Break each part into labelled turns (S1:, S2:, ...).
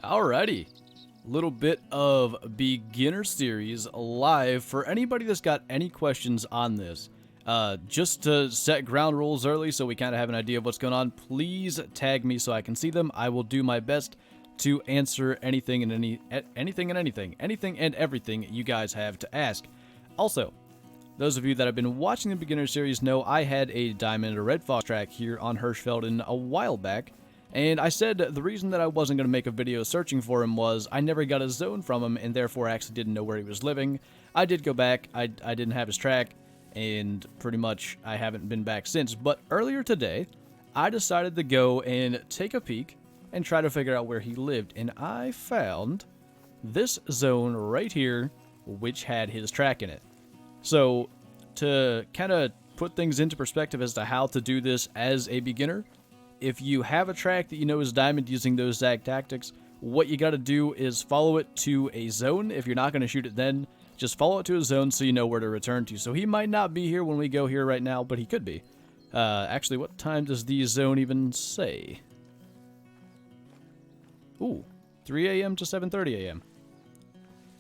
S1: Alrighty. Little bit of beginner series live for anybody that's got any questions on this. Just to set ground rules early so we kind of have an idea of what's going on, please tag me so I can see them. I will do my best to answer anything and anything and everything you guys have to ask. Also, those of you that have been watching the beginner series know I had a Diamond or Red Fox track here on Hirschfelden a while back. And I said the reason that I wasn't going to make a video searching for him was I never got a zone from him and therefore I actually didn't know where he was living. I did go back, I didn't have his track, and pretty much I haven't been back since. But earlier today, I decided to go and take a peek and try to figure out where he lived. And I found this zone right here, which had his track in it. So to kind of put things into perspective as to how to do this as a beginner, if you have a track that you know is diamond using those zXTOUGHXz, what you got to do is follow it to a zone. If you're not going to shoot it then, just follow it to a zone so you know where to return to. So he might not be here when we go here right now, but he could be. Actually, what time does the zone even say? Ooh, 3 a.m. to 7:30 a.m.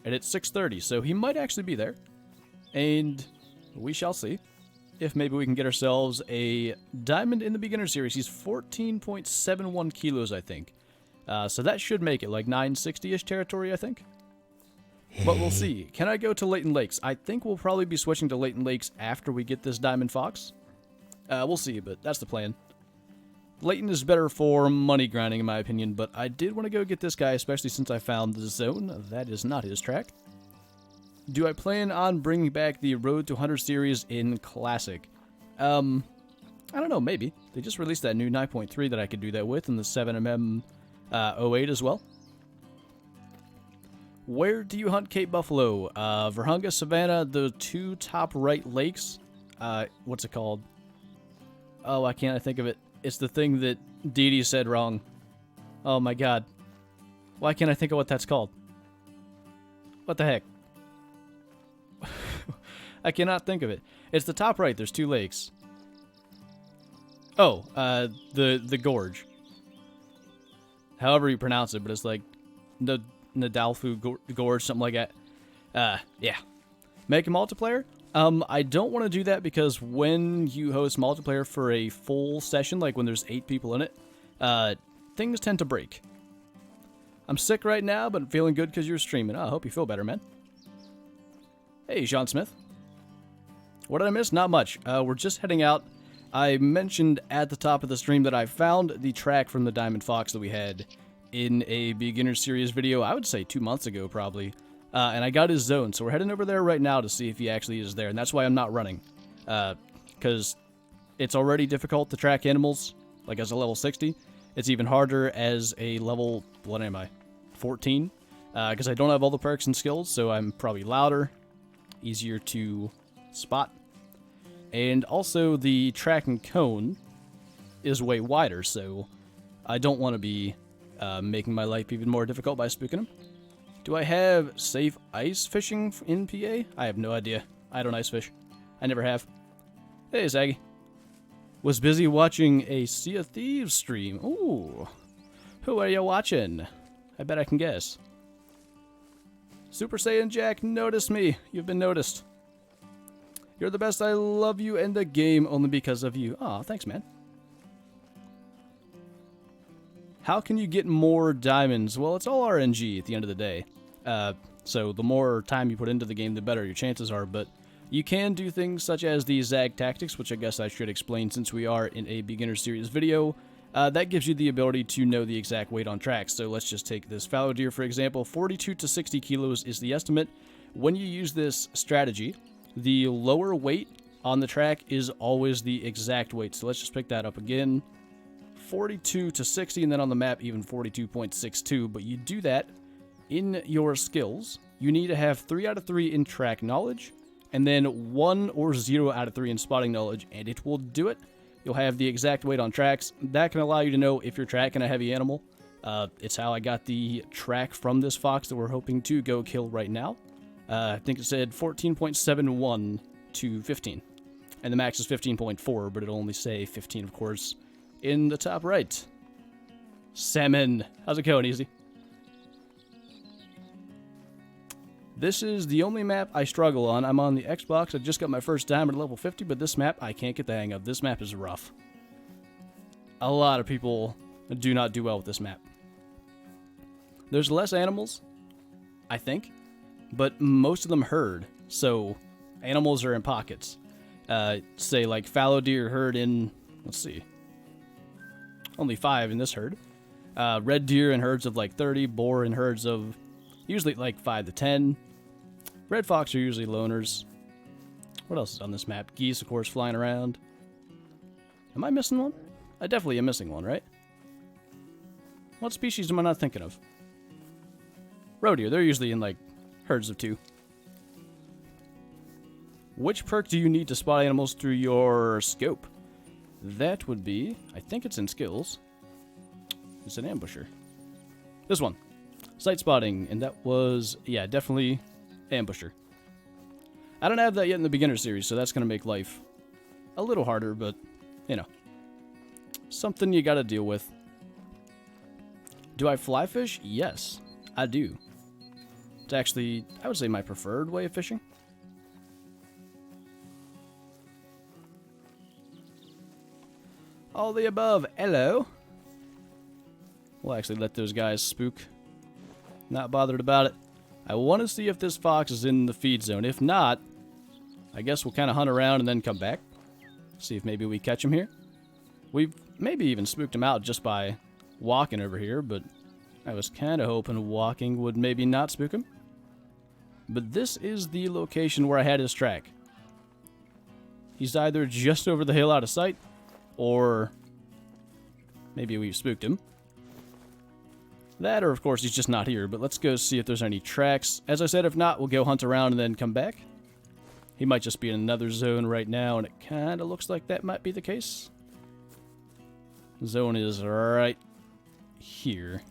S1: And it's 6:30, so he might actually be there. And we shall see if maybe we can get ourselves a diamond in the beginner series. He's 14.71 kilos, I think. So that should make it like 960-ish territory, I think. But we'll see. Can I go to Latent Lakes? I think we'll probably be switching to Latent Lakes after we get this Diamond Fox. We'll see, but that's the plan. Latent is better for money grinding, in my opinion, but I did want to go get this guy, especially since I found the zone. That is not his track. Do I plan on bringing back the Road to 100 series in Classic? I don't know, maybe. They just released that new 9.3 that I could do that with, and the 7mm 08 as well. Where do you hunt Cape Buffalo? Virunga, Savannah, the two top right lakes. What's it called? Oh, why can't I think of it? It's the thing that Dee Dee said wrong. Oh my god. Why can't I think of what that's called? What the heck? I cannot think of it. It's the top right. There's two lakes. Oh, the gorge. However you pronounce it, but it's like Nadalfu Gorge, something like that. Yeah. Make a multiplayer? I don't want to do that because when you host multiplayer for a full session, like when there's 8 people in it, things tend to break. I'm sick right now, but I'm feeling good because you're streaming. Oh, I hope you feel better, man. Hey, Sean Smith. What did I miss? Not much. We're just heading out. I mentioned at the top of the stream that I found the track from the Diamond Fox that we had in a beginner series video, I would say 2 months ago probably. And I got his zone, so we're heading over there right now to see if he actually is there. And that's why I'm not running. Because it's already difficult to track animals, like as a level 60. It's even harder as a level, what am I, 14? Because I don't have all the perks and skills, so I'm probably louder, easier to spot. And also the track and cone is way wider, so I don't want to be making my life even more difficult by spooking him. Do I have safe ice fishing in PA? I have no idea. I don't ice fish. I never have. Hey, Zaggy. Was busy watching a Sea of Thieves stream. Ooh. Who are you watching? I bet I can guess. Super Saiyan Jack, notice me. You've been noticed. You're the best. I love you and the game only because of you. Aw, thanks, man. How can you get more diamonds? Well, it's all RNG at the end of the day. So the more time you put into the game, the better your chances are. But you can do things such as the zXTOUGHXz, which I guess I should explain since we are in a beginner series video. That gives you the ability to know the exact weight on tracks. So let's just take this fallow deer, for example. 42 to 60 kilos is the estimate. When you use this strategy, the lower weight on the track is always the exact weight. So let's just pick that up again. 42 to 60, and then on the map, even 42.62. But you do that in your skills. You need to have 3 out of 3 in track knowledge, and then 1 or 0 out of 3 in spotting knowledge, and it will do it. You'll have the exact weight on tracks. That can allow you to know if you're tracking a heavy animal. It's how I got the track from this fox that we're hoping to go kill right now. I think it said 14.71 to 15. And the max is 15.4, but it'll only say 15, of course, in the top right. Salmon. How's it going, Easy? This is the only map I struggle on. I'm on the Xbox. I just got my first diamond at level 50, but this map I can't get the hang of. This map is rough. A lot of people do not do well with this map. There's less animals, I think, but most of them herd, so animals are in pockets. Say like fallow deer herd in, let's see, only 5 in this herd. Red deer in herds of like 30, boar in herds of usually like 5 to 10. Red fox are usually loners. What else is on this map? Geese, of course, flying around. Am I missing one? I definitely am missing one, right? What species am I not thinking of? Roe deer, they're usually in like herds of 2. Which perk do you need to spot animals through your scope? That would be, I think it's in skills. It's an ambusher. This one. Sight spotting, and that was, yeah, definitely ambusher. I don't have that yet in the beginner series, so that's going to make life a little harder, but, you know, something you got to deal with. Do I fly fish? Yes, I do. It's actually, I would say, my preferred way of fishing. All the above. Hello. We'll actually let those guys spook. Not bothered about it. I want to see if this fox is in the feed zone. If not, I guess we'll kind of hunt around and then come back. See if maybe we catch him here. We've maybe even spooked him out just by walking over here, but I was kind of hoping walking would maybe not spook him. But this is the location where I had his track. He's either just over the hill out of sight, or maybe we've spooked him. That, or of course, he's just not here, but let's go see if there's any tracks. As I said, if not, we'll go hunt around and then come back. He might just be in another zone right now, and it kind of looks like that might be the case. Zone is right here.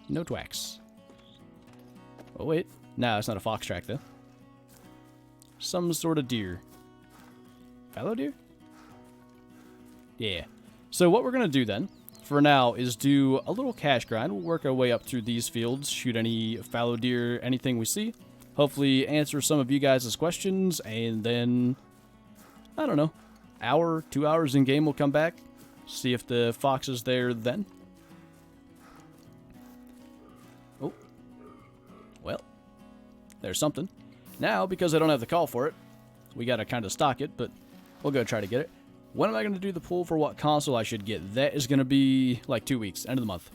S1: No twacks. Oh, wait. Nah, it's not a fox track, though. Some sort of deer. Fallow deer? Yeah. So what we're going to do then, for now, is do a little cash grind. We'll work our way up through these fields, shoot any fallow deer, anything we see. Hopefully answer some of you guys' questions, and then, I don't know, hour, 2 hours in game, we'll come back, see if the fox is there then. Oh. Well, there's something. Now, because I don't have the call for it, we got to kind of stock it, but we'll go try to get it. When am I going to do the poll for what console I should get? That is going to be like 2 weeks, end of the month.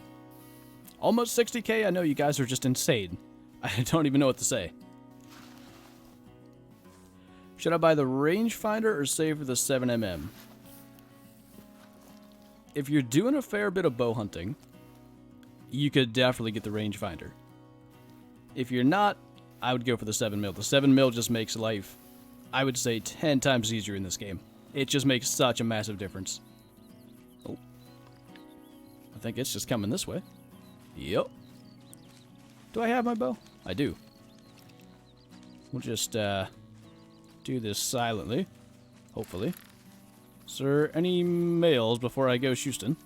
S1: Almost 60K? I know you guys are just insane. I don't even know what to say. Should I buy the rangefinder or save for the 7mm? If you're doing a fair bit of bow hunting, you could definitely get the rangefinder. If you're not, I would go for the 7mm. The 7mm just makes life, I would say, 10 times easier in this game. It just makes such a massive difference. Oh. I think it's just coming this way. Yep. Do I have my bow? I do. We'll just do this silently. Hopefully. Is there any males before I go shooting?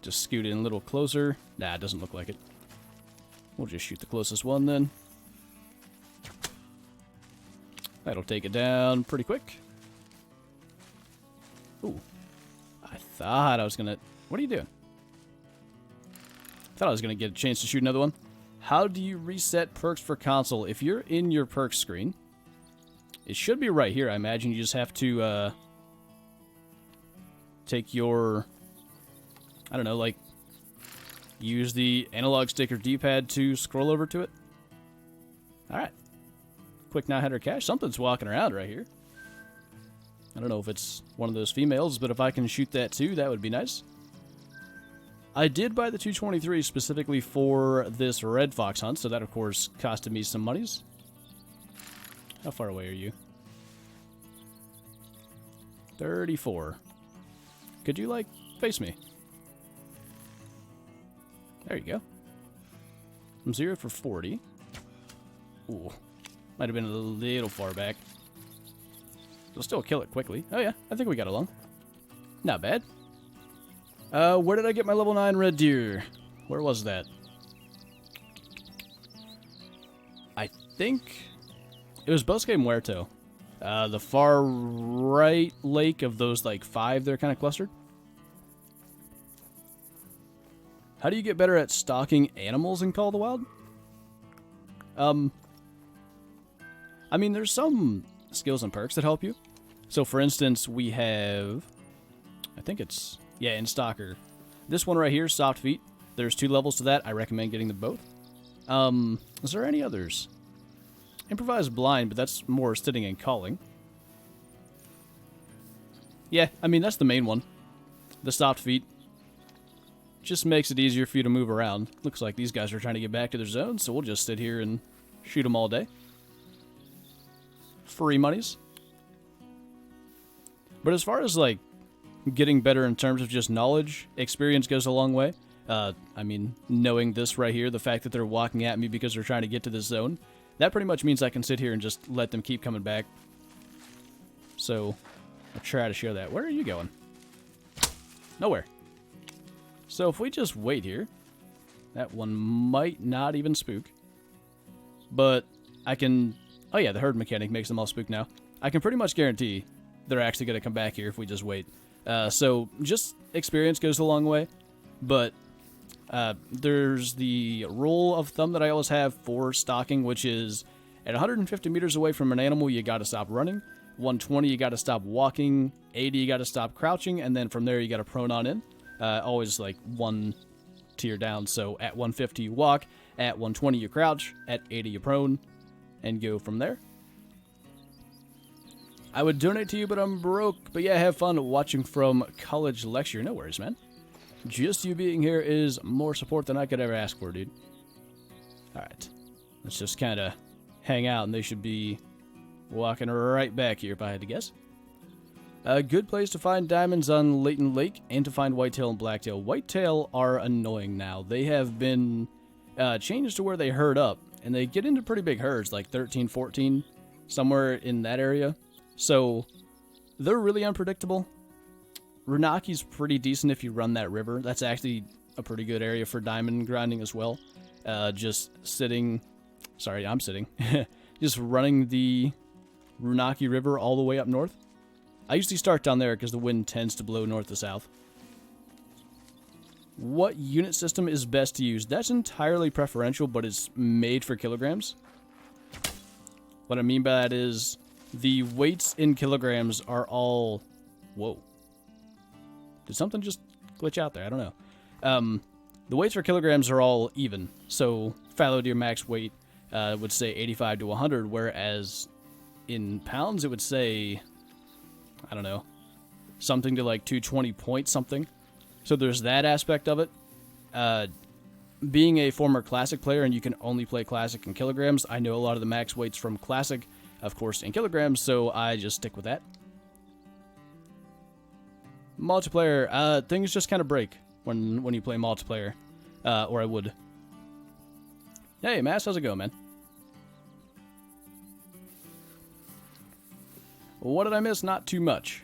S1: Just scoot in a little closer. Nah, it doesn't look like it. We'll just shoot the closest one then. That'll take it down pretty quick. Ooh. I thought I was gonna... What are you doing? Thought I was gonna get a chance to shoot another one. How do you reset perks for console? If you're in your perks screen, it should be right here. I imagine you just have to take your... I don't know, like... use the analog stick or D-pad to scroll over to it. Alright. Quick now header cache. Something's walking around right here. I don't know if it's one of those females, but if I can shoot that too, that would be nice. I did buy the 223 specifically for this red fox hunt, so that of course costed me some monies. How far away are you? 34. Could you, like, face me? There you go. I'm 0 for 40. Ooh. Might have been a little far back. We'll still kill it quickly. Oh yeah, I think we got along. Not bad. Where did I get my level 9 red deer? Where was that? think it was Bosque Muerto. The far right lake of those, like, 5 they're kind of clustered. How do you get better at stalking animals in Call of the Wild? I mean, there's some skills and perks that help you. So, for instance, we have, I think it's, yeah, in Stalker. This one right here, Soft Feet. There's 2 levels to that. I recommend getting them both. Is there any others? Improvised Blind, but that's more sitting and calling. Yeah, I mean, that's the main one. The Soft Feet. Just makes it easier for you to move around. Looks like these guys are trying to get back to their zone, so we'll just sit here and shoot them all day. Free monies. But as far as, like, getting better in terms of just knowledge, experience goes a long way. I mean, knowing this right here, the fact that they're walking at me because they're trying to get to this zone, that pretty much means I can sit here and just let them keep coming back. So, I'll try to show that. Where are you going? Nowhere. So if we just wait here, that one might not even spook. But I can... Oh yeah, the herd mechanic makes them all spook now. I can pretty much guarantee they're actually going to come back here if we just wait. So just experience goes a long way. But there's the rule of thumb that I always have for stalking, which is at 150 meters away from an animal, you got to stop running. 120, you got to stop walking. 80, you got to stop crouching. And then from there, you got to prone on in. Always like 1 tier down. So at 150 you walk, at 120 you crouch, at 80 you prone, and go from there. I would donate to you, but I'm broke. But yeah, have fun watching from college lecture. No worries, man. Just you being here is more support than I could ever ask for, dude. Alright. Let's just kind of hang out, and they should be walking right back here if I had to guess. A good place to find diamonds on Layton Lake and to find whitetail and blacktail. Whitetail are annoying now. They have been changed to where they herd up, and they get into pretty big herds, like 13, 14, somewhere in that area. So they're really unpredictable. Runaki's pretty decent if you run that river. That's actually a pretty good area for diamond grinding as well. Just sitting, sorry, I'm sitting, just running the Runaki River all the way up north. I usually start down there because the wind tends to blow north to south. What unit system is best to use? That's entirely preferential, but it's made for kilograms. What I mean by that is the weights in kilograms are all... Whoa. Did something just glitch out there? I don't know. The weights for kilograms are all even. So fallow deer max weight would say 85 to 100, whereas in pounds it would say... I don't know, something to like 220 point something. So there's that aspect of it. Being a former Classic player and you can only play Classic in kilograms, I know a lot of the max weights from Classic, of course, in kilograms, so I just stick with that. Multiplayer, things just kind of break when you play multiplayer, or I would. Hey, Mass, how's it going, man? What did I miss? Not too much.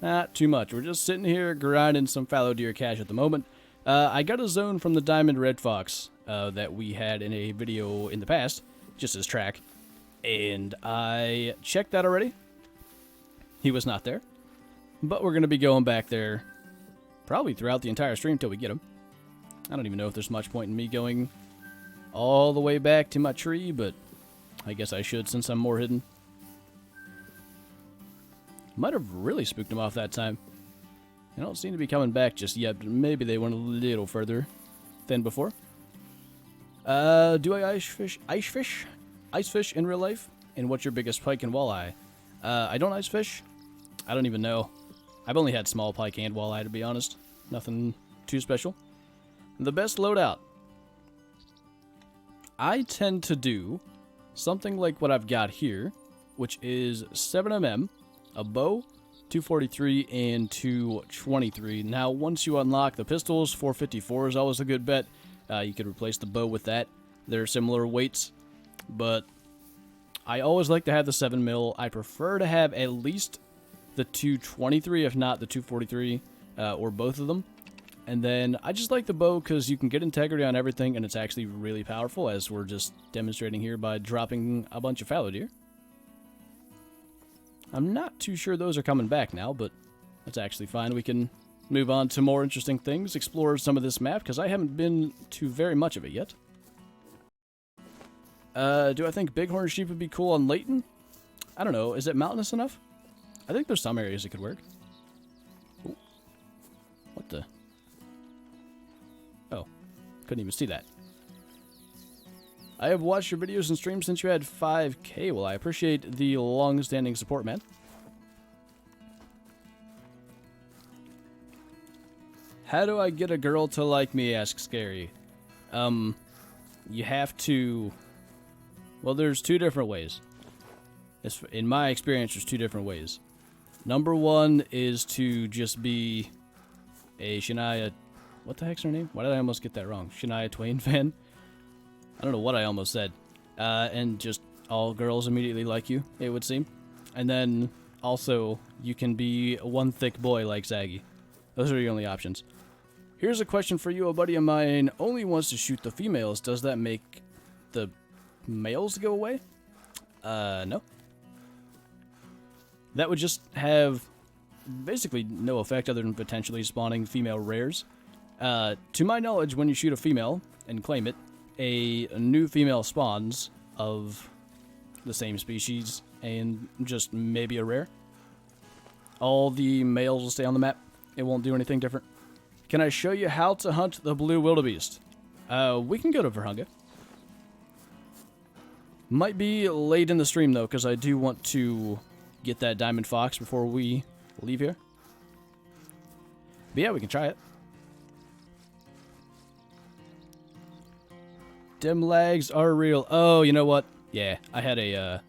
S1: Not too much. We're just sitting here grinding some fallow deer cache at the moment. I got a zone from the Diamond Red Fox that we had in a video in the past, just as track. And I checked that already. He was not there. But we're going to be going back there probably throughout the entire stream until we get him. I don't even know if there's much point in me going all the way back to my tree, but I guess I should since I'm more hidden. Might have really spooked him off that time. They don't seem to be coming back just yet, but maybe they went a little further than before. Do I ice fish in real life? And what's your biggest pike and walleye? I don't ice fish. I don't even know. I've only had small pike and walleye, to be honest. Nothing too special. The best loadout. I tend to do something like what I've got here, which is 7mm, a bow, 243, and 223. Now, once you unlock the pistols, 454 is always a good bet. You could replace the bow with that. They're similar weights, but I always like to have the 7mm. I prefer to have at least the 223, if not the 243, or both of them. And then I just like the bow because you can get integrity on everything, and it's actually really powerful, as we're just demonstrating here by dropping a bunch of fallow deer. I'm not too sure those are coming back now, but that's actually fine. We can move on to more interesting things, explore some of this map, because I haven't been to very much of it yet. Do I think bighorn sheep would be cool on Layton? I don't know. Is it mountainous enough? I think there's some areas it could work. Ooh. What the? Oh, couldn't even see that. I have watched your videos and streams since you had 5K. Well, I appreciate the long-standing support, man. How do I get a girl to like me, asks Scary. You have to... Well, there's two different ways. In my experience, there's two different ways. Number one is to just be a Shania... What the heck's her name? Why did I almost get that wrong? Shania Twain fan? I don't know what I almost said. And just all girls immediately like you, it would seem. And then also, you can be one thick boy like Zaggy. Those are your only options. Here's a question for you. A buddy of mine only wants to shoot the females. Does that make the males go away? No. That would just have basically no effect other than potentially spawning female rares. To my knowledge, when you shoot a female and claim it, a new female spawns of the same species and just maybe a rare. All the males will stay on the map. It won't do anything different. Can I show you how to hunt the blue wildebeest? We can go to Verhunga. Might be late in the stream, though, because I do want to get that diamond fox before we leave here. But yeah, we can try it. Dim lags are real. Oh, you know what? Yeah, I had a,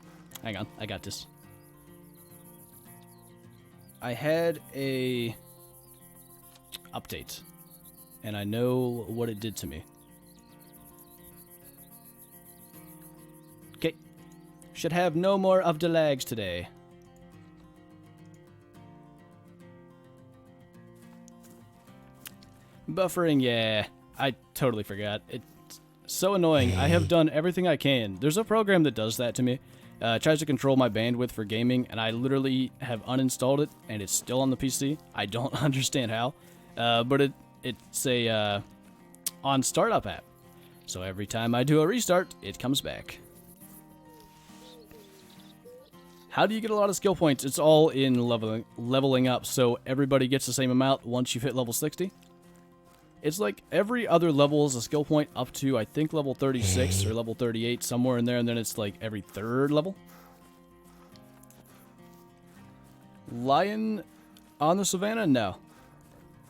S1: hang on, I got this. I had a update, and I know what it did to me. Okay, should have no more of the lags today. Buffering, yeah, I totally forgot. It's so annoying. I have done everything I can. There's a program that does that to me. It tries to control my bandwidth for gaming, and I literally have uninstalled it, and it's still on the PC. I don't understand how, but it's a on startup app. So every time I do a restart, it comes back. How do you get a lot of skill points? It's all in leveling up, so everybody gets the same amount once you've hit level 60. It's like every other level is a skill point up to, I think, level 36 or level 38, somewhere in there, and then it's like every third level. Lion on the savannah? No.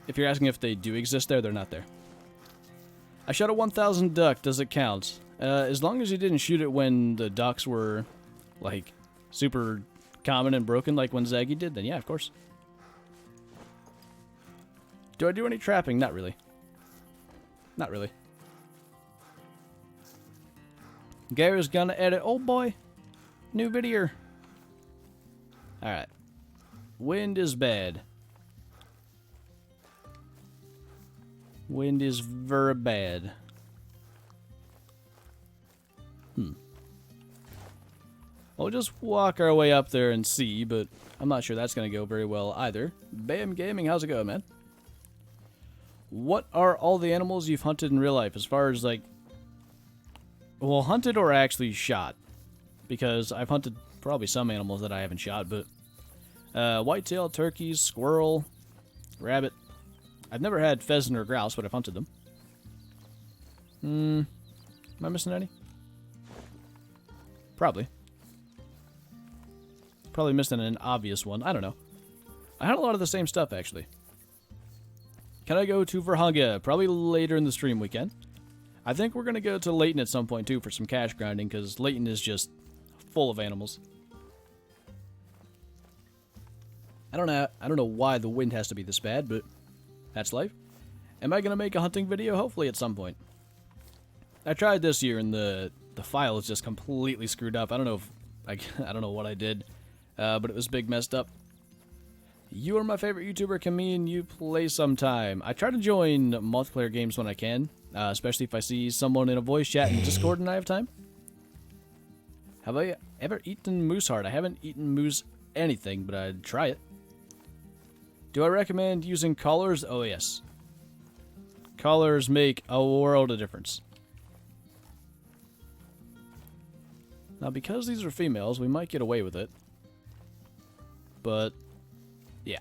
S1: If you're asking if they do exist there, they're not there. I shot a 1000 duck. Does it count? As long as you didn't shoot it when the ducks were, like, super common and broken, like when Zaggy did, then yeah, of course. Do I do any trapping? Not really. Not really. Gary's gonna edit. Oh boy. New video. Alright. Wind is bad. Wind is very bad. We'll just walk our way up there and see, but I'm not sure that's gonna go very well either. Bam Gaming, how's it going, man? What are all the animals you've hunted in real life as far as, like... Well, hunted or actually shot. Because I've hunted probably some animals that I haven't shot, but... whitetail, turkeys, squirrel, rabbit. I've never had pheasant or grouse, but I've hunted them. Am I missing any? Probably. Probably missing an obvious one. I don't know. I had a lot of the same stuff, actually. Can I go to Verhunga? Probably later in the stream weekend. I think we're going to go to Layton at some point, too, for some cash grinding, because Layton is just full of animals. I don't know why the wind has to be this bad, but that's life. Am I going to make a hunting video? Hopefully at some point. I tried this year, and the file is just completely screwed up. I don't know if... I don't know what I did, but it was big messed up. You are my favorite YouTuber. Can me and you play sometime? I try to join multiplayer games when I can, especially if I see someone in a voice chat in Discord and I have time. Have I ever eaten moose heart? I haven't eaten moose anything, but I'd try it. Do I recommend using collars? Oh, yes. Collars make a world of difference. Now, because these are females, we might get away with it. But, yeah.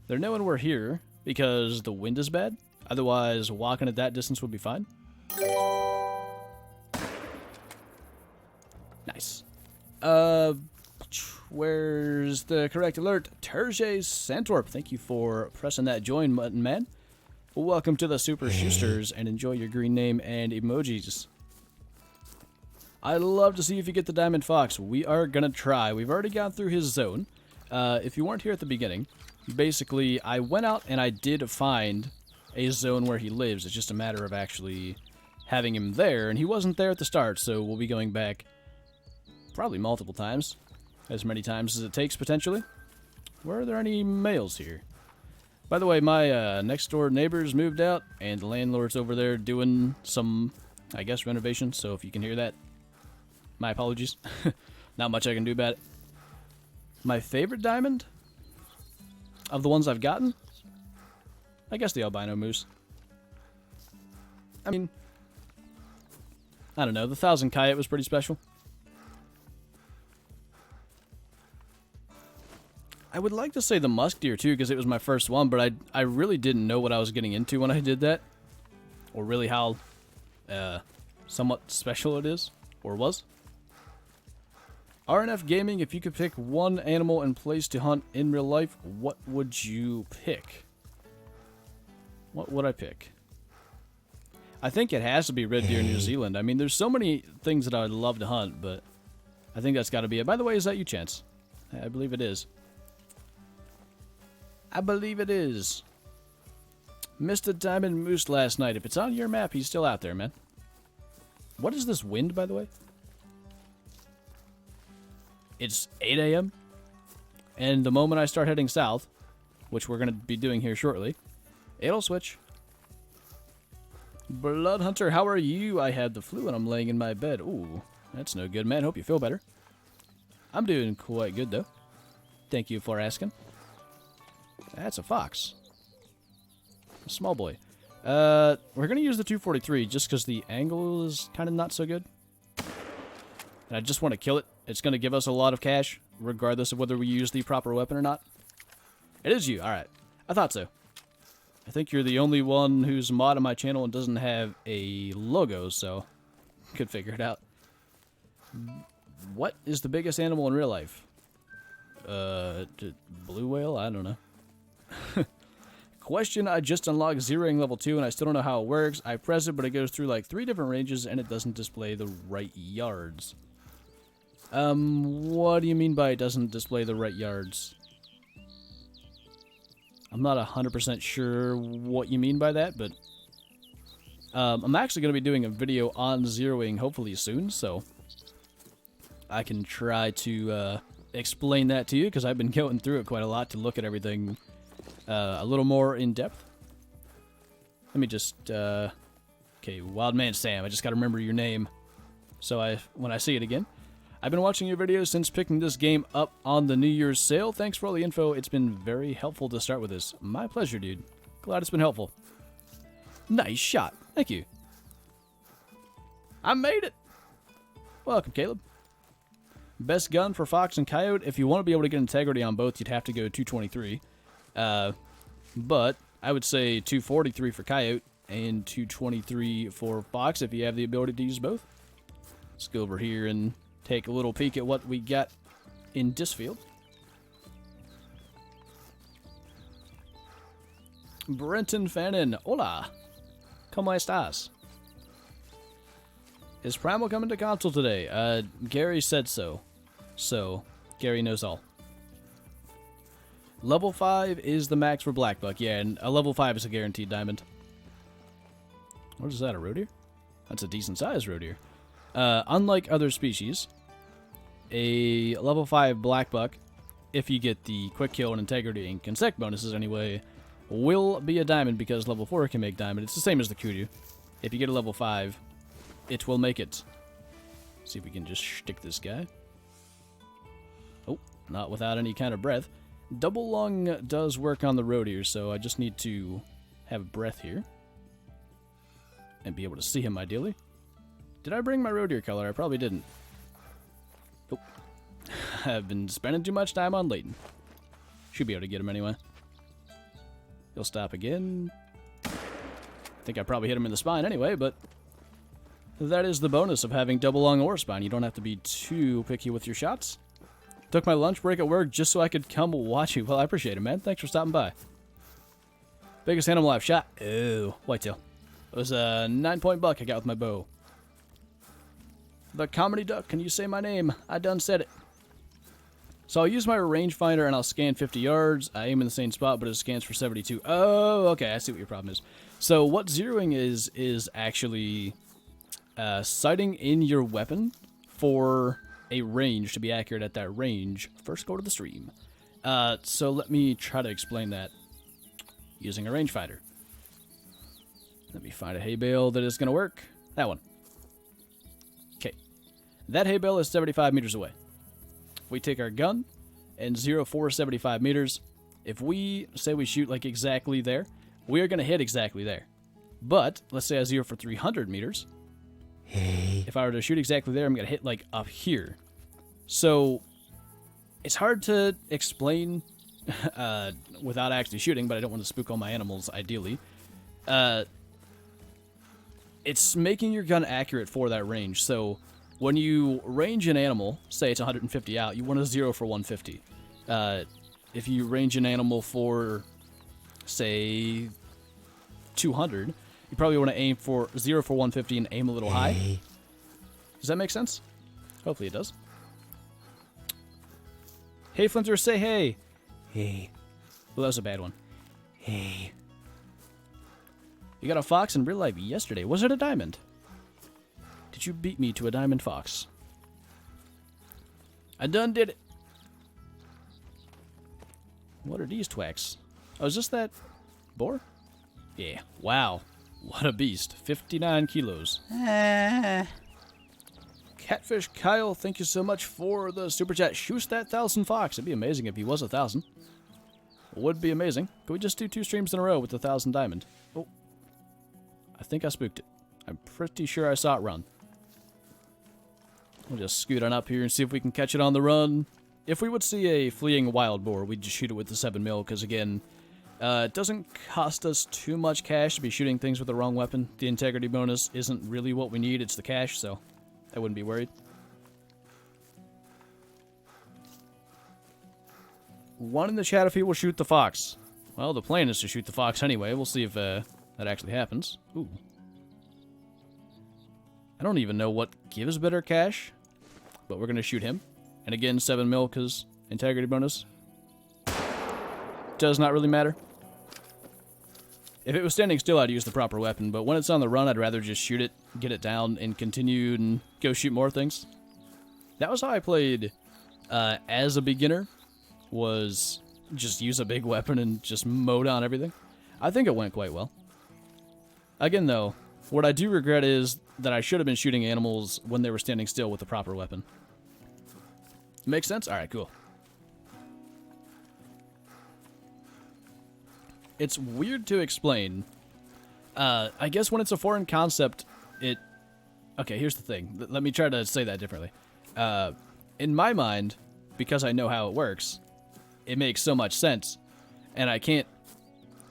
S1: They're knowing we're here because the wind is bad. Otherwise, walking at that distance would be fine. Nice. Where's the correct alert? Santorp, thank you for pressing that join button, man. Welcome to the Super Shoosters, and enjoy your green name and emojis. I'd love to see if you get the Diamond Fox. We are gonna try. We've already gone through his zone. If you weren't here at the beginning, basically, I went out and I did find a zone where he lives. It's just a matter of actually having him there, and he wasn't there at the start, so we'll be going back probably multiple times. As many times as it takes, potentially. Were there any males here? By the way, my next door neighbors moved out, and the landlord's over there doing some, I guess, renovation, so if you can hear that, my apologies. Not much I can do about it. My favorite diamond? Of the ones I've gotten? I guess the albino moose. I mean, I don't know, the 1000 coyote was pretty special. I would like to say the musk deer too, because it was my first one, but I really didn't know what I was getting into when I did that. Or really how somewhat special it is, or was. RNF Gaming, if you could pick one animal and place to hunt in real life, what would you pick? What would I pick? I think it has to be red deer in New Zealand. I mean, there's so many things that I would love to hunt, but I think that's got to be it. By the way, is that you, Chance? I believe it is. I believe it is. Missed a diamond moose last night. If it's on your map, he's still out there, man. What is this wind, by the way? It's 8 a.m. And the moment I start heading south, which we're going to be doing here shortly, it'll switch. Blood Hunter, how are you? I had the flu and I'm laying in my bed. Ooh, that's no good, man. Hope you feel better. I'm doing quite good, though. Thank you for asking. That's a fox. A small boy. We're going to use the 243 just because the angle is kind of not so good. And I just want to kill it. It's going to give us a lot of cash, regardless of whether we use the proper weapon or not. It is you. Alright. I thought so. I think you're the only one who's mod on my channel and doesn't have a logo, so could figure it out. What is the biggest animal in real life? Blue whale? I don't know. Question, I just unlocked zeroing level 2 and I still don't know how it works. I press it, but it goes through like 3 different ranges and it doesn't display the right yards. What do you mean by it doesn't display the right yards? I'm not 100% sure what you mean by that, but I'm actually going to be doing a video on zeroing hopefully soon, so I can try to explain that to you, because I've been going through it quite a lot to look at everything a little more in depth. Let me just, okay, Wildman Sam, I just got to remember your name, so when I see it again. I've been watching your videos since picking this game up on the New Year's sale. Thanks for all the info. It's been very helpful to start with this. My pleasure, dude. Glad it's been helpful. Nice shot. Thank you. I made it. Welcome, Caleb. Best gun for Fox and Coyote. If you want to be able to get integrity on both, you'd have to go 223. But I would say 243 for Coyote and 223 for Fox if you have the ability to use both. Let's go over here and take a little peek at what we got in this field. Brenton Fannin. Hola. ¿Cómo estás? Is Primal coming to console today? Gary said so. So, Gary knows all. Level 5 is the max for Black Buck. Yeah, and a level 5 is a guaranteed diamond. What is that, a roe deer? That's a decent sized roe deer. Unlike other species, a level 5 black buck if you get the quick kill and integrity and consec bonuses anyway, will be a diamond because level 4 can make diamond. It's the same as the kudu. If you get a level 5, it will make it. See if we can just stick this guy. Oh, not without any kind of breath. Double lung does work on the road here, so I just need to have breath here. And be able to see him, ideally. Did I bring my road deer color? I probably didn't. Nope. I've been spending too much time on Leighton. Should be able to get him anyway. He'll stop again. I think I probably hit him in the spine anyway, but that is the bonus of having double lung or spine. You don't have to be too picky with your shots. Took my lunch break at work just so I could come watch you. Well, I appreciate it, man. Thanks for stopping by. Biggest animal I've shot? Oh, whitetail. It was a 9-point buck I got with my bow. The comedy duck, can you say my name? I done said it. So I'll use my rangefinder and I'll scan 50 yards. I aim in the same spot, but it scans for 72. Oh, okay, I see what your problem is. So what zeroing is actually sighting in your weapon for a range to be accurate at that range. First, go to the stream. So let me try to explain that using a rangefinder. Let me find a hay bale that is going to work. That one. Okay. That hay bale is 75 meters away. If we take our gun and zero for 75 meters, if we say we shoot like exactly there, we are going to hit exactly there. But let's say I zero for 300 meters. Hey. If I were to shoot exactly there, I'm going to hit like up here. So it's hard to explain without actually shooting, but I don't want to spook all my animals, ideally. It's making your gun accurate for that range. So when you range an animal, say it's 150 out, you want to zero for 150. If you range an animal for, say, 200, you probably want to aim for 0 for 150 and aim a little high. Does that make sense? Hopefully it does. Hey, Flinter, say hey. Hey. Well, that was a bad one. Hey. You got a fox in real life yesterday. Was it a diamond? Did you beat me to a diamond fox? I done did it. What are these twacks? Oh, is this that boar? Yeah. Wow. What a beast. 59 kilos. Catfish Kyle, thank you so much for the super chat. Shoot that 1,000 fox. It'd be amazing if he was 1,000. Would be amazing. Could we just do 2 streams in a row with 1,000 diamond? Oh. I think I spooked it. I'm pretty sure I saw it run. We'll just scoot on up here and see if we can catch it on the run. If we would see a fleeing wild boar, we'd just shoot it with the 7mm, because again, it doesn't cost us too much cash to be shooting things with the wrong weapon. The integrity bonus isn't really what we need, it's the cash, so I wouldn't be worried. One in the chat if he will shoot the fox. Well, the plan is to shoot the fox anyway. We'll see if that actually happens. Ooh. I don't even know what gives better cash, but we're going to shoot him. And again, 7mm because integrity bonus. Does not really matter. If it was standing still, I'd use the proper weapon, but when it's on the run, I'd rather just shoot it, get it down, and continue and go shoot more things. That was how I played as a beginner, was just use a big weapon and just mow down everything. I think it went quite well. Again, though, what I do regret is that I should have been shooting animals when they were standing still with the proper weapon. Make sense? Alright, cool. It's weird to explain. I guess when it's a foreign concept, it... Okay, here's the thing. Let me try to say that differently. In my mind, because I know how it works, it makes so much sense, and I can't...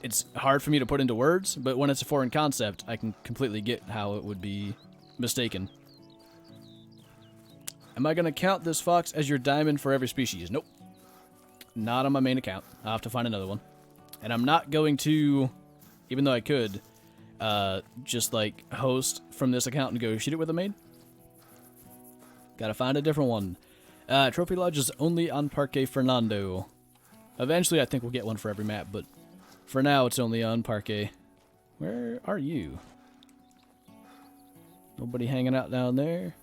S1: It's hard for me to put into words, but when it's a foreign concept, I can completely get how it would be mistaken. Am I going to count this fox as your diamond for every species? Nope. Not on my main account. I'll have to find another one. And I'm not going to, even though I could, just like host from this account and go shoot it with a main. Gotta find a different one. Trophy Lodge is only on Parque Fernando. Eventually I think we'll get one for every map, but for now it's only on Parque. Where are you? Nobody hanging out down there?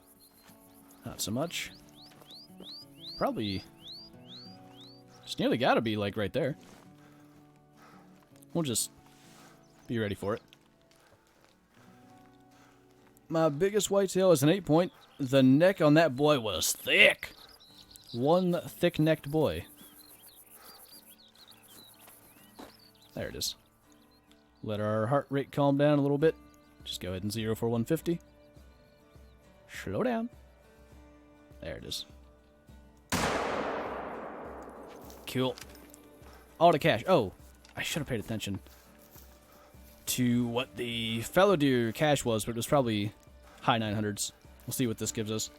S1: Not so much. Probably It's nearly got to be, like, right there. We'll just be ready for it. My biggest whitetail is an 8-point. The neck on that boy was thick. One thick-necked boy. There it is. Let our heart rate calm down a little bit. Just go ahead and 0 for 150. Slow down. There it is. Cool. All the cash. Oh, I should have paid attention to what the fallow deer cache was, but it was probably high 900s. We'll see what this gives us.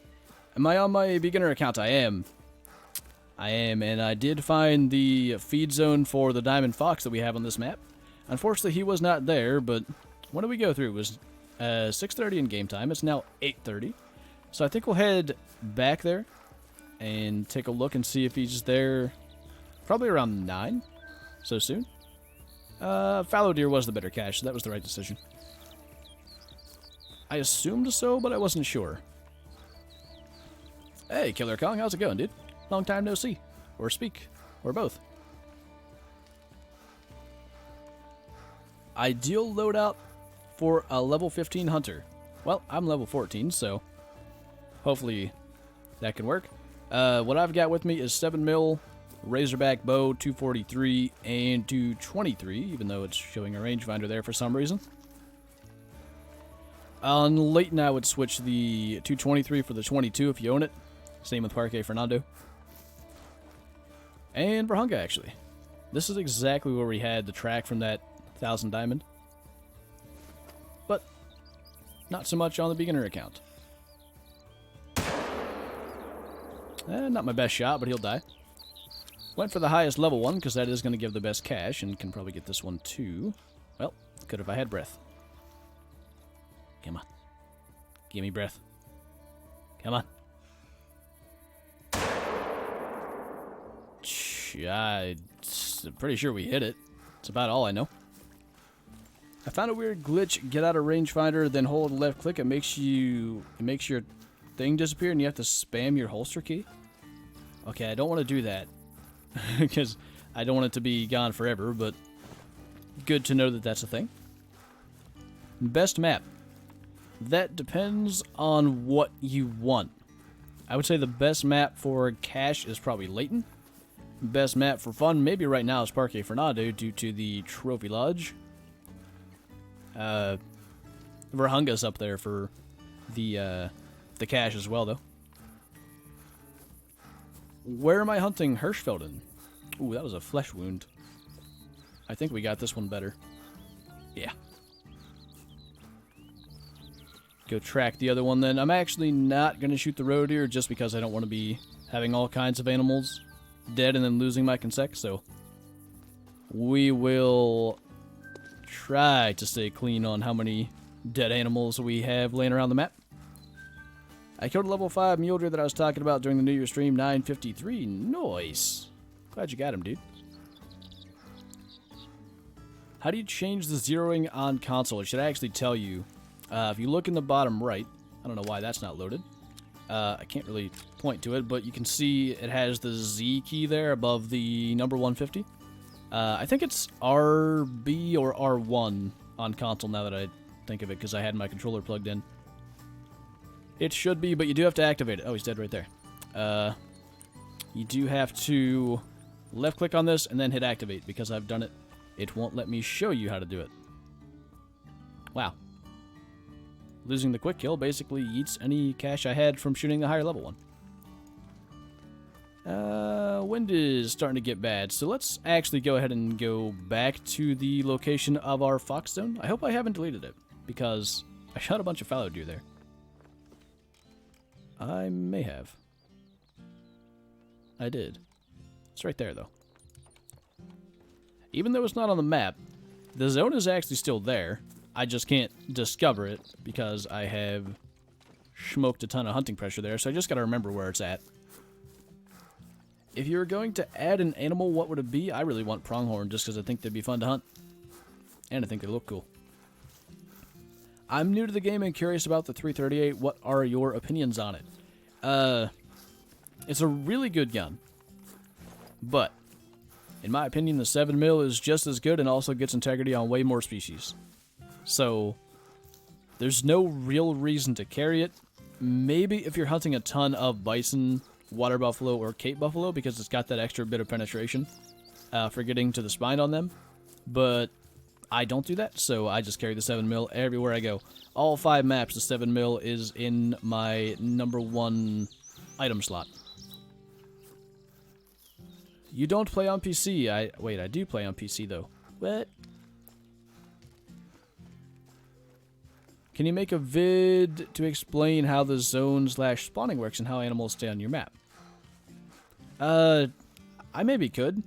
S1: Am I on my beginner account? I am. And I did find the feed zone for the diamond fox that we have on this map. Unfortunately, he was not there, but when did we go through? It was 6:30 in game time. It's now 8:30. So I think we'll head back there and take a look and see if he's there probably around 9. So soon. Fallow deer was the better cache, so that was the right decision. I assumed so, but I wasn't sure. Hey, Killer Kong, how's it going, dude? Long time no see. Or speak. Or both. Ideal loadout for a level 15 hunter. Well, I'm level 14, so hopefully that can work. What I've got with me is 7mm Razorback bow, 243 and 223, even though it's showing a rangefinder there for some reason. On Leighton, I would switch the 223 for the 22 if you own it. Same with Parque Fernando. And Brahunga, actually. This is exactly where we had the track from that 1000 diamond. But not so much on the beginner account. Not my best shot, but he'll die. Went for the highest level one, because that is going to give the best cash, and can probably get this one too. Well, could if I had breath. Come on. Give me breath. Come on. I'm pretty sure we hit it. That's about all I know. I found a weird glitch. Get out of rangefinder, then hold left click. It makes your thing disappear, and you have to spam your holster key. Okay, I don't want to do that. Because I don't want it to be gone forever, but good to know that that's a thing. Best map. That depends on what you want. I would say the best map for cash is probably Leighton. Best map for fun, maybe right now, is Parque Fernando due to the Trophy Lodge. Brahunga's up there for the cash as well, though. Where am I hunting Hirschfelden? Ooh, that was a flesh wound. I think we got this one better. Yeah. Go track the other one then. I'm actually not going to shoot the roe deer just because I don't want to be having all kinds of animals dead and then losing my consec, so we will try to stay clean on how many dead animals we have laying around the map. I killed a level 5 mule deer that I was talking about during the New Year stream, 953. Nice. Glad you got him, dude. How do you change the zeroing on console? It should actually tell you. If you look in the bottom right, I don't know why that's not loaded. I can't really point to it, but you can see it has the Z key there above the number 150. I think it's RB or R1 on console now that I think of it, because I had my controller plugged in. It should be, but you do have to activate it. Oh, he's dead right there. You do have to left-click on this and then hit activate. Because I've done it, it won't let me show you how to do it. Wow. Losing the quick kill basically eats any cash I had from shooting the higher level one. Wind is starting to get bad, so let's actually go ahead and go back to the location of our fox zone. I hope I haven't deleted it, because I shot a bunch of fallow deer there. I may have. I did. It's right there, though. Even though it's not on the map, the zone is actually still there. I just can't discover it because I have smoked a ton of hunting pressure there, so I just gotta remember where it's at. If you were going to add an animal, what would it be? I really want pronghorn just because I think they'd be fun to hunt. And I think they look cool. I'm new to the game and curious about the 338. What are your opinions on it? It's a really good gun. But In my opinion, the 7mm is just as good and also gets integrity on way more species. So, there's no real reason to carry it. Maybe if you're hunting a ton of bison, water buffalo, or Cape buffalo, because it's got that extra bit of penetration for getting to the spine on them. But I don't do that, so I just carry the 7mm everywhere I go. All 5 maps, the 7mm is in my #1 item slot. You don't play on PC. Wait, I do play on PC, though. What? Can you make a vid to explain how the zone/spawning works and how animals stay on your map? I maybe could.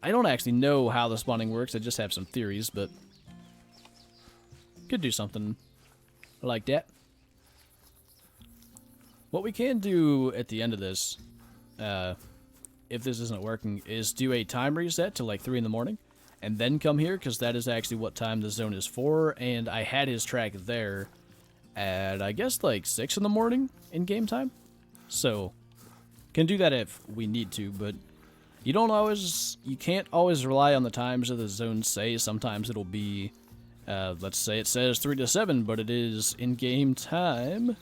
S1: I don't actually know how the spawning works. I just have some theories, but could do something like that. What we can do at the end of this, if this isn't working, is do a time reset to like 3 in the morning, and then come here, because that is actually what time the zone is for, and I had his track there at, I guess, like 6 in the morning in game time. So, can do that if we need to, but you can't always rely on the times that the zones say. Sometimes it'll be, let's say it says 3 to 7, but it is in game time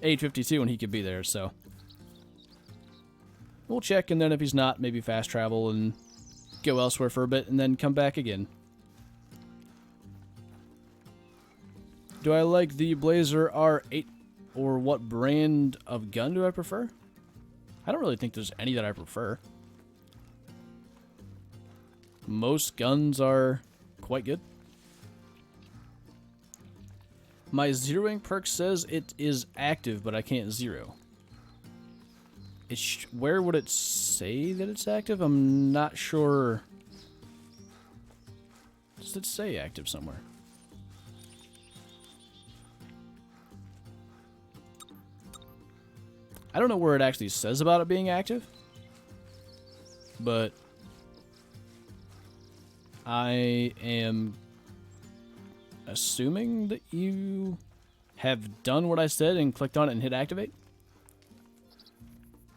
S1: 8:52 and he could be there, so we'll check, and then if he's not, maybe fast travel and go elsewhere for a bit and then come back again. Do I like the Blazer R8, or what brand of gun do I prefer? I don't really think there's any that I prefer. Most guns are quite good. My zeroing perk says it is active, but I can't zero. Where would it say that it's active? I'm not sure. Does it say active somewhere? I don't know where it actually says about it being active, but I am assuming that you have done what I said and clicked on it and hit activate.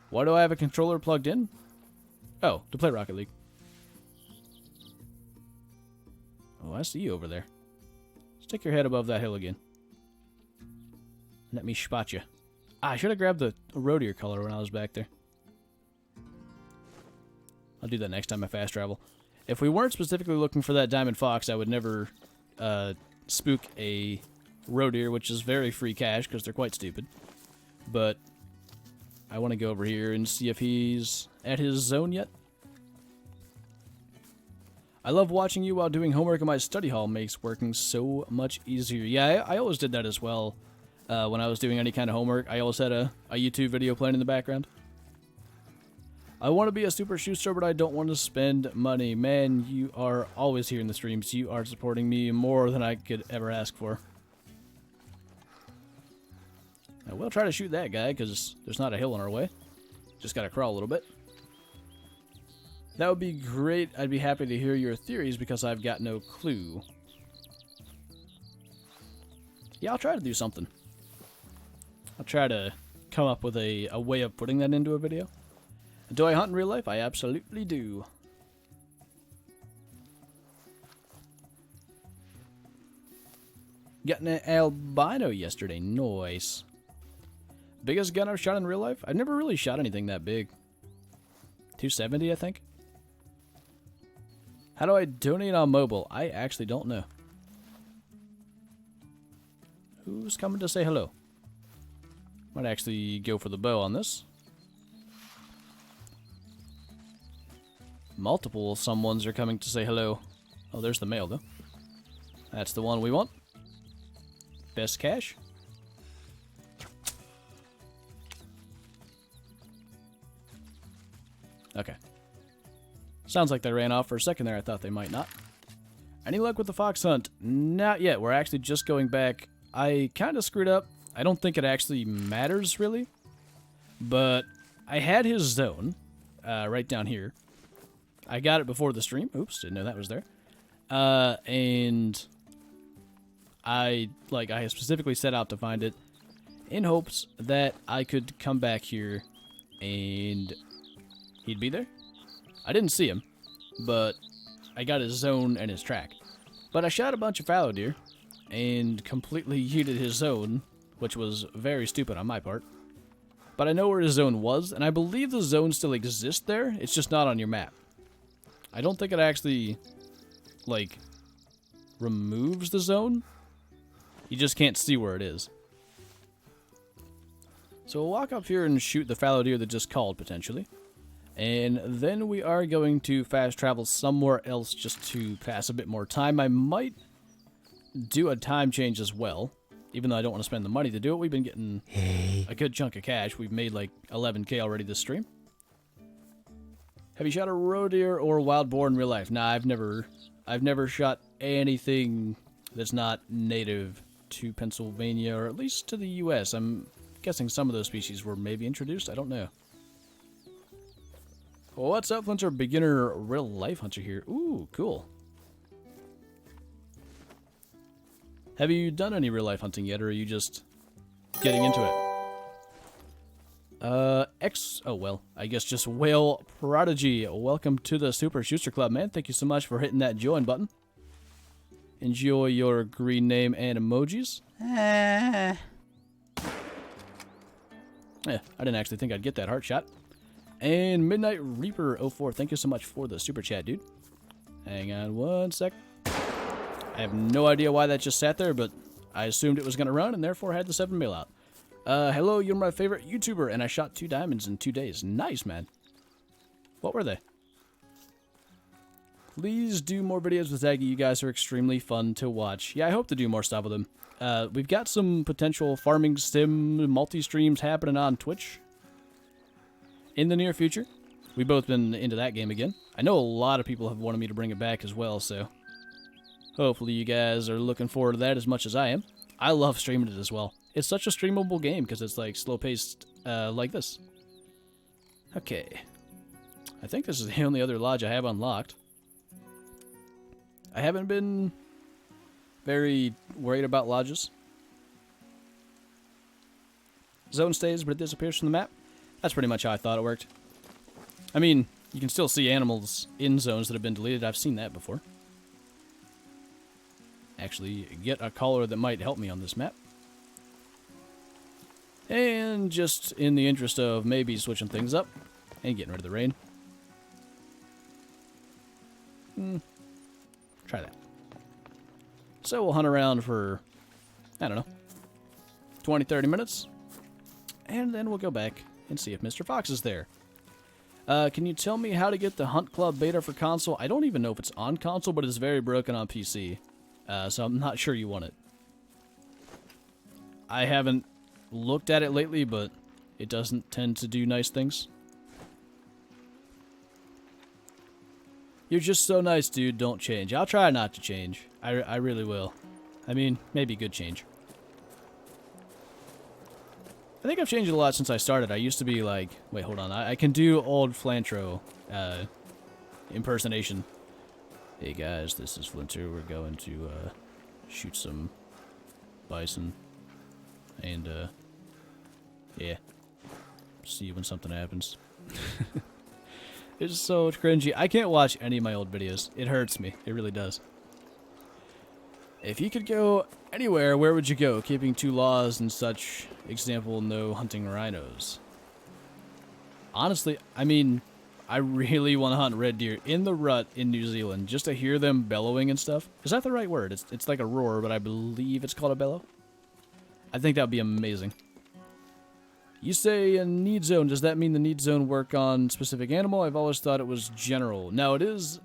S1: Why do I have a controller plugged in? Oh, to play Rocket League. Oh, I see you over there. Stick your head above that hill again. Let me spot you. I should have grabbed the Reindeer color when I was back there. I'll do that next time I fast travel. If we weren't specifically looking for that diamond fox, I would never spook a Reindeer, which is very free cash because they're quite stupid. But I want to go over here and see if he's at his zone yet. I love watching you while doing homework in my study hall. Makes working so much easier. Yeah, I always did that as well. When I was doing any kind of homework, I always had a YouTube video playing in the background. I want to be a super shoester, but I don't want to spend money. Man, you are always here in the streams. You are supporting me more than I could ever ask for. I will try to shoot that guy, because there's not a hill on our way. Just gotta crawl a little bit. That would be great. I'd be happy to hear your theories, because I've got no clue. Yeah, I'll try to do something. I'll try to come up with a way of putting that into a video. Do I hunt in real life? I absolutely do. Got an albino yesterday. Nice. Biggest gun I've shot in real life? I've never really shot anything that big. 270, I think. How do I donate on mobile? I actually don't know. Who's coming to say hello? Might actually go for the bow on this. Multiple someones are coming to say hello. Oh, there's the male, though. That's the one we want. Best cash. Okay. Sounds like they ran off for a second there. I thought they might not. Any luck with the fox hunt? Not yet. We're actually just going back. I kind of screwed up. I don't think it actually matters, really. But I had his zone right down here. I got it before the stream. Oops, didn't know that was there. And I specifically set out to find it in hopes that I could come back here and he'd be there. I didn't see him. but I got his zone and his track. But I shot a bunch of fallow deer and completely yeeted his zone, which was very stupid on my part. But I know where his zone was, and I believe the zone still exists there. It's just not on your map. I don't think it actually, like, removes the zone. You just can't see where it is. So we'll walk up here and shoot the fallow deer that just called, potentially. And then we are going to fast travel somewhere else just to pass a bit more time. I might do a time change as well. Even though I don't want to spend the money to do it, we've been getting a good chunk of cash. We've made like 11K already this stream. Have you shot a roe deer or wild boar in real life? Nah, I've never shot anything that's not native to Pennsylvania, or at least to the U.S. I'm guessing some of those species were maybe introduced. I don't know. Well, what's up, Flinter? Beginner real life hunter here. Ooh, cool. Have you done any real life hunting yet, or are you just getting into it? Oh well, I guess just Whale Prodigy. Welcome to the Super Schuster Club, man. Thank you so much for hitting that join button. Enjoy your green name and emojis. Yeah, I didn't actually think I'd get that heart shot. And Midnight Reaper 04, thank you so much for the super chat, dude. Hang on one sec. I have no idea why that just sat there, but I assumed it was going to run and therefore had the 7 mil out. Hello, you're my favorite YouTuber, and I shot 2 diamonds in 2 days. Nice, man. What were they? Please do more videos with Zaggy. You guys are extremely fun to watch. Yeah, I hope to do more stuff with him. We've got some potential farming sim multi-streams happening on Twitch in the near future. We've both been into that game again. I know a lot of people have wanted me to bring it back as well, so hopefully you guys are looking forward to that as much as I am. I love streaming it as well. It's such a streamable game because it's like slow-paced like this. Okay. I think this is the only other lodge I have unlocked. I haven't been very worried about lodges. Zone stays, but it disappears from the map. That's pretty much how I thought it worked. I mean, you can still see animals in zones that have been deleted. I've seen that before. Actually, get a color that might help me on this map. And just in the interest of maybe switching things up and getting rid of the rain. Try that. So we'll hunt around for, I don't know, 20-30 minutes. And then we'll go back and see if Mr. Fox is there. Can you tell me how to get the Hunt Club beta for console? I don't even know if it's on console, but it's very broken on PC. So I'm not sure you want it. I haven't looked at it lately, but it doesn't tend to do nice things. You're just so nice, dude. Don't change. I'll try not to change. I really will. I mean, maybe good change. I think I've changed a lot since I started. I used to be like... Wait, hold on. I can do old Flantro impersonation. Hey guys, this is Flinter. We're going to shoot some bison. And, yeah. See you when something happens. It's so cringy. I can't watch any of my old videos. It hurts me. It really does. If you could go anywhere, where would you go? Keeping 2 laws and such. Example, no hunting rhinos. Honestly, I mean, I really want to hunt red deer in the rut in New Zealand, just to hear them bellowing and stuff. Is that the right word? It's like a roar, but I believe it's called a bellow. I think that would be amazing. You say a need zone. Does that mean the need zone work on specific animal? I've always thought it was general. No, it is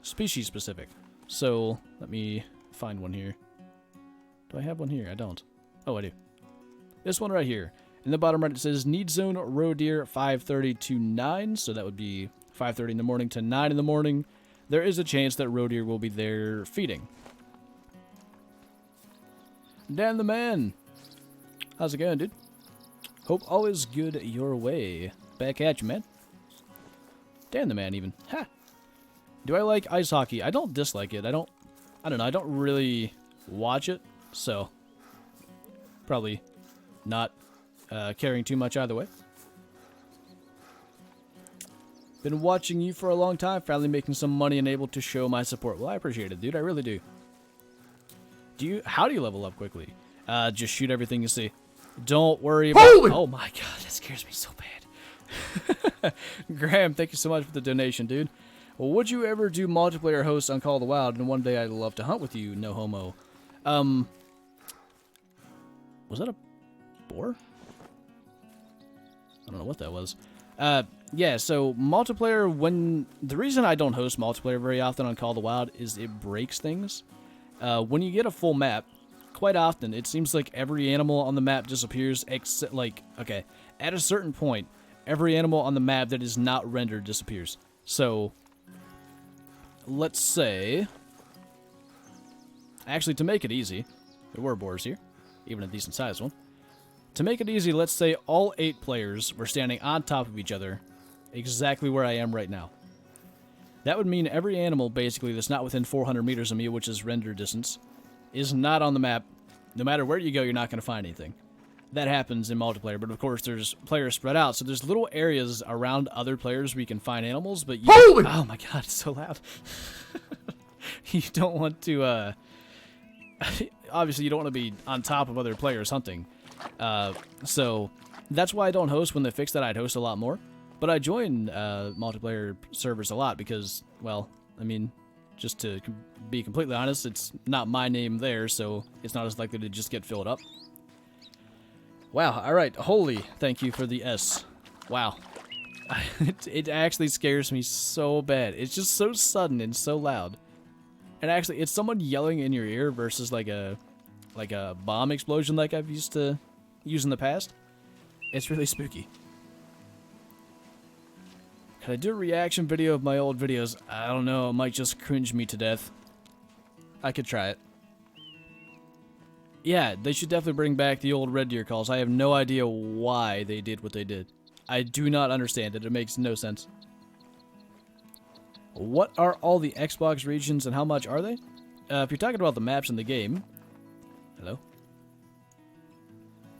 S1: species specific. So let me find one here. Do I have one here? I don't. Oh, I do. This one right here. In the bottom right, it says need zone roe deer 5:30 to 9. So that would be 5:30 in the morning to 9 in the morning. There is a chance that roe deer will be there feeding. Dan the man. How's it going, dude? Hope all is good your way. Back at you, man. Dan the man, even. Ha! Do I like ice hockey? I don't dislike it. I don't know. I don't really watch it, so probably not caring too much either way. Been watching you for a long time, finally making some money and able to show my support. Well, I appreciate it, dude. I really do. How do you level up quickly? Just shoot everything you see. Don't worry about... Oh my god, that scares me so bad. Graham, thank you so much for the donation, dude. Well, would you ever do multiplayer hosts on Call of the Wild? And one day I'd love to hunt with you, no homo. Was that a boar? I don't know what that was. Yeah, so multiplayer, the reason I don't host multiplayer very often on Call of the Wild is it breaks things. When you get a full map, quite often, it seems like every animal on the map disappears, except, okay, at a certain point, every animal on the map that is not rendered disappears. So, let's say, actually, to make it easy, there were boars here, even a decent sized one. To make it easy, let's say all 8 players were standing on top of each other, exactly where I am right now. That would mean every animal, basically, that's not within 400 meters of me, which is render distance, is not on the map. No matter where you go, you're not going to find anything. That happens in multiplayer, but of course, there's players spread out, so there's little areas around other players where you can find animals, but you... Oh my god, it's so loud. You don't want to, obviously, you don't want to be on top of other players hunting. So, that's why I don't host. When they fix that, I'd host a lot more. But I join multiplayer servers a lot because, well, I mean, just to be completely honest, it's not my name there, so it's not as likely to just get filled up. Wow, alright, holy, thank you for the S. Wow. It actually scares me so bad. It's just so sudden and so loud. And actually, it's someone yelling in your ear versus like a bomb explosion like I've used to use in the past. It's really spooky. Can I do a reaction video of my old videos? I don't know, it might just cringe me to death. I could try it. Yeah, they should definitely bring back the old Reindeer calls. I have no idea why they did what they did. I do not understand it. It makes no sense. What are all the Xbox regions and how much are they? If you're talking about the maps in the game... Hello?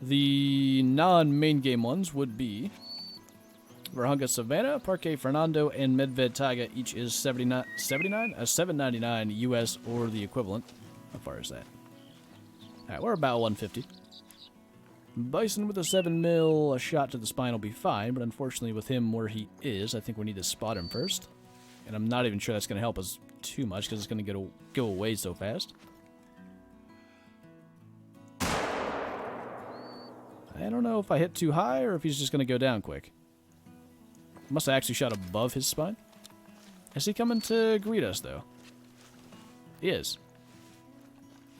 S1: The non-main game ones would be... Varhunga Savannah, Parque Fernando, and Medved Taiga. Each is $7.99 US or the equivalent. How far is that? Alright, we're about 150. Bison with a 7mm, a shot to the spine will be fine, but unfortunately with him where he is, I think we need to spot him first. And I'm not even sure that's going to help us too much, because it's going to go away so fast. I don't know if I hit too high, or if he's just going to go down quick. Must have actually shot above his spine. Is he coming to greet us, though? He is.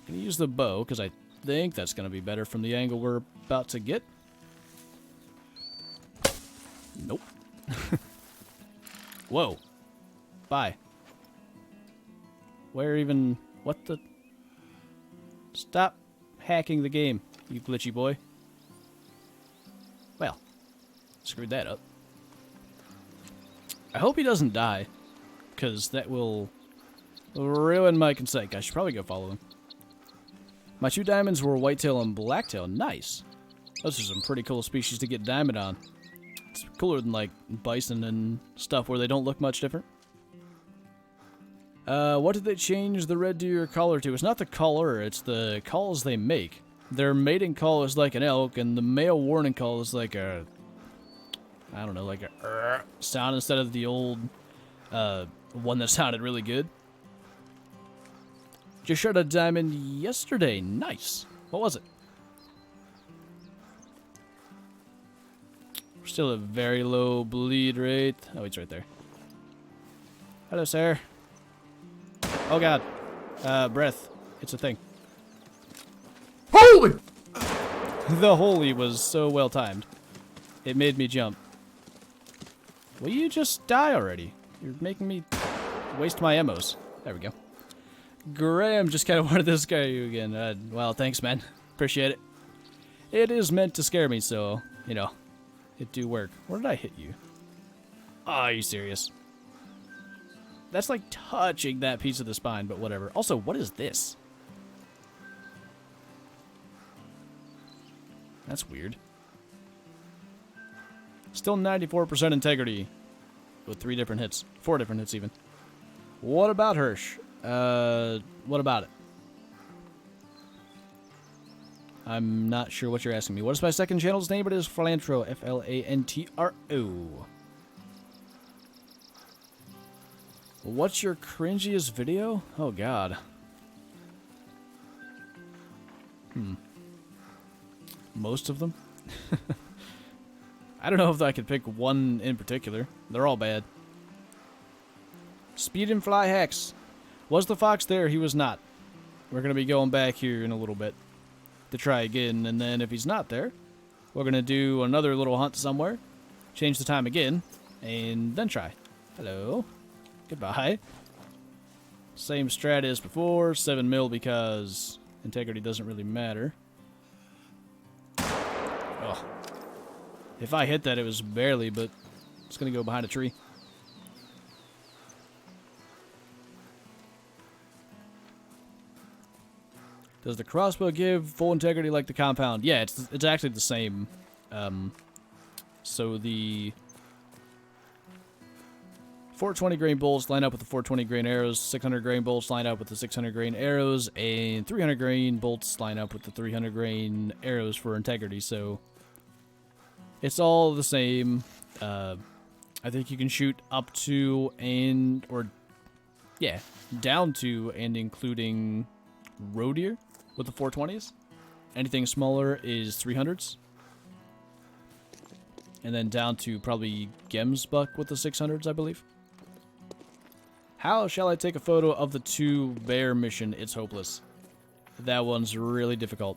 S1: Gonna use the bow, because I think that's going to be better from the angle we're about to get. Nope. Whoa. Bye. Where even... What the... Stop hacking the game, you glitchy boy. Well, screwed that up. I hope he doesn't die, because that will ruin my conceit. I should probably go follow him. My 2 diamonds were whitetail and blacktail. Nice. Those are some pretty cool species to get diamond on. It's cooler than, like, bison and stuff where they don't look much different. What did they change the red deer collar to? It's not the color, it's the calls they make. Their mating call is like an elk, and the male warning call is like a... I don't know, like a sound instead of the old one that sounded really good. Just shot a diamond yesterday. Nice. What was it? We're still at very low bleed rate. Oh, it's right there. Hello, sir. Oh, God. Breath. It's a thing. Holy! The holy was so well timed. It made me jump. Will you just die already? You're making me waste my emmos. There we go. Graham just kind of wanted to scare you again. Well, thanks, man. Appreciate it. It is meant to scare me, so, you know, it do work. Where did I hit you? Oh, are you serious? That's like touching that piece of the spine, but whatever. Also, what is this? That's weird. Still 94% integrity. with 3 different hits. 4 different hits, even. What about Hirsch? What about it? I'm not sure what you're asking me. What is my second channel's name? It is Flantro. Flantro. What's your cringiest video? Oh, God. Most of them? I don't know if I could pick one in particular. They're all bad. Speed and fly hacks. Was the fox there? He was not. We're going to be going back here in a little bit to try again, and then if he's not there, we're going to do another little hunt somewhere, change the time again, and then try. Hello. Goodbye. Same strat as before, 7 mil because integrity doesn't really matter. Oh. If I hit that, it was barely, but it's going to go behind a tree. Does the crossbow give full integrity like the compound? Yeah, it's actually the same. So the 420 grain bolts line up with the 420 grain arrows, 600 grain bolts line up with the 600 grain arrows, and 300 grain bolts line up with the 300 grain arrows for integrity. So it's all the same. I think you can shoot up to down to and including Reindeer with the 420s. Anything smaller is 300s. And then down to probably Gemsbuck with the 600s, I believe. How shall I take a photo of the 2 bear mission? It's hopeless. That one's really difficult.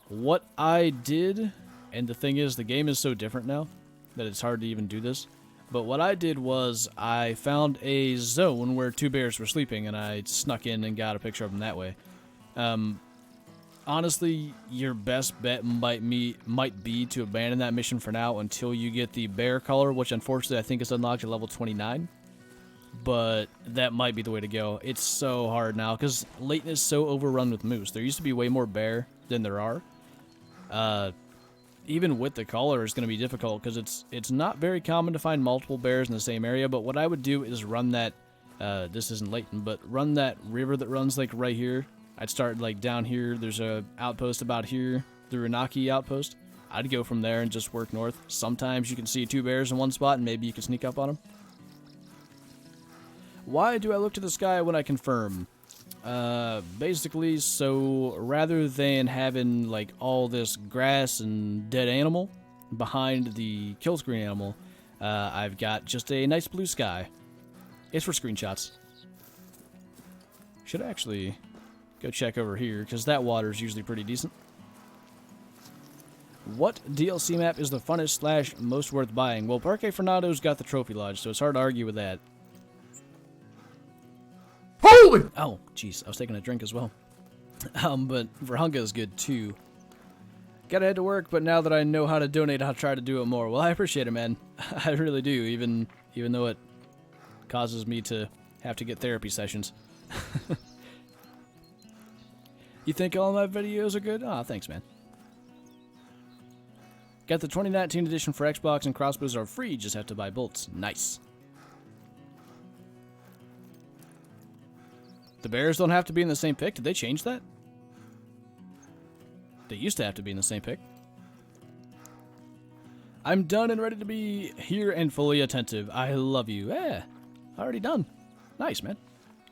S1: What I did, and the thing is, the game is so different now that it's hard to even do this. But what I did was I found a zone where 2 bears were sleeping, and I snuck in and got a picture of them that way. Honestly, your best bet might be to abandon that mission for now until you get the bear color, which unfortunately I think is unlocked at level 29. But that might be the way to go. It's so hard now because Layton is so overrun with moose. There used to be way more bear than there are. Even with the color, it's going to be difficult because it's not very common to find multiple bears in the same area. But what I would do is run that. This isn't Layton, but run that river that runs like right here. I'd start like down here. There's a outpost about here, the Runaki outpost. I'd go from there and just work north. Sometimes you can see 2 bears in one spot and maybe you can sneak up on them. Why do I look to the sky when I confirm? Basically, so rather than having like all this grass and dead animal behind the kill screen animal, I've got just a nice blue sky. It's for screenshots. Should actually go check over here, because that water is usually pretty decent. What DLC map is the funnest / most worth buying? Well, Parque Fernando's got the Trophy Lodge, so it's hard to argue with that. Holy! Oh, jeez, I was taking a drink as well. But Verhunga is good, too. Gotta head to work, but now that I know how to donate, I'll try to do it more. Well, I appreciate it, man. I really do, even though it causes me to have to get therapy sessions. You think all my videos are good? Aw, thanks, man. Got the 2019 edition for Xbox, and crossbows are free, just have to buy bolts. Nice. The bears don't have to be in the same pick? Did they change that? They used to have to be in the same pick. I'm done and ready to be here and fully attentive. I love you. Yeah, already done. Nice, man.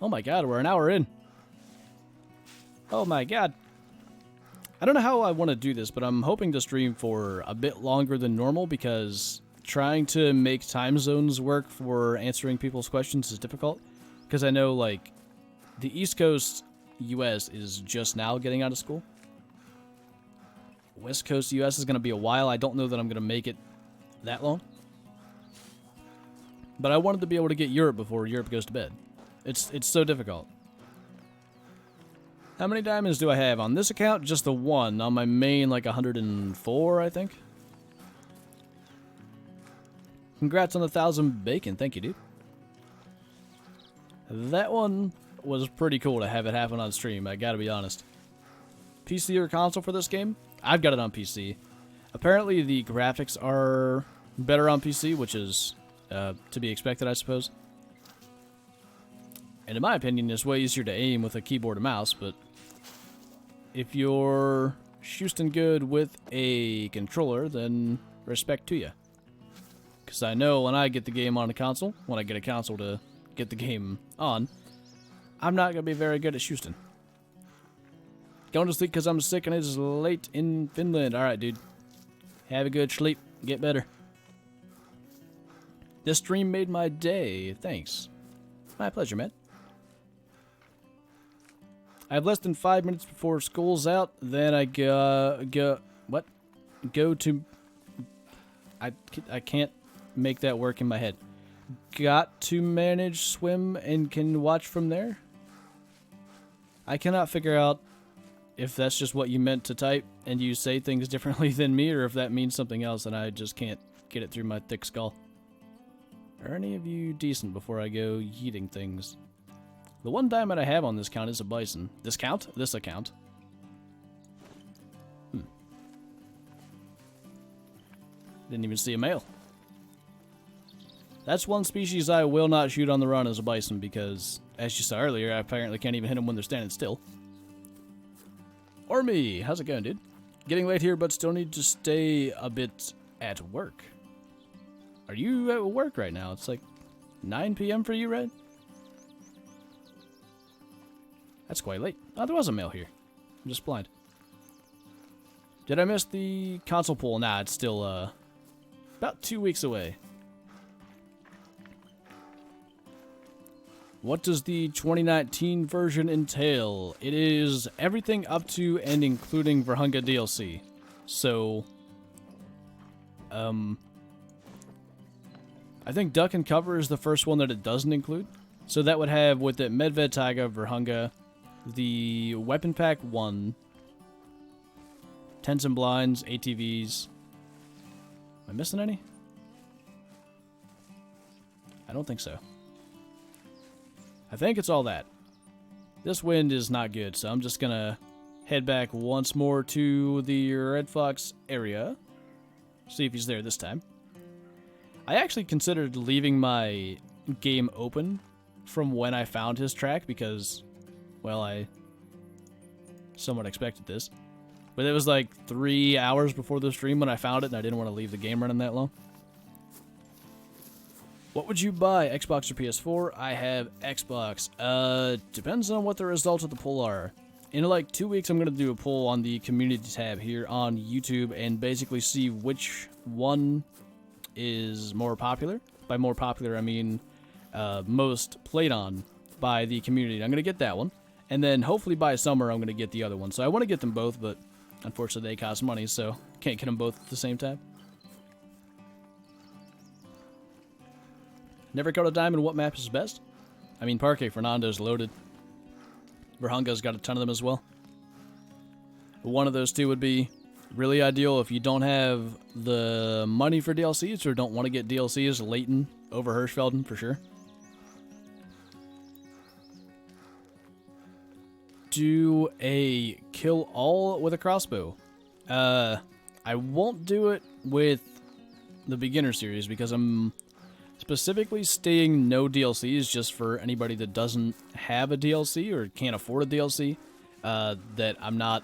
S1: Oh my god, we're an hour in. Oh my god. I don't know how I want to do this, but I'm hoping to stream for a bit longer than normal because trying to make time zones work for answering people's questions is difficult. Because I know, like, the East Coast US is just now getting out of school. West Coast US is going to be a while. I don't know that I'm going to make it that long. But I wanted to be able to get Europe before Europe goes to bed. It's so difficult. How many diamonds do I have? On this account, just the 1. On my main, like 104, I think. Congrats on the 1,000 bacon. Thank you, dude. That one was pretty cool to have it happen on stream, I gotta be honest. PC or console for this game? I've got it on PC. Apparently the graphics are better on PC, which is to be expected, I suppose. And in my opinion, it's way easier to aim with a keyboard and mouse, but if you're shooting good with a controller, then respect to you. Because I know when I get the game on a console, when I get a console to get the game on, I'm not going to be very good at shooting. Going to sleep because I'm sick and it's late in Finland. Alright, dude. Have a good sleep. Get better. This stream made my day. Thanks. My pleasure, man. I have less than 5 minutes before school's out. Then I go to... I can't make that work in my head. Got to manage swim and can watch from there? I cannot figure out if that's just what you meant to type and you say things differently than me, or if that means something else and I just can't get it through my thick skull. Are any of you decent before I go yeeting things? The one diamond I have on this count is a bison. This count? This account. Didn't even see a male. That's one species I will not shoot on the run as a bison because, as you saw earlier, I apparently can't even hit them when they're standing still. Or me. How's it going, dude? Getting late here, but still need to stay a bit at work. Are you at work right now? It's like 9 p.m. for you, Red? That's quite late. Oh, there was a male here. I'm just blind. Did I miss the console pool? Nah, it's still, about 2 weeks away. What does the 2019 version entail? It is everything up to and including Vurhunga DLC. So, I think Duck and Cover is the first one that it doesn't include. So that would have with it Medved Taiga, Vurhunga, the Weapon Pack 1, Tents and Blinds, ATVs. Am I missing any? I don't think so. I think it's all that. This wind is not good, so I'm just gonna head back once more to the Red Fox area. See if he's there this time. I actually considered leaving my game open from when I found his track because, well, I somewhat expected this. But it was like 3 hours before the stream when I found it, and I didn't want to leave the game running that long. What would you buy, Xbox or PS4? I have Xbox. Depends on what the results of the poll are. In like 2 weeks, I'm going to do a poll on the community tab here on YouTube and basically see which one is more popular. By more popular, I mean most played on by the community. I'm going to get that one. And then hopefully by summer, I'm going to get the other one. So I want to get them both, but unfortunately they cost money, so can't get them both at the same time. Never caught a diamond. What map is best? I mean, Parque Fernando's loaded. Vurhunga's got a ton of them as well. One of those two would be really ideal if you don't have the money for DLCs or don't want to get DLCs. Leighton over Hirschfelden for sure. Do a kill all with a crossbow. I won't do it with the beginner series because I'm specifically staying no DLCs just for anybody that doesn't have a DLC or can't afford a DLC, that I'm not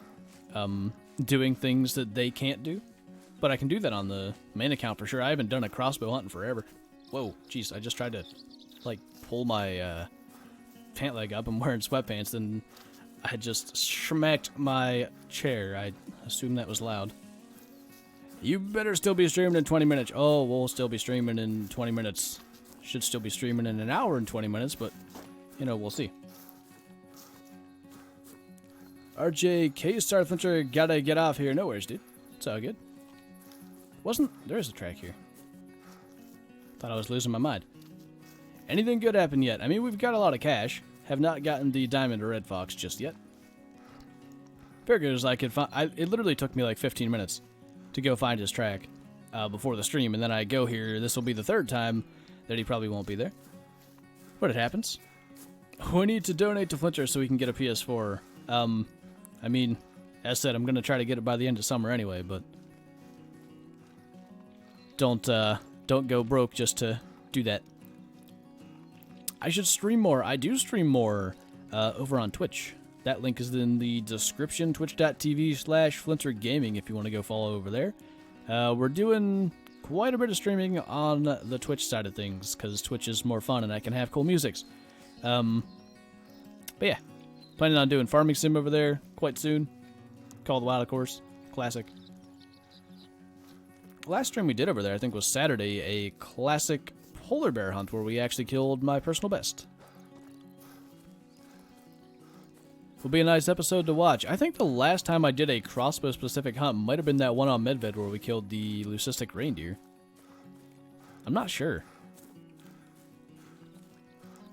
S1: doing things that they can't do. But I can do that on the main account for sure. I haven't done a crossbow hunt in forever. Whoa, jeez, I just tried to, like, pull my pant leg up. I'm wearing sweatpants, and I just smacked my chair. I assume that was loud. You better still be streaming in 20 minutes. Oh, we'll still be streaming in 20 minutes. Should still be streaming in an hour and 20 minutes, but, you know, we'll see. RJK Star Flinter, gotta get off here. No worries, dude. It's all good. There's a track here. Thought I was losing my mind. Anything good happen yet? I mean, we've got a lot of cash. Have not gotten the diamond or red fox just yet. Figured as I could find. It literally took me like 15 minutes to go find his track before the stream, and then I go here. This will be the third time that he probably won't be there. But it happens. We need to donate to Flinter so we can get a PS4. I mean, as said, I'm going to try to get it by the end of summer anyway, but don't go broke just to do that. I should stream more. I do stream more over on Twitch. That link is in the description, twitch.tv/Flinter Gaming if you want to go follow over there. We're doing quite a bit of streaming on the Twitch side of things because Twitch is more fun and I can have cool musics. But yeah, planning on doing Farming Sim over there quite soon. Call of the Wild, of course. Classic. Last stream we did over there, I think, was Saturday, a classic polar bear hunt where we actually killed my personal best. Will be a nice episode to watch. I think the last time I did a crossbow-specific hunt might have been that one on Medved where we killed the leucistic reindeer. I'm not sure.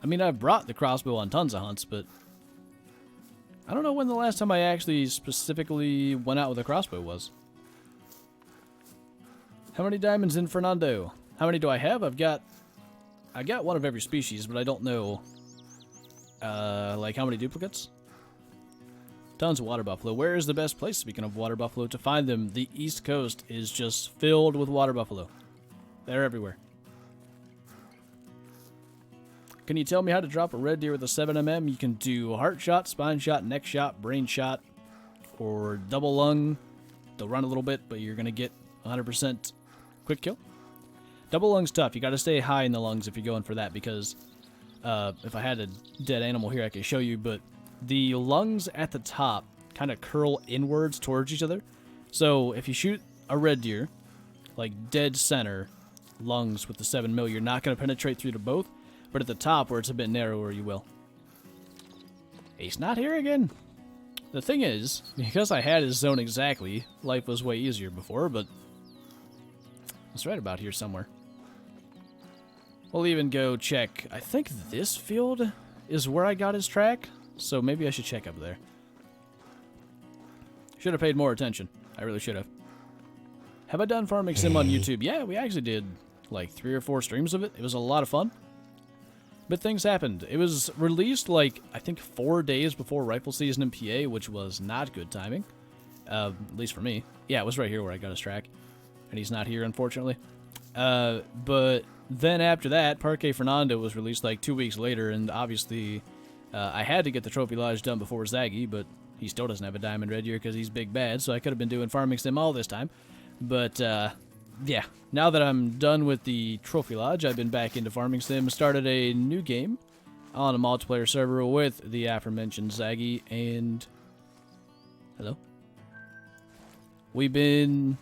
S1: I mean, I've brought the crossbow on tons of hunts, but I don't know when the last time I actually specifically went out with a crossbow was. How many diamonds in Fernando? How many do I have? I got one of every species, but I don't know, like how many duplicates? Tons of water buffalo. Where is the best place, speaking of water buffalo, to find them? The East Coast is just filled with water buffalo. They're everywhere. Can you tell me how to drop a red deer with a 7mm? You can do heart shot, spine shot, neck shot, brain shot, or double lung. They'll run a little bit, but you're going to get 100% quick kill. Double lung's tough. You got to stay high in the lungs if you're going for that, because if I had a dead animal here, I could show you, but the lungs at the top kind of curl inwards towards each other. So if you shoot a red deer, like dead center lungs with the 7mm, you're not going to penetrate through to both, but at the top where it's a bit narrower, you will. He's not here again. The thing is, because I had his zone exactly, life was way easier before, but it's right about here somewhere. We'll even go check. I think this field is where I got his track, so maybe I should check up there. Should have paid more attention. I really should have. Have I done Farming Sim on YouTube? Yeah, we actually did like 3 or 4 streams of it. It was a lot of fun. But things happened. It was released like, I think 4 days before rifle season in PA, which was not good timing. At least for me. Yeah, it was right here where I got his track. And he's not here, unfortunately. But then after that, Parque Fernando was released like 2 weeks later, and obviously I had to get the Trophy Lodge done before Zaggy, but he still doesn't have a diamond red deer because he's big bad, so I could have been doing Farming Sim all this time. But yeah, now that I'm done with the Trophy Lodge, I've been back into Farming Sim, started a new game on a multiplayer server with the aforementioned Zaggy, and hello? We've been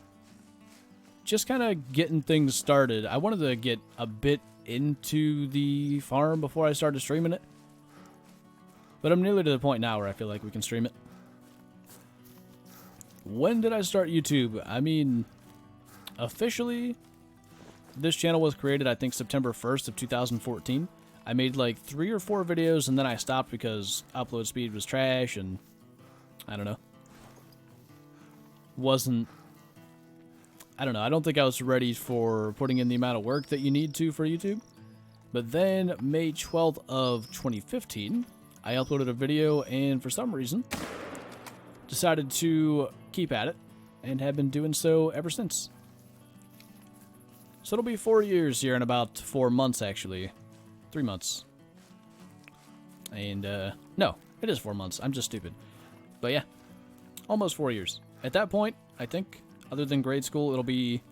S1: just kind of getting things started. I wanted to get a bit into the farm before I started streaming it, but I'm nearly to the point now where I feel like we can stream it. When did I start YouTube? I mean, officially, this channel was created, I think, September 1st of 2014. I made like 3 or 4 videos, and then I stopped because upload speed was trash, and I don't know. I don't know, I don't think I was ready for putting in the amount of work that you need to for YouTube. But then, May 12th of 2015, I uploaded a video, and for some reason, decided to keep at it, and have been doing so ever since. So it'll be 4 years here in about 4 months, actually. 3 months. And, no, it is 4 months. I'm just stupid. But yeah, almost 4 years. At that point, I think, other than grade school, it'll be...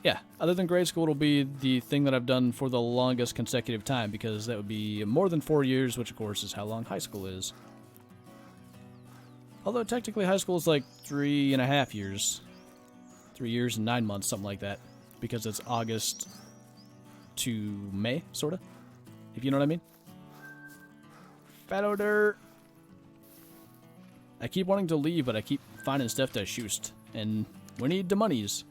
S1: Yeah, other than grade school, it'll be the thing that I've done for the longest consecutive time, because that would be more than 4 years, which, of course, is how long high school is. Although, technically, high school is like 3.5 years. 3 years and 9 months, something like that. Because it's August to May, sort of. If you know what I mean. Fatto dirt. I keep wanting to leave, but I keep finding stuff to shoot. And we need the monies.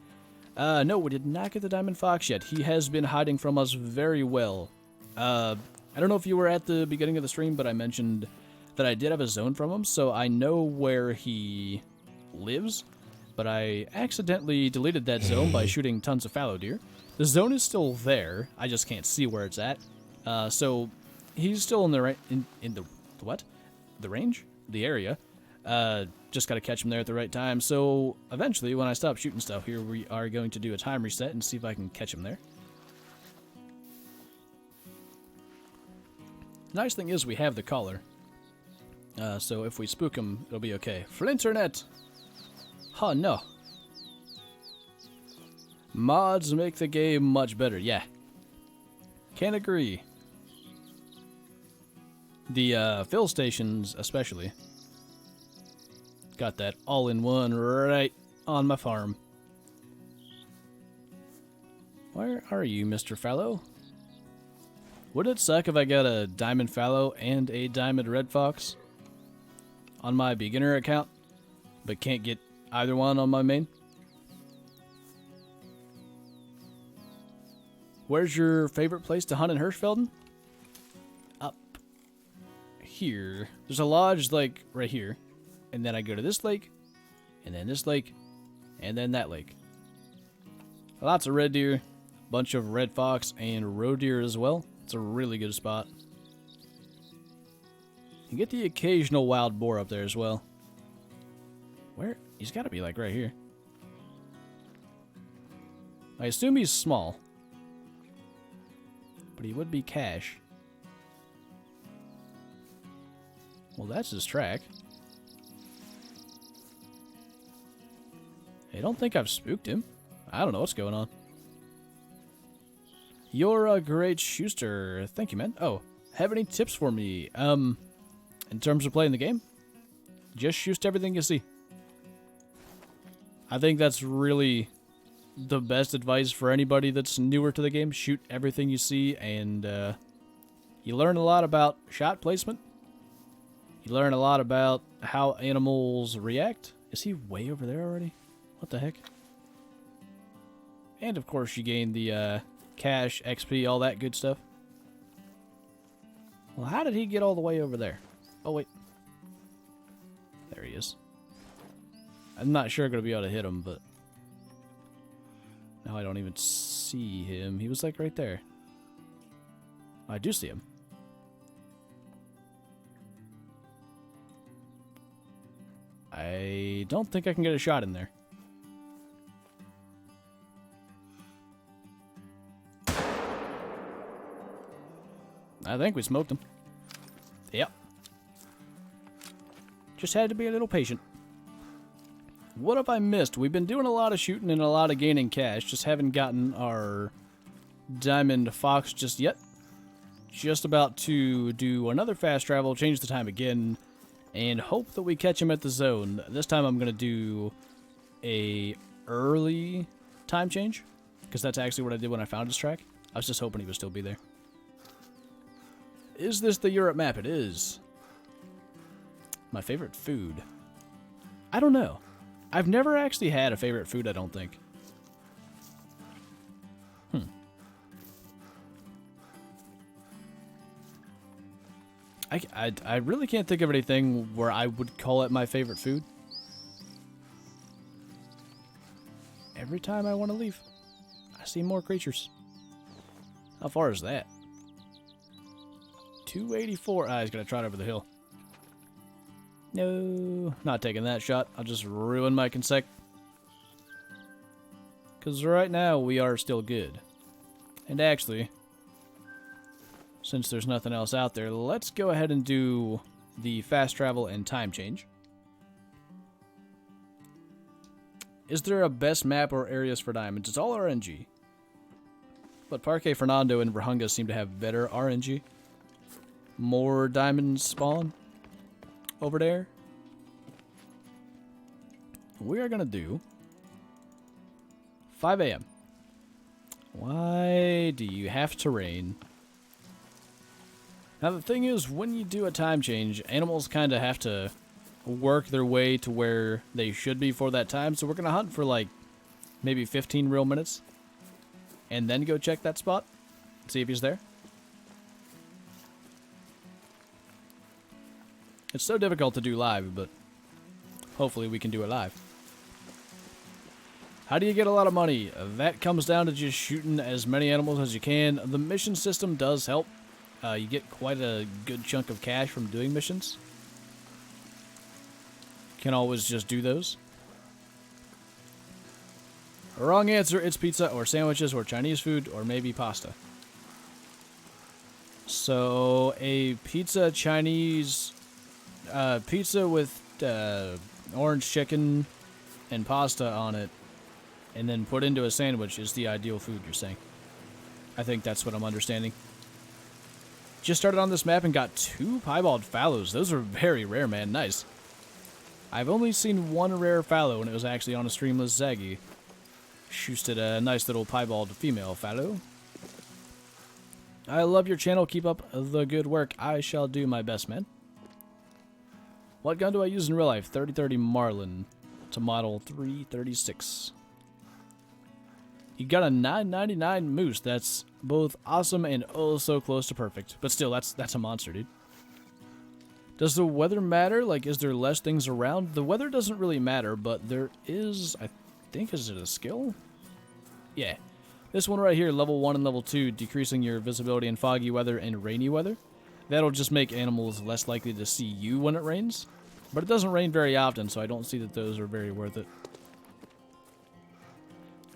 S1: No, we did not get the Diamond Fox yet. He has been hiding from us very well. I don't know if you were at the beginning of the stream, but I mentioned that I did have a zone from him, so I know where he lives. But I accidentally deleted that zone by shooting tons of fallow deer. The zone is still there. I just can't see where it's at. So he's still in the the range, the area. Just gotta catch him there at the right time. So eventually, when I stop shooting stuff here, we are going to do a time reset and see if I can catch him there. Nice thing is we have the collar. So if we spook him, it'll be okay. Flinternet! Oh no. Mods make the game much better, yeah. Can't agree. The fill stations especially. Got that all-in-one right on my farm. Where are you, Mr. Fallow? Would it suck if I got a diamond fallow and a diamond red fox on my beginner account, but can't get either one on my main? Where's your favorite place to hunt in Hirschfelden? Up here. There's a lodge like right here, and then I go to this lake, and then this lake, and then that lake. Lots of red deer, bunch of red fox and roe deer as well. It's a really good spot. You get the occasional wild boar up there as well. Where? He's got to be like right here. I assume he's small, but he would be cash. Well, that's his track. I don't think I've spooked him. I don't know what's going on. You're a great shooter. Thank you, man. Oh, have any tips for me? In terms of playing the game? Just shoot everything you see. I think that's really the best advice for anybody that's newer to the game. Shoot everything you see, and you learn a lot about shot placement. You learn a lot about how animals react. Is he way over there already? What the heck? And of course you gain the cash, XP, all that good stuff. Well, how did he get all the way over there? Oh, wait. There he is. I'm not sure I'm going to be able to hit him, but... now I don't even see him. He was like right there. I do see him. I don't think I can get a shot in there. I think we smoked him. Yep. Just had to be a little patient. What have I missed? We've been doing a lot of shooting and a lot of gaining cash. Just haven't gotten our diamond fox just yet. Just about to do another fast travel, change the time again, and hope that we catch him at the zone. This time I'm going to do a early time change, because that's actually what I did when I found his track. I was just hoping he would still be there. Is this the Europe map? It is. My favorite food? I don't know. I've never actually had a favorite food, I don't think. I really can't think of anything where I would call it my favorite food. Every time I want to leave, I see more creatures. How far is that? 284. Ah, he's going to trot over the hill. No, not taking that shot. I'll just ruin my consec. Because right now, we are still good. And actually, since there's nothing else out there, let's go ahead and do the fast travel and time change. Is there a best map or areas for diamonds? It's all RNG. But Parque Fernando and Rahunga seem to have better RNG. More diamonds spawn over there. We are going to do 5 a.m. Why do you have to rain? Now the thing is, when you do a time change, animals kind of have to work their way to where they should be for that time. So we're going to hunt for like maybe 15 real minutes. And then go check that spot. See if he's there. It's so difficult to do live, but hopefully we can do it live. How do you get a lot of money? That comes down to just shooting as many animals as you can. The mission system does help. You get quite a good chunk of cash from doing missions. Can always just do those. Wrong answer, it's pizza or sandwiches or Chinese food or maybe pasta. So, a pizza Chinese pizza with orange chicken and pasta on it, and then put into a sandwich is the ideal food, you're saying. I think that's what I'm understanding. Just started on this map and got 2 piebald fallows. Those are very rare, man. Nice. I've only seen 1 rare fallow, and it was actually on a streamless Zaggy. Shoosted a nice little piebald female fallow. I love your channel. Keep up the good work. I shall do my best, man. What gun do I use in real life? 3030 Marlin. It's a model 336. You got a 999 Moose. That's both awesome and oh so close to perfect. But still, that's a monster, dude. Does the weather matter? Like, is there less things around? The weather doesn't really matter, but there is, I think, is it a skill? Yeah. This one right here, level 1 and level 2, decreasing your visibility in foggy weather and rainy weather. That'll just make animals less likely to see you when it rains. But it doesn't rain very often, so I don't see that those are very worth it.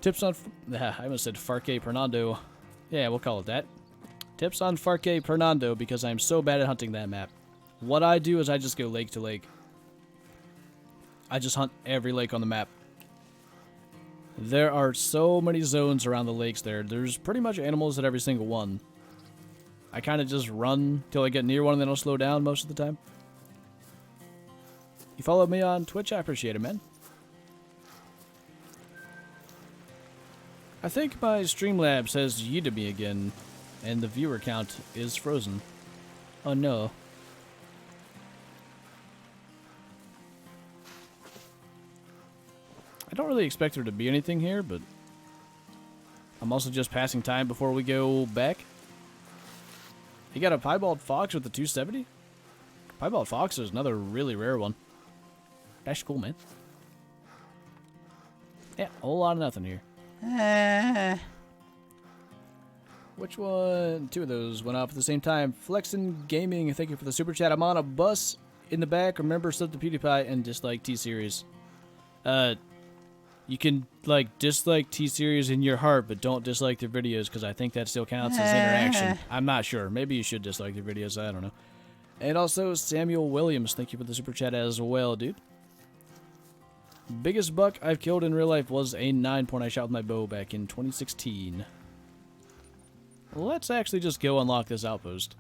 S1: Tips on... I almost said Farque Pernando. Yeah, we'll call it that. Tips on Farque Pernando, because I'm so bad at hunting that map. What I do is I just go lake to lake. I just hunt every lake on the map. There are so many zones around the lakes there. There's pretty much animals at every single one. I kind of just run till I get near one and then I'll slow down most of the time. You follow me on Twitch? I appreciate it, man. I think my Streamlabs says you to me again, and the viewer count is frozen. Oh no. I don't really expect there to be anything here, but I'm also just passing time before we go back. You got a piebald fox with the 270? Piebald fox is another really rare one. That's cool, man. Yeah, a whole lot of nothing here. Which one? 2 of those went off at the same time. Flexin Gaming, thank you for the super chat. I'm on a bus in the back. Remember, sub to PewDiePie and dislike T-Series. You can, like, dislike T-Series in your heart, but don't dislike their videos, because I think that still counts as interaction. I'm not sure. Maybe you should dislike their videos. I don't know. And also, Samuel Williams, thank you for the super chat as well, dude. Biggest buck I've killed in real life was a 9-point I shot with my bow back in 2016. Let's actually just go unlock this outpost.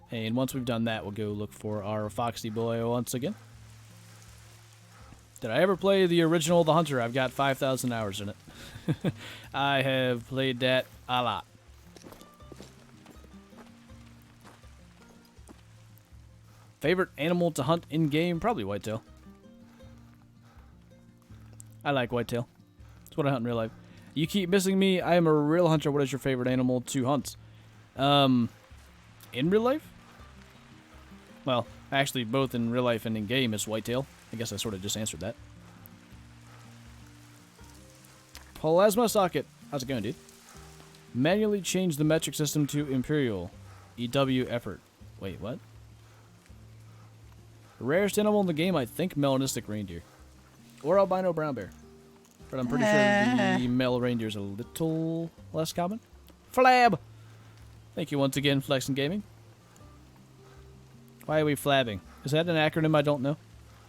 S1: And once we've done that, we'll go look for our Foxy boy once again. Did I ever play the original The Hunter? I've got 5,000 hours in it. I have played that a lot. Favorite animal to hunt in-game? Probably whitetail. I like whitetail. That's what I hunt in real life. You keep missing me. I am a real hunter. What is your favorite animal to hunt? In real life? Well, actually, both in real life and in-game is whitetail. I guess I sort of just answered that. Plasma socket. How's it going, dude? Manually change the metric system to Imperial. EW effort. Wait, what? Rarest animal in the game, I think melanistic reindeer. Or albino brown bear. But I'm pretty sure the male reindeer is a little less common. Flab! Thank you once again, Flexin Gaming. Why are we flabbing? Is that an acronym I don't know?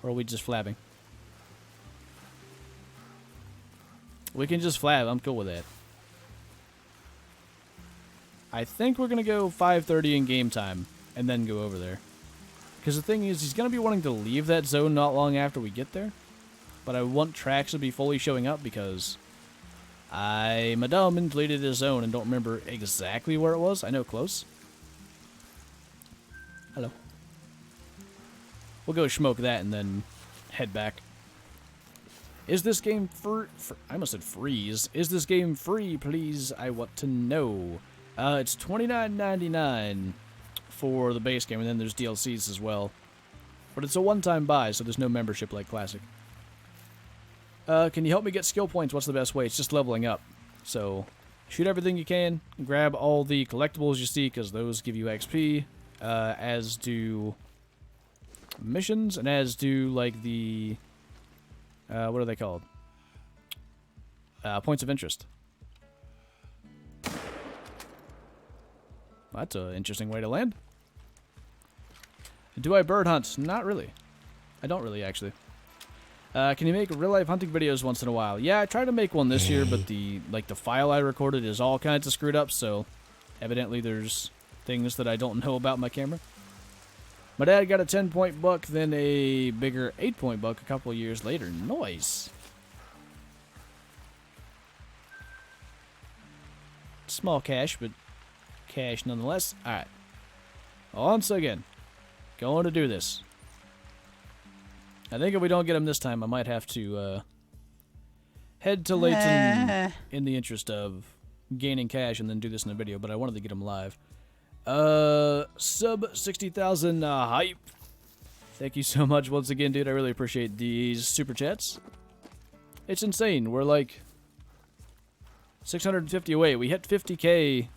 S1: Or are we just flabbing? We can just flab. I'm cool with that. I think we're going to go 5:30 in game time and then go over there. Because the thing is, he's going to be wanting to leave that zone not long after we get there. But I want tracks to be fully showing up because I'm a dumb and deleted his zone and don't remember exactly where it was. I know close. Hello. We'll go smoke that and then head back. Is this game free? I almost said freeze. Is this game free, please? I want to know. It's $29.99 for the base game, and then there's DLCs as well. But it's a one-time buy, so there's no membership like Classic. Can you help me get skill points? What's the best way? It's just leveling up. So, shoot everything you can. Grab all the collectibles you see, because those give you XP. As do missions, and as do, like, the... what are they called? Points of interest. That's an interesting way to land. Do I bird hunt? Not really. I don't really, actually. Can you make real-life hunting videos once in a while? Yeah, I tried to make one this year, but the file I recorded is all kinds of screwed up, so evidently there's things that I don't know about my camera. My dad got a 10-point buck, then a bigger 8-point buck a couple years later. Nice. Small cash, but cash nonetheless. Alright. Once again, going to do this. I think if we don't get him this time, I might have to head to Layton in the interest of gaining cash and then do this in a video, but I wanted to get him live. Sub 60,000 hype. Thank you so much once again, dude. I really appreciate these super chats. It's insane. We're like 650 away. We hit 50K,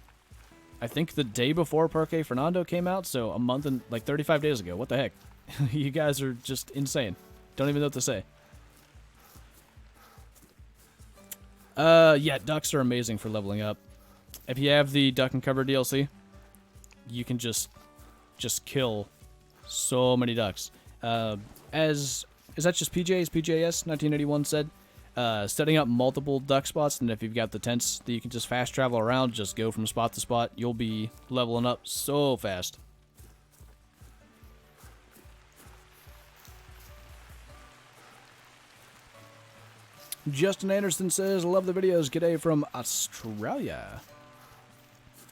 S1: I think, the day before Parque Fernando came out, so a month and like 35 days ago. What the heck? You guys are just insane. Don't even know what to say. Yeah, ducks are amazing for leveling up. If you have the Duck and Cover DLC, you can just kill so many ducks. Is that just PJs? PJS 1981 said, setting up multiple duck spots, and if you've got the tents that you can just fast travel around, just go from spot to spot, you'll be leveling up so fast. Justin Anderson says, love the videos. G'day from Australia.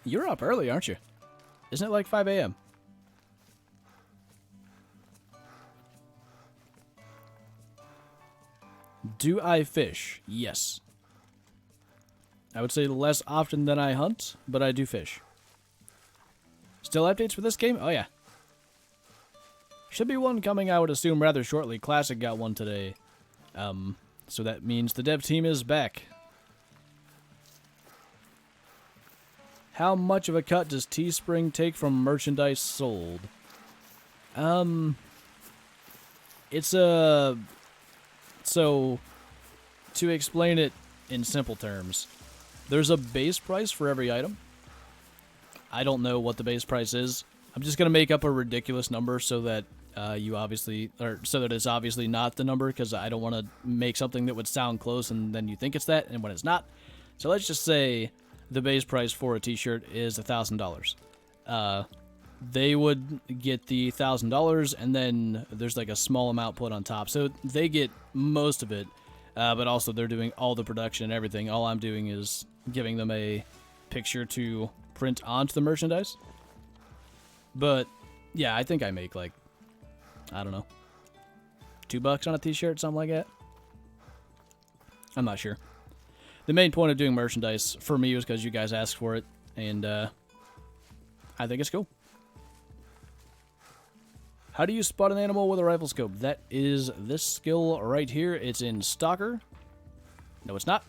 S1: You're up early, aren't you? Isn't it like 5 a.m.? Do I fish? Yes. I would say less often than I hunt, but I do fish. Still updates for this game? Oh, yeah. Should be one coming, I would assume, rather shortly. Classic got one today. So that means the dev team is back. How much of a cut does Teespring take from merchandise sold? It's a... So, to explain it in simple terms, there's a base price for every item. I don't know what the base price is. I'm just going to make up a ridiculous number so that so that it's obviously not the number, because I don't want to make something that would sound close and then you think it's that, and when it's not. So let's just say the base price for a t-shirt is $1,000. They would get the $1,000, and then there's like a small amount put on top. So they get most of it, but also they're doing all the production and everything. All I'm doing is giving them a picture to print onto the merchandise. But yeah, I think I make like, I don't know, $2 on a t-shirt, something like that. I'm not sure. The main point of doing merchandise for me was because you guys asked for it, and I think it's cool. How do you spot an animal with a rifle scope? That is this skill right here. It's in Stalker. No, it's not.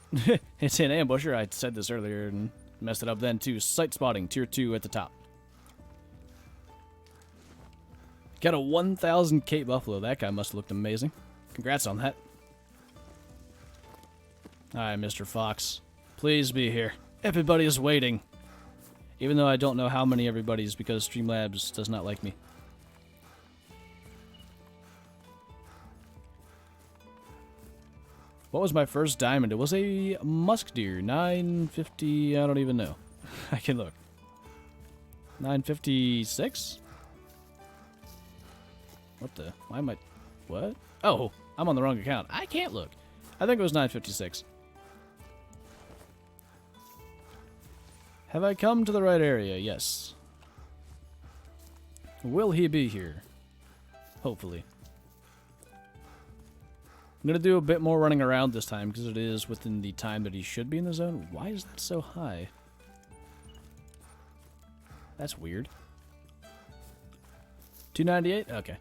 S1: It's in Ambusher. I said this earlier and messed it up then too. Sight spotting, tier 2 at the top. Got a 1,000 Cape Buffalo. That guy must have looked amazing. Congrats on that. Alright, Mr. Fox. Please be here. Everybody is waiting. Even though I don't know how many everybody's, because Streamlabs does not like me. What was my first diamond? It was a musk deer. 950, I don't even know. I can look. 956? What the? Why am I... What? Oh, I'm on the wrong account. I can't look. I think it was 956. Have I come to the right area? Yes. Will he be here? Hopefully. I'm going to do a bit more running around this time because it is within the time that he should be in the zone. Why is that so high? That's weird. 298? Okay.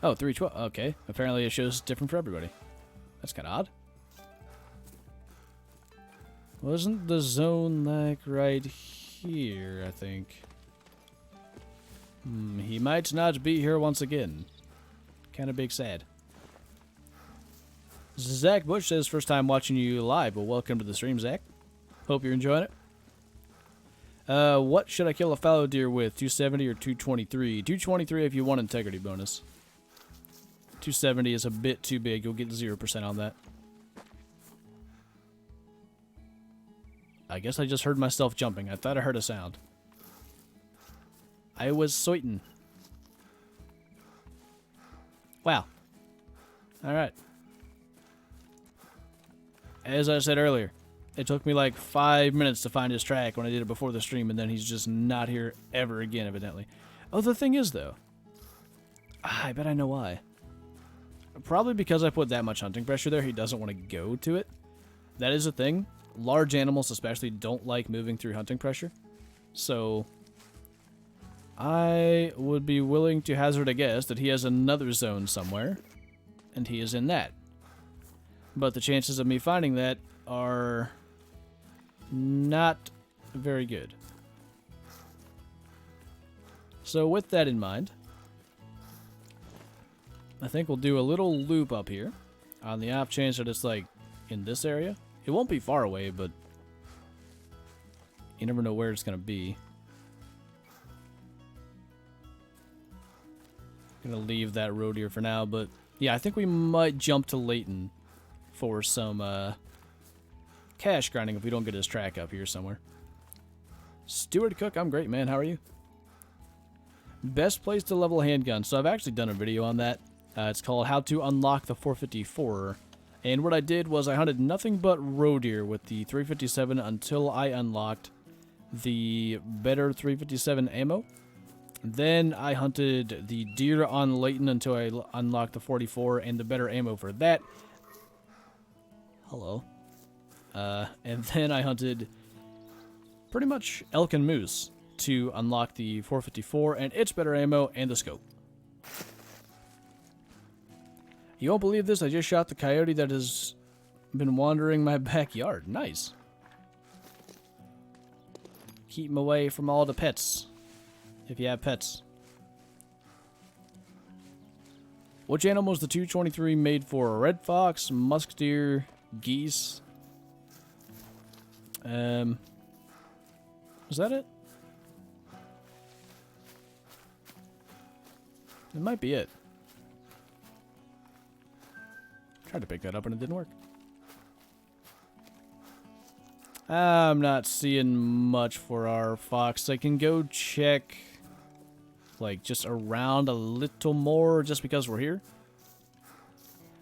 S1: Oh, 312. Okay. Apparently it shows different for everybody. That's kind of odd. Wasn't the zone like right here, I think? He might not be here once again. Kind of big sad. Zach Bush says, first time watching you live. Well, welcome to the stream, Zach. Hope you're enjoying it. What should I kill a fallow deer with? 270 or 223? 223 if you want integrity bonus. 270 is a bit too big. You'll get 0% on that. I guess I just heard myself jumping. I thought I heard a sound. I was certain. Wow. Alright. As I said earlier, it took me like 5 minutes to find his track when I did it before the stream, and then he's just not here ever again, evidently. Oh, the thing is, though, I bet I know why. Probably because I put that much hunting pressure there, he doesn't want to go to it. That is a thing. Large animals especially don't like moving through hunting pressure. So, I would be willing to hazard a guess that he has another zone somewhere, and he is in that. But the chances of me finding that are not very good. So with that in mind, I think we'll do a little loop up here on the off chance that it's like in this area. It won't be far away, but you never know where it's going to be. Gonna leave that road here for now, but yeah, I think we might jump to Layton for some cash grinding if we don't get his track up here somewhere. Stuart Cook, I'm great, man. How are you? Best place to level handgun. So I've actually done a video on that. It's called How to Unlock the 454. And what I did was I hunted nothing but roe deer with the 357 until I unlocked the better 357 ammo. Then I hunted the deer on Layton until I unlocked the 44 and the better ammo for that. Hello. And then I hunted pretty much elk and moose to unlock the 454 and its better ammo and the scope. You won't believe this, I just shot the coyote that has been wandering my backyard. Nice. Keep him away from all the pets, if you have pets. Which animal is the 223 made for? Red fox, musk deer, geese? Is that it? It might be it. Tried to pick that up and it didn't work. I'm not seeing much for our fox. I can go check, like, just around a little more just because we're here.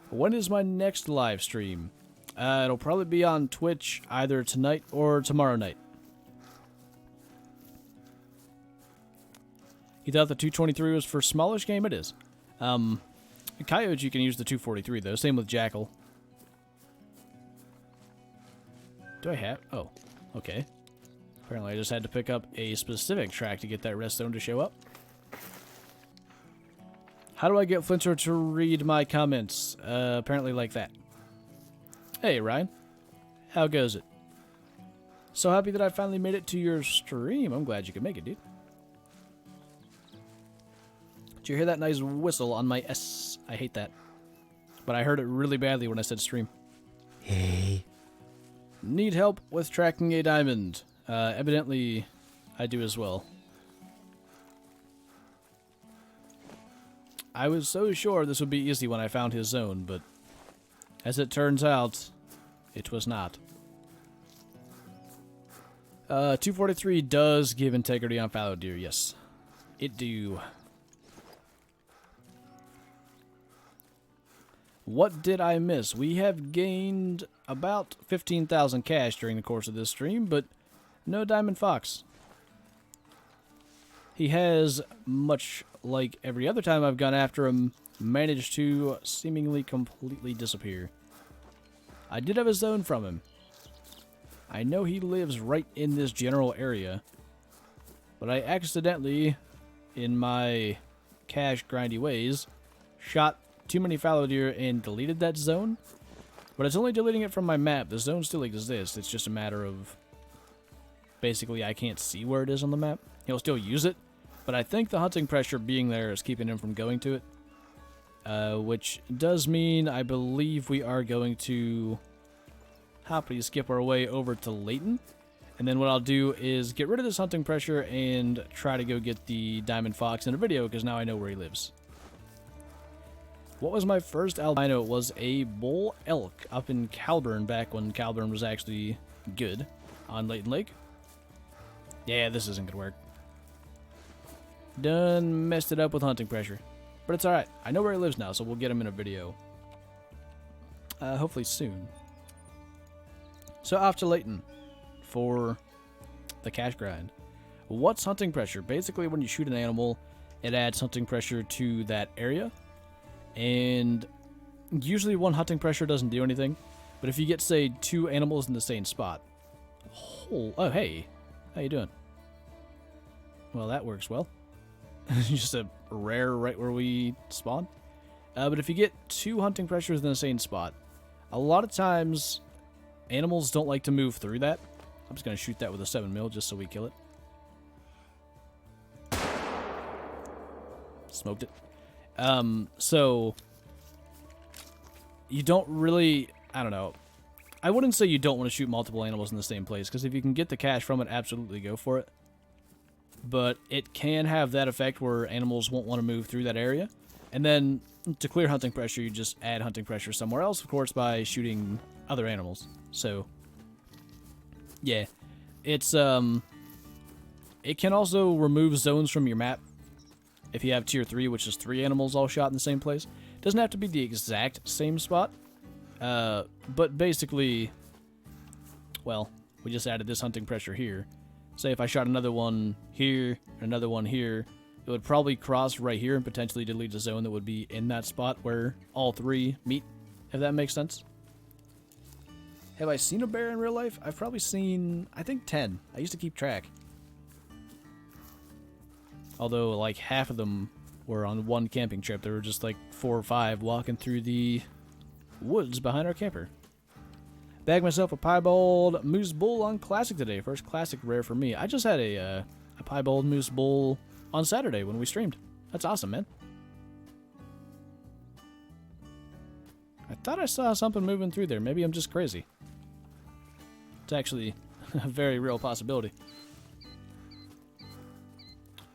S1: When is my next live stream? It'll probably be on Twitch either tonight or tomorrow night. You thought the 223 was for smallish game? It is. Coyote, you can use the 243 though. Same with Jackal. Do I have? Oh, okay. Apparently I just had to pick up a specific track to get that redstone to show up. How do I get Flinter to read my comments? Apparently like that. Hey, Ryan. How goes it? So happy that I finally made it to your stream. I'm glad you could make it, dude. Did you hear that nice whistle on my S? I hate that. But I heard it really badly when I said stream. Hey. Need help with tracking a diamond. Evidently, I do as well. I was so sure this would be easy when I found his zone, but as it turns out, it was not. 243 does give integrity on fallow deer, yes. It do. What did I miss? We have gained about 15,000 cash during the course of this stream, but no Diamond Fox. He has, much like every other time I've gone after him, managed to seemingly completely disappear. I did have a zone from him. I know he lives right in this general area, but I accidentally, in my cash grindy ways, shot too many fallow deer and deleted that zone. But it's only deleting it from my map. The zone still exists. It's just a matter of basically I can't see where it is on the map. He'll still use it, but I think the hunting pressure being there is keeping him from going to it. Which does mean I believe we are going to happily skip our way over to Layton. And then what I'll do is get rid of this hunting pressure and try to go get the diamond fox in a video, because now I know where he lives. What was my first albino? It was a bull elk up in Calburn, back when Calburn was actually good on Layton Lake. Yeah, this isn't gonna work. Done messed it up with hunting pressure. But it's alright. I know where he lives now, so we'll get him in a video. Hopefully soon. So off to Layton for the cash grind. What's hunting pressure? Basically, when you shoot an animal, it adds hunting pressure to that area. And usually one hunting pressure doesn't do anything. But if you get, say, 2 animals in the same spot. Oh, hey. How you doing? Well, that works well. Just a rare right where we spawn. But if you get 2 hunting pressures in the same spot, a lot of times animals don't like to move through that. I'm just going to shoot that with a 7mm just so we kill it. Smoked it. So you don't really, I don't know. I wouldn't say you don't want to shoot multiple animals in the same place, because if you can get the cash from it, absolutely go for it. But it can have that effect where animals won't want to move through that area. And then to clear hunting pressure, you just add hunting pressure somewhere else, of course, by shooting other animals. So yeah, it's it can also remove zones from your map if you have tier 3, which is 3 animals all shot in the same place. It doesn't have to be the exact same spot, but basically, well, we just added this hunting pressure here. Say if I shot another one here, another one here, it would probably cross right here and potentially delete a zone that would be in that spot where all 3 meet, if that makes sense. Have I seen a bear in real life? I've probably seen, I think, 10. I used to keep track. Although, like, half of them were on one camping trip. There were just, like, 4 or 5 walking through the woods behind our camper. Bagged myself a piebald moose bull on classic today. First classic rare for me. I just had a piebald moose bull on Saturday when we streamed. That's awesome, man. I thought I saw something moving through there. Maybe I'm just crazy. It's actually a very real possibility.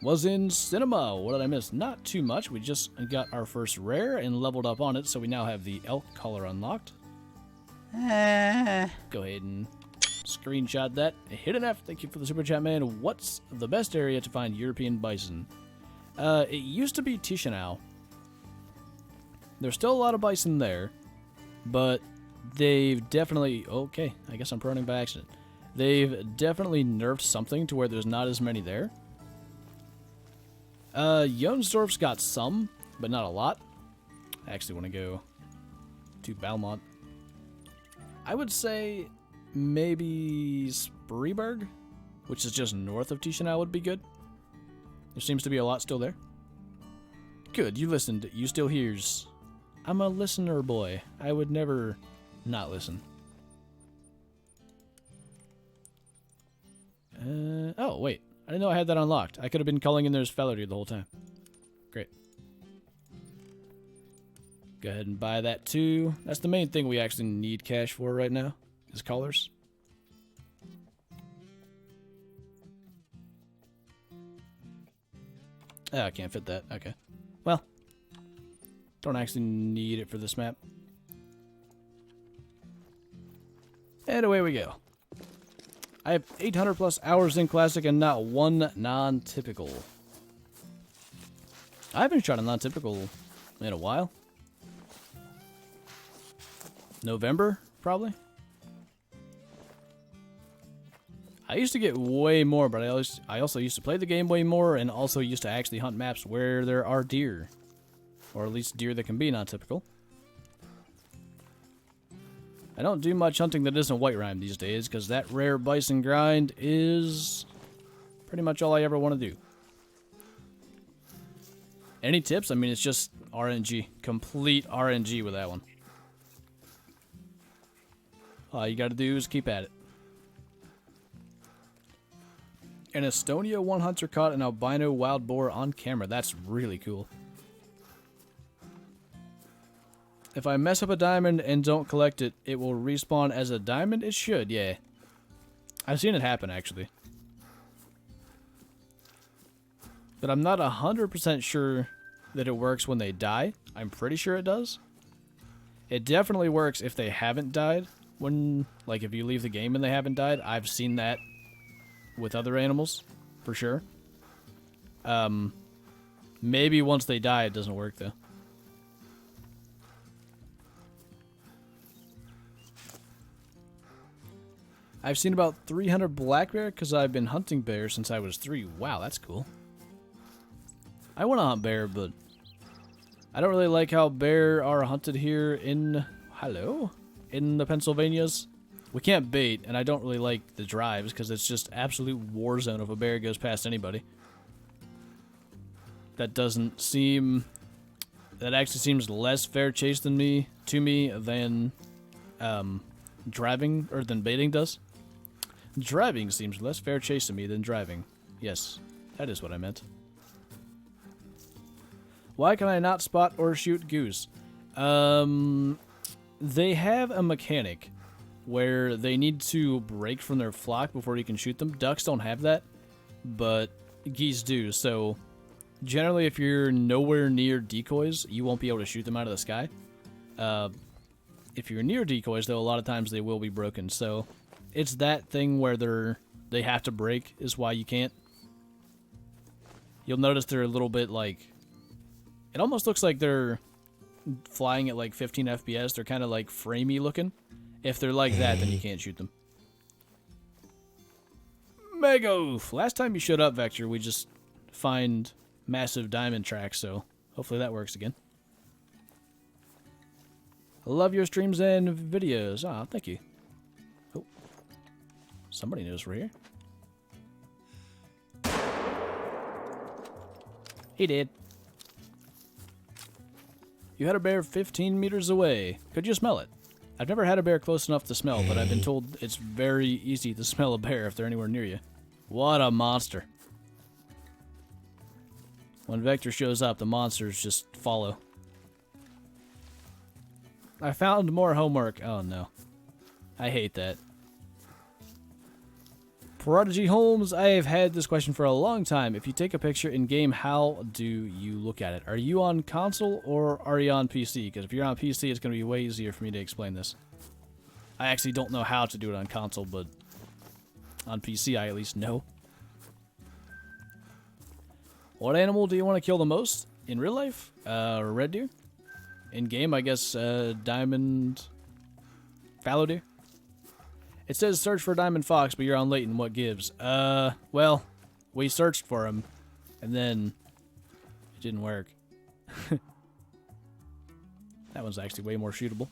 S1: Was in cinema. What did I miss? Not too much. We just got our first rare and leveled up on it, so we now have the elk color unlocked. Go ahead and screenshot that. Hit an F. Thank you for the super chat, man. What's the best area to find European bison? It used to be Chisinau. There's still a lot of bison there, but they've definitely... Okay, I guess I'm proning by accident. They've definitely nerfed something to where there's not as many there. Jonsdorf's got some, but not a lot. I actually want to go to Balmont. I would say maybe Spreeberg, which is just north of Chisinau, would be good. There seems to be a lot still there. Good, you listened. You still hears. I'm a listener, boy. I would never not listen. Oh, wait. I didn't know I had that unlocked. I could have been calling in there's Fellerty the whole time. Great. Go ahead and buy that too. That's the main thing we actually need cash for right now, is colors. Oh, I can't fit that. Okay. Well, don't actually need it for this map. And away we go. I have 800 plus hours in Classic and not one non-typical. I haven't shot a non-typical in a while. November, probably. I used to get way more, but I also used to play the game way more and also used to actually hunt maps where there are deer. Or at least deer that can be non-typical. I don't do much hunting that isn't white rime these days, because that rare bison grind is pretty much all I ever want to do. Any tips? I mean, it's just RNG. Complete RNG with that one. All you gotta do is keep at it. In Estonia, one hunter caught an albino wild boar on camera. That's really cool. If I mess up a diamond and don't collect it, it will respawn as a diamond? It should, yeah. I've seen it happen, actually. But I'm not 100% sure that it works when they die. I'm pretty sure it does. It definitely works if they haven't died. When, like, if you leave the game and they haven't died. I've seen that with other animals, for sure. Maybe once they die, it doesn't work, though. I've seen about 300 black bear because I've been hunting bear since I was 3. Wow, that's cool. I want to hunt bear, but I don't really like how bear are hunted here in... Hello? In the Pennsylvanias. We can't bait, and I don't really like the drives because it's just absolute war zone if a bear goes past anybody. That doesn't seem... That actually seems less fair chase than to me than driving, or than baiting does. Driving seems less fair chase to me than driving. Yes, that is what I meant. Why can I not spot or shoot goose? They have a mechanic where they need to break from their flock before you can shoot them. Ducks don't have that, but geese do. So generally, if you're nowhere near decoys, you won't be able to shoot them out of the sky. If you're near decoys, though, a lot of times they will be broken. So it's that thing where they have to break is why you can't. You'll notice they're a little bit like... It almost looks like they're flying at like 15 FPS. They're kind of like framey looking. If they're like that, then you can't shoot them. Mega oof! Last time you showed up, Vector, we just find massive diamond tracks, so hopefully that works again. I love your streams and videos. Ah, thank you. Oh, somebody knows we're here. He did. You had a bear 15 meters away. Could you smell it? I've never had a bear close enough to smell, but I've been told it's very easy to smell a bear if they're anywhere near you. What a monster. When Vector shows up, the monsters just follow. I found more homework. Oh no. I hate that. Prodigy Holmes, I have had this question for a long time. If you take a picture in-game, how do you look at it? Are you on console or are you on PC? Because if you're on PC, it's going to be way easier for me to explain this. I actually don't know how to do it on console, but on PC I at least know. What animal do you want to kill the most in real life? Red deer? In-game, I guess, diamond fallow deer? It says search for diamond fox, but you're on Layton. What gives? Well, we searched for him, and then it didn't work. That one's actually way more shootable.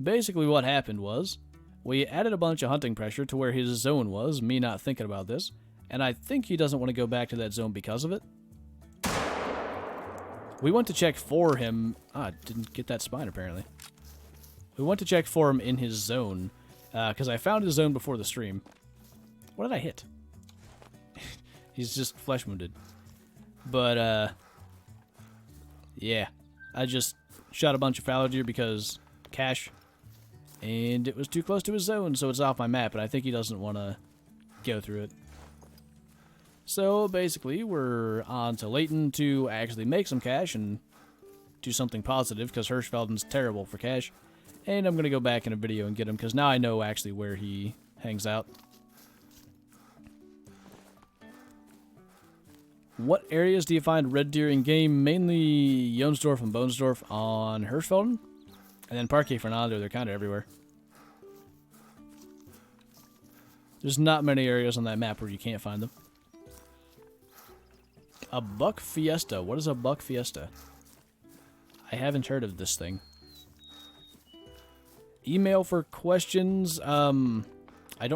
S1: Basically what happened was, we added a bunch of hunting pressure to where his zone was, me not thinking about this, and I think he doesn't want to go back to that zone because of it. We went to check for him. Ah, didn't get that spine apparently. We went to check for him in his zone, because I found his zone before the stream. What did I hit? He's just flesh wounded. But, yeah. I just shot a bunch of fallow deer because cash. And it was too close to his zone, so it's off my map, and I think he doesn't want to go through it. So, basically, we're on to Layton to actually make some cash and do something positive, because Hirschfelden's terrible for cash. And I'm going to go back in a video and get him, because now I know actually where he hangs out. What areas do you find red deer in game? Mainly Jonsdorf and Bonesdorf on Hirschfelden. And then Parque Fernando, they're kind of everywhere. There's not many areas on that map where you can't find them. A buck fiesta. What is a buck fiesta? I haven't heard of this thing. Email for questions. I don't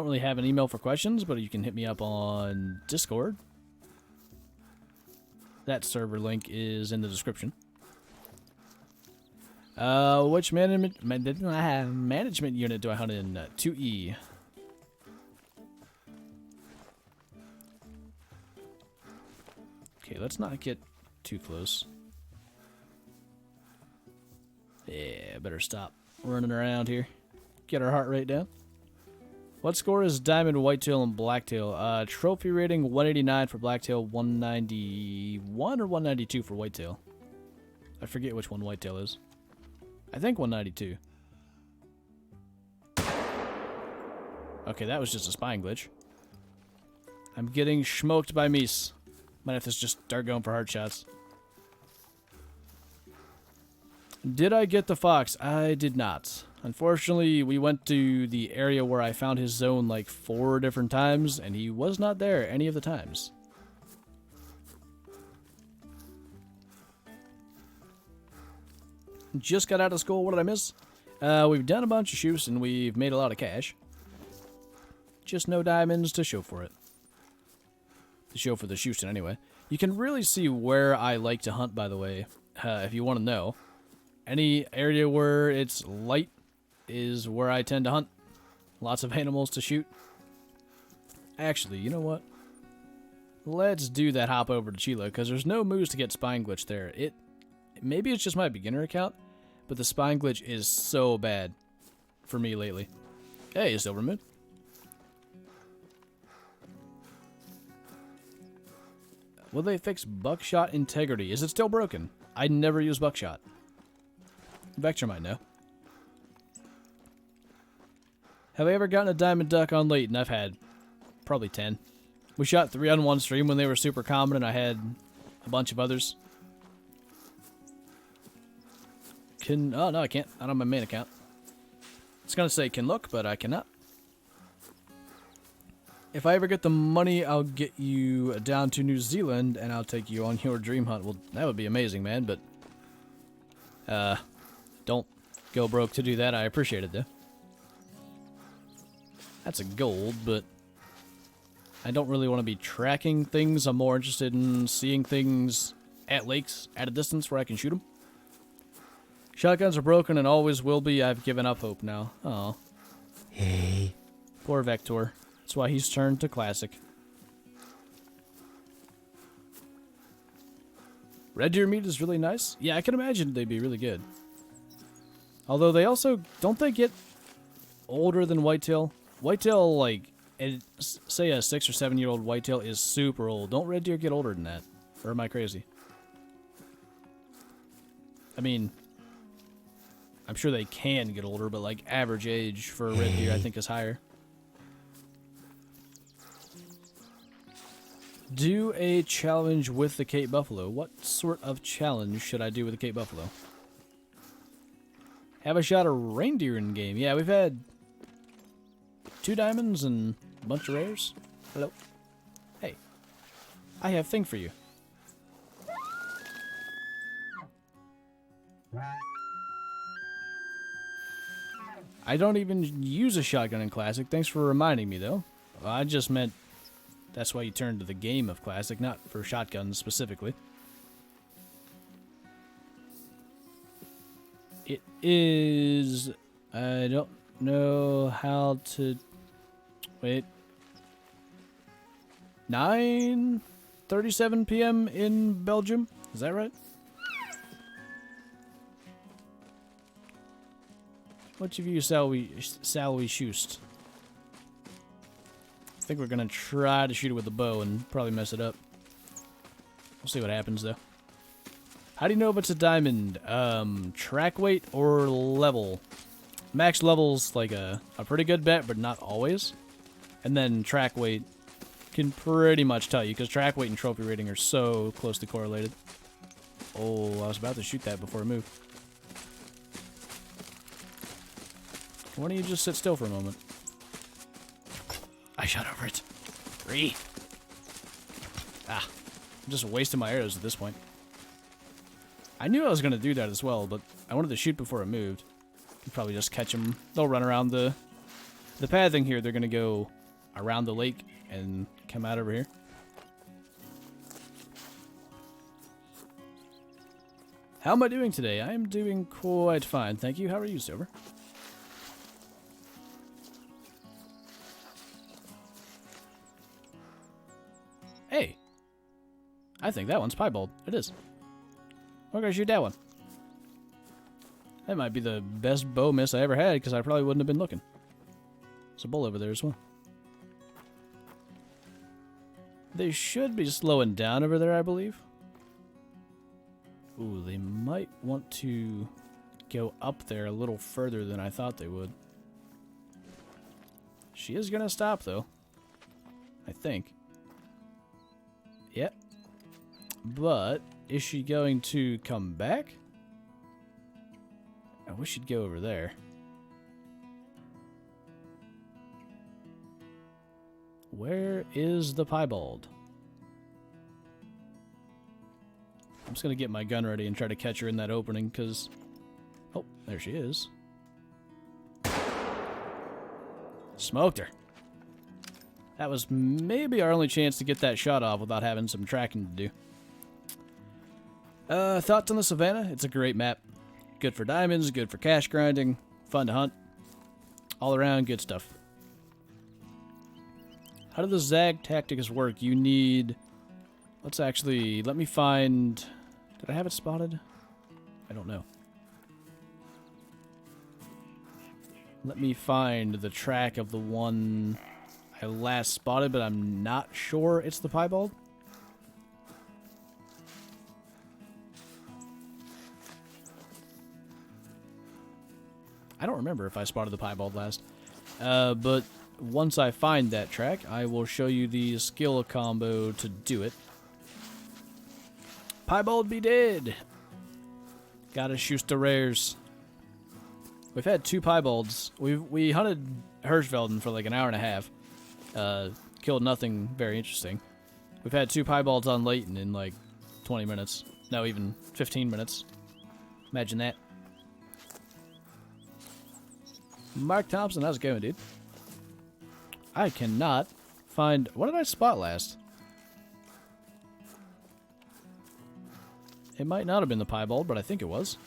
S1: really have an email for questions, but you can hit me up on Discord. That server link is in the description. Which management unit do I hunt in? 2E. Okay, let's not get too close. Yeah, better stop running around here. Get our heart rate down. What score is diamond, whitetail, and blacktail? Trophy rating 189 for blacktail, 191 or 192 for whitetail. I forget which one whitetail is. I think 192. Okay, that was just a spine glitch. I'm getting smoked by meese. Might have to just start going for hard shots. Did I get the fox? I did not. Unfortunately, we went to the area where I found his zone like 4 different times, and he was not there any of the times. Just got out of school. What did I miss? We've done a bunch of shoots, and we've made a lot of cash. Just no diamonds to show for it. To show for the shooting, anyway. You can really see where I like to hunt, by the way, if you want to know. Any area where it's light is where I tend to hunt. Lots of animals to shoot. Actually, you know what? Let's do that hop over to Chila, because there's no moves to get spine glitch there. Maybe it's just my beginner account, but the spine glitch is so bad for me lately. Hey, Silvermoon. Will they fix buckshot integrity? Is it still broken? I never use buckshot. Vector might know. Have I ever gotten a diamond duck on late? And I've had probably 10. We shot 3 on one stream when they were super common, and I had a bunch of others. Oh no, I can't. Not on my main account. It's gonna say can look, but I cannot. If I ever get the money, I'll get you down to New Zealand, and I'll take you on your dream hunt. Well, that would be amazing, man, but don't go broke to do that. I appreciate it, though. That's a gold, but I don't really want to be tracking things. I'm more interested in seeing things at lakes at a distance where I can shoot them. Shotguns are broken and always will be. I've given up hope now. Oh.
S2: Hey.
S1: Poor Vector. That's why he's turned to classic. Red deer meat is really nice. Yeah, I can imagine they'd be really good. Although they also, don't they get older than whitetail? Whitetail, like, say a 6 or 7 year old whitetail is super old. Don't red deer get older than that? Or am I crazy? I mean, I'm sure they can get older, but like average age for a red deer I think is higher. Do a challenge with the Cape Buffalo. What sort of challenge should I do with the Cape Buffalo? Have I shot a reindeer in game? Yeah, we've had 2 diamonds and a bunch of rares. Hello. Hey. I have a thing for you. I don't even use a shotgun in Classic. Thanks for reminding me, though. Well, I just meant that's why you turn to the game of Classic, not for shotguns specifically. It is... I don't know how to... Wait. 9:37 p.m. in Belgium? Is that right? Which of you shall we shoot? I think we're gonna try to shoot it with a bow and probably mess it up. We'll see what happens though. How do you know if it's a diamond? Track weight or level? Max level's like a pretty good bet, but not always. And then track weight can pretty much tell you, because track weight and trophy rating are so closely correlated. Oh, I was about to shoot that before I moved. Why don't you just sit still for a moment? I shot over it. 3. Ah, I'm just wasting my arrows at this point. I knew I was going to do that as well, but I wanted to shoot before I moved. Could probably just catch them. They'll run around the pathing here. They're going to go around the lake and come out over here. How am I doing today? I am doing quite fine, thank you. How are you, Silver? Hey, I think that one's piebald. It is. We're gonna shoot that one. That might be the best bow miss I ever had, because I probably wouldn't have been looking. There's a bull over there as well. They should be slowing down over there, I believe. Ooh, they might want to go up there a little further than I thought they would. She is going to stop, though. I think. Yep. But, is she going to come back? I wish she'd go over there. Where is the piebald? I'm just going to get my gun ready and try to catch her in that opening, because... Oh, there she is. Smoked her. That was maybe our only chance to get that shot off without having some tracking to do. Thoughts on the Savannah? It's a great map. Good for diamonds, good for cash grinding, fun to hunt. All around, good stuff. How do the zXTOUGHXz work? You need... Let's actually... Let me find... Did I have it spotted? I don't know. Let me find the track of the one I last spotted, but I'm not sure it's the piebald. I don't remember if I spotted the piebald last. But once I find that track, I will show you the skill combo to do it. Piebald be dead! Gotta shoot the rares. We've had 2 piebalds. We hunted Hirschfelden for like an hour and a half. Killed nothing very interesting. We've had 2 piebalds on Leighton in like 20 minutes. No, even 15 minutes. Imagine that. Mark Thompson, how's it going, dude? I cannot find... What did I spot last? It might not have been the piebald, but I think it was.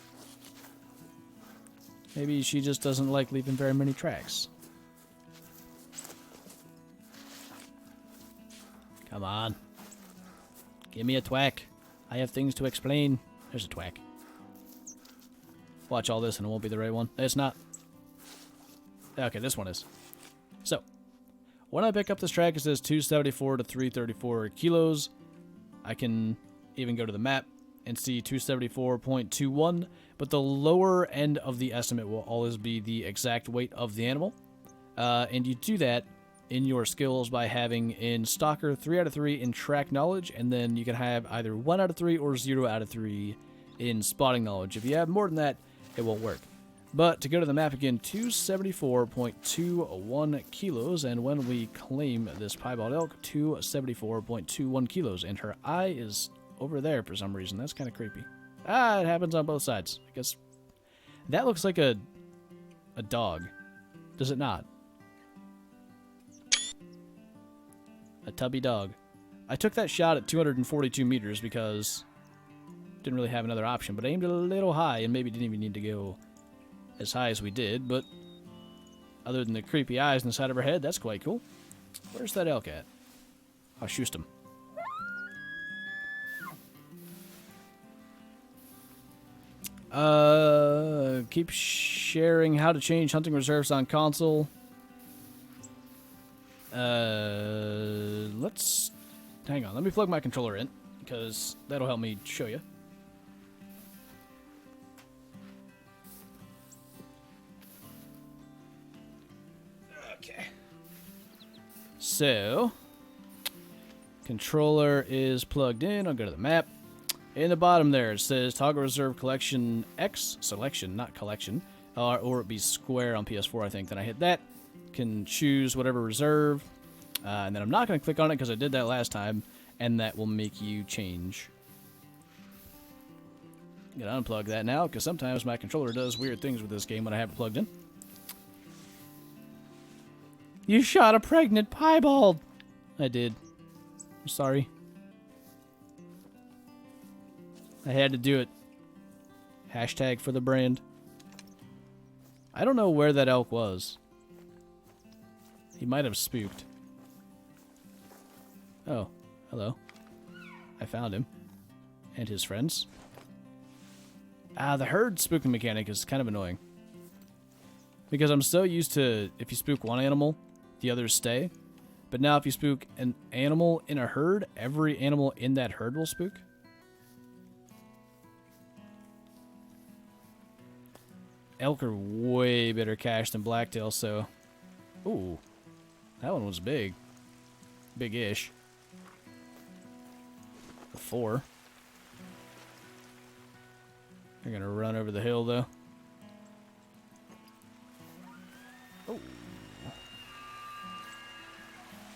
S1: Maybe she just doesn't like leaving very many tracks. Come on. Give me a twack. I have things to explain. There's a twack. Watch all this and it won't be the right one. It's not. Okay, this one is. So, when I pick up this track, it says 274 to 334 kilos. I can even go to the map and see 274.21, but the lower end of the estimate will always be the exact weight of the animal. And you do that in your skills by having in Stalker 3 out of 3 in track knowledge, and then you can have either 1 out of 3 or 0 out of 3 in spotting knowledge. If you have more than that, it won't work. But to go to the map again, 274.21 kilos, and when we claim this piebald elk, 274.21 kilos, and her eye is over there for some reason. That's kind of creepy. Ah, it happens on both sides. I guess that looks like a dog. Does it not? A tubby dog. I took that shot at 242 meters because didn't really have another option, but I aimed a little high and maybe didn't even need to go as high as we did, but other than the creepy eyes on the side of her head, that's quite cool. Where's that elk at? I'll shoot him. Keep sharing how to change hunting reserves on console. Let's... Hang on, let me plug my controller in, because that'll help me show you. Okay. So, controller is plugged in. I'll go to the map. In the bottom there, it says Toggle Reserve Collection X. Selection, not collection. Or it'd be square on PS4, I think. Then I hit that. Can choose whatever reserve. And then I'm not going to click on it because I did that last time. And that will make you change. I'm going to unplug that now because sometimes my controller does weird things with this game when I have it plugged in. You shot a pregnant piebald! I did. I'm sorry. I had to do it. Hashtag for the brand. I don't know where that elk was. He might have spooked. Oh, hello. I found him. And his friends. Ah, the herd spooking mechanic is kind of annoying. Because I'm so used to, if you spook one animal, the others stay. But now if you spook an animal in a herd, every animal in that herd will spook. Elk are way better cash than blacktail, so... Ooh. That one was big. Big-ish. 4. They're gonna run over the hill, though. Oh.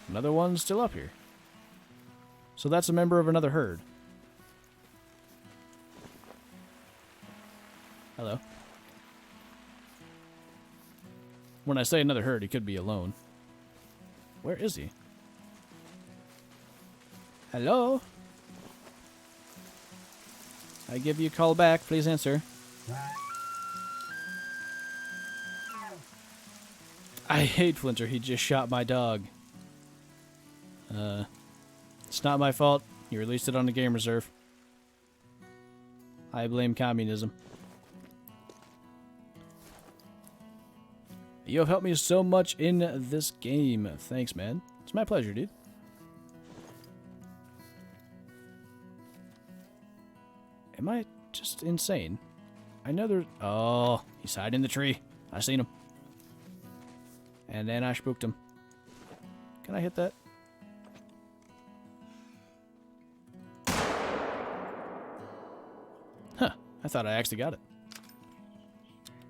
S1: Another one still up here. So that's a member of another herd. Hello. When I say another herd, he could be alone. Where is he? Hello? I give you a call back. Please answer. I hate Flinter. He just shot my dog. It's not my fault. You released it on the game reserve. I blame communism. You have helped me so much in this game. Thanks, man. It's my pleasure, dude. Am I just insane? I know there's... Oh, he's hiding in the tree. I seen him. And then I spooked him. Can I hit that? Huh. I thought I actually got it.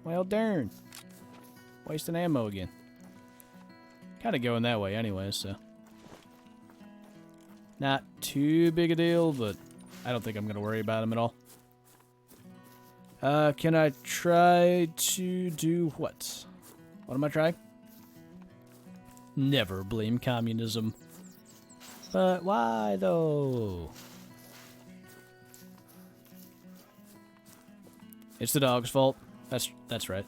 S1: Well, darn. Wasting ammo again. Kind of going that way anyway, so. Not too big a deal, but I don't think I'm going to worry about him at all. Can I try to do what? What am I trying? Never blame communism. But why, though? It's the dog's fault. That's right.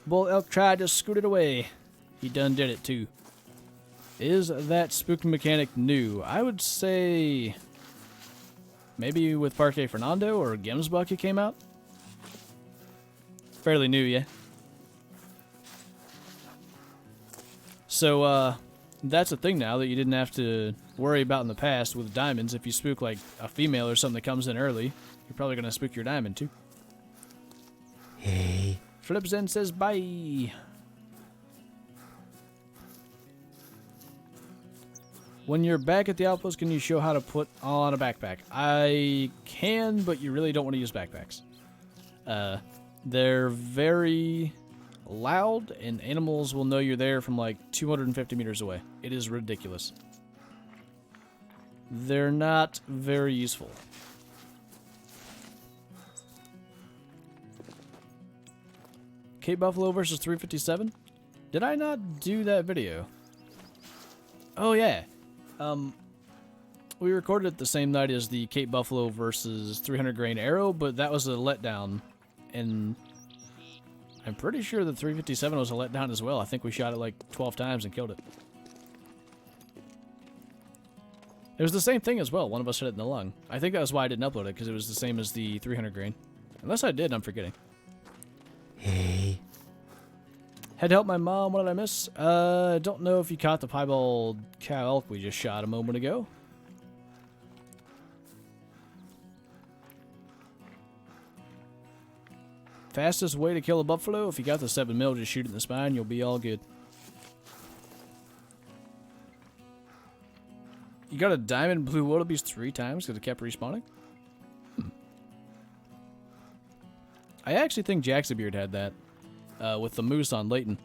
S1: Bull elk tried to scoot it away. He done did it too. Is that spook mechanic new? I would say maybe with Parque Fernando or Gemsbuck it came out. Fairly new, yeah. So that's a thing now that you didn't have to worry about in the past with diamonds. If you spook like a female or something that comes in early, you're probably gonna spook your diamond too.
S2: Hey.
S1: Flipzen says bye. When you're back at the outpost, can you show how to put on a backpack? I can, but you really don't want to use backpacks. They're very loud, and animals will know you're there from like 250 meters away. It is ridiculous. They're not very useful. Cape Buffalo versus 357? Did I not do that video? Oh, yeah. We recorded it the same night as the Cape Buffalo versus 300 grain arrow, but that was a letdown. And I'm pretty sure the 357 was a letdown as well. I think we shot it like 12 times and killed it. It was the same thing as well. One of us hit it in the lung. I think that was why I didn't upload it, because it was the same as the 300 grain. Unless I did, I'm forgetting.
S2: Hey.
S1: Had to help my mom. What did I miss? Don't know if you caught the piebald cow elk we just shot a moment ago. Fastest way to kill a buffalo, if you got the 7mm, just shoot it in the spine, you'll be all good. You got a diamond blue wildebeest 3 times because it kept respawning? I actually think Jacksabeard had that with the moose on Leighton.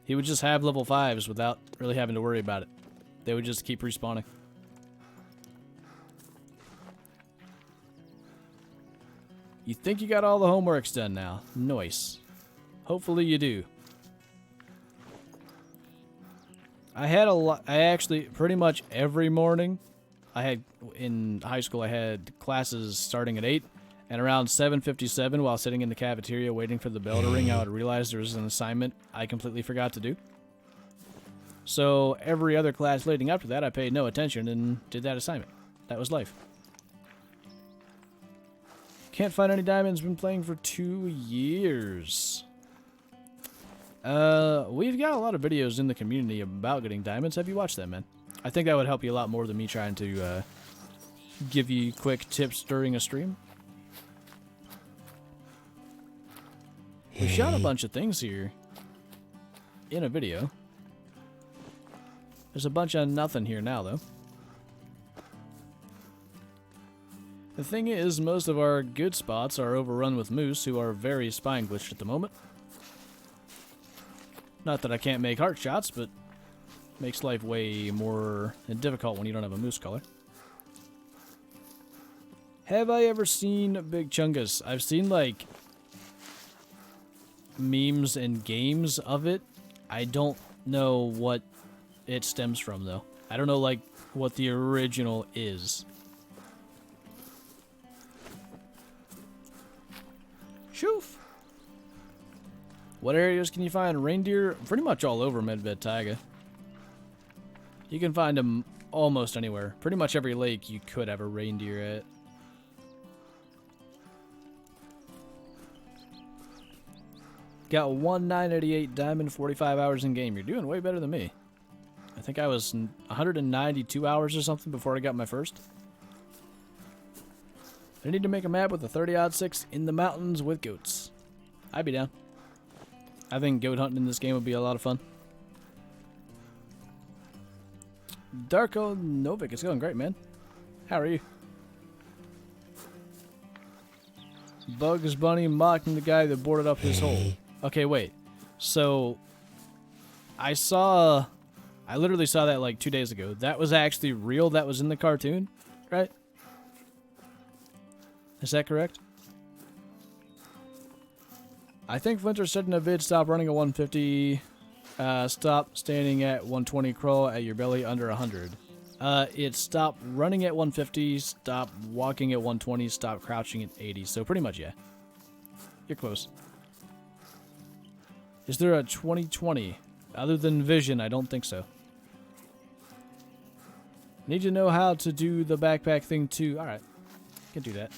S1: He would just have level 5s without really having to worry about it. They would just keep respawning. You think you got all the homeworks done now? Nice. Hopefully you do. I had a lot. I actually pretty much every morning. In high school I had classes starting at 8, and around 7:57 while sitting in the cafeteria waiting for the bell to ring, I would realize there was an assignment I completely forgot to do. So every other class leading up to that I paid no attention and did that assignment. That was life. Can't find any diamonds. Been playing for 2 years. We've got a lot of videos in the community about getting diamonds. Have you watched them, man? I think that would help you a lot more than me trying to give you quick tips during a stream. We shot a bunch of things here in a video. There's a bunch of nothing here now, though. The thing is, most of our good spots are overrun with moose who are very spine glitched at the moment. Not that I can't make heart shots, but makes life way more difficult when you don't have a moose color. Have I ever seen Big Chungus? I've seen, like, memes and games of it. I don't know what it stems from, though. I don't know, like, what the original is. Shoof! What areas can you find reindeer? Pretty much all over Medved Taiga. You can find them almost anywhere. Pretty much every lake you could have a reindeer at. Got 1988 diamond, 45 hours in game. You're doing way better than me. I think I was 192 hours or something before I got my first. I need to make a map with a 30-06 in the mountains with goats. I'd be down. I think goat hunting in this game would be a lot of fun. Darko Novik, it's going great, man. How are you? Bugs Bunny mocking the guy that boarded up his hole. Okay, wait. So, I literally saw that like 2 days ago. That was actually real? That was in the cartoon, right? Is that correct? I think Flinter said in a vid, stop running at 150, stop standing at 120, crawl at your belly under 100. It's stop running at 150, stop walking at 120, stop crouching at 80. So pretty much, yeah. You're close. Is there a 2020? Other than vision, I don't think so. Need to know how to do the backpack thing too. Alright. Can do that.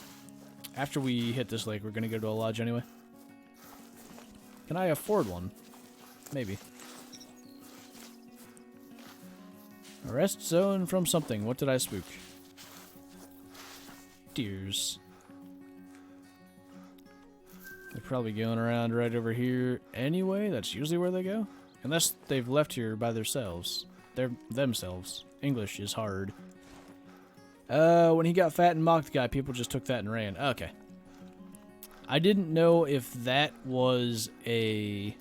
S1: After we hit this lake, we're going to go to a lodge anyway. Can I afford one? Maybe. A rest zone from something. What did I spook? Deers. They're probably going around right over here anyway. That's usually where they go. Unless they've left here by themselves. Themselves. English is hard. When he got fat and mocked the guy, people just took that and ran. Okay. I didn't know if that was a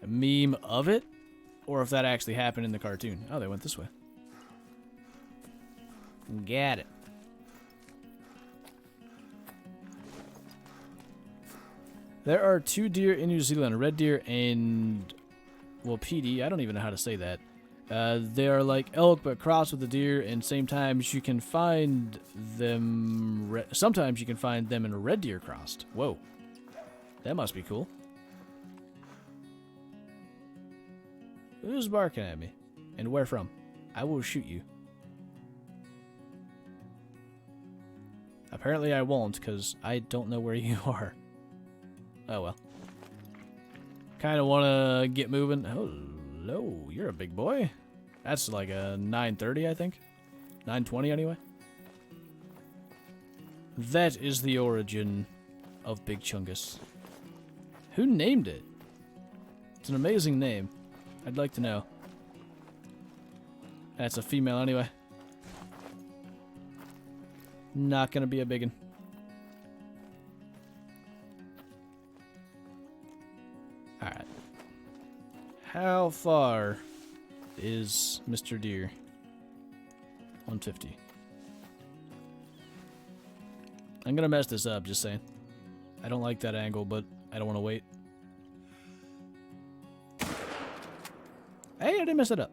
S1: meme of it, or if that actually happened in the cartoon. Oh, they went this way. Got it. There are 2 deer in New Zealand, a red deer and, well, PD. I don't even know how to say that. They are like elk, but crossed with the deer, and sometimes you can find them. Sometimes you can find them in a red deer crossed. Whoa, that must be cool. Who's barking at me, and where from? I will shoot you. Apparently, I won't, cause I don't know where you are. Oh well. Kind of want to get moving. Hello, you're a big boy. That's like a 930, I think. 920 anyway. That is the origin of Big Chungus. Who named it? It's an amazing name. I'd like to know. That's a female anyway. Not gonna be a biggin. Alright. How far is Mr. Deer? 150. I'm gonna mess this up, just saying. I don't like that angle, but I don't want to wait. Hey, I didn't mess it up.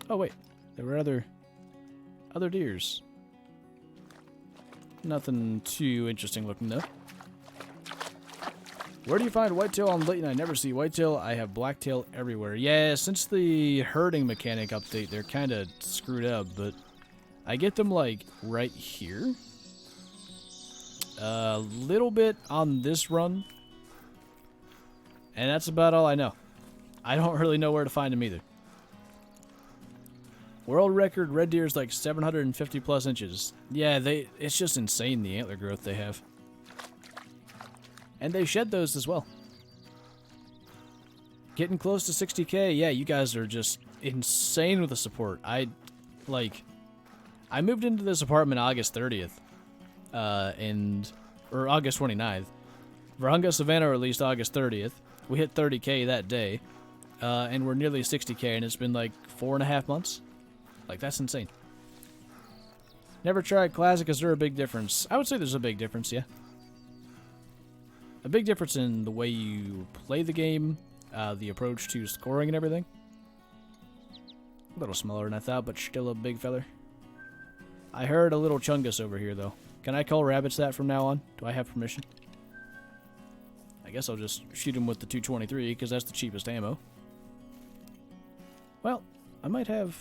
S1: Oh, wait. There were other deers. Nothing too interesting looking, though. Where do you find whitetail on Layton? I never see whitetail. I have blacktail everywhere. Yeah, since the herding mechanic update, they're kind of screwed up, but I get them, like, right here. A little bit on this run. And that's about all I know. I don't really know where to find them either. World record red deer is like 750 plus inches. Yeah, it's just insane the antler growth they have. And they shed those as well. Getting close to 60K. Yeah, you guys are just insane with the support. I moved into this apartment August 30th. Or August 29th. Virunga Savannah released August 30th. We hit 30K that day. And we're nearly 60K, and it's been like 4.5 months. Like, that's insane. Never tried Classic. Is there a big difference? I would say there's a big difference, yeah. A big difference in the way you play the game, the approach to scoring and everything. A little smaller than I thought, but still a big feller. I heard a little chungus over here, though. Can I call rabbits that from now on? Do I have permission? I guess I'll just shoot him with the 223, because that's the cheapest ammo. Well, I might have...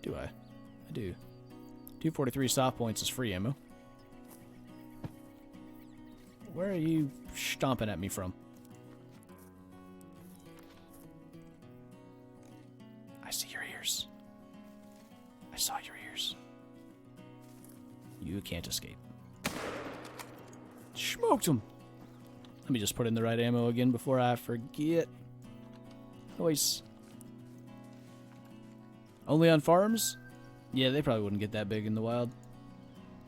S1: Do I? I do. 243 soft points is free ammo. Where are you stomping at me from? I see your ears. I saw your ears. You can't escape. Smoked him! Let me just put in the right ammo again before I forget. Nice. Only on farms? Yeah, they probably wouldn't get that big in the wild.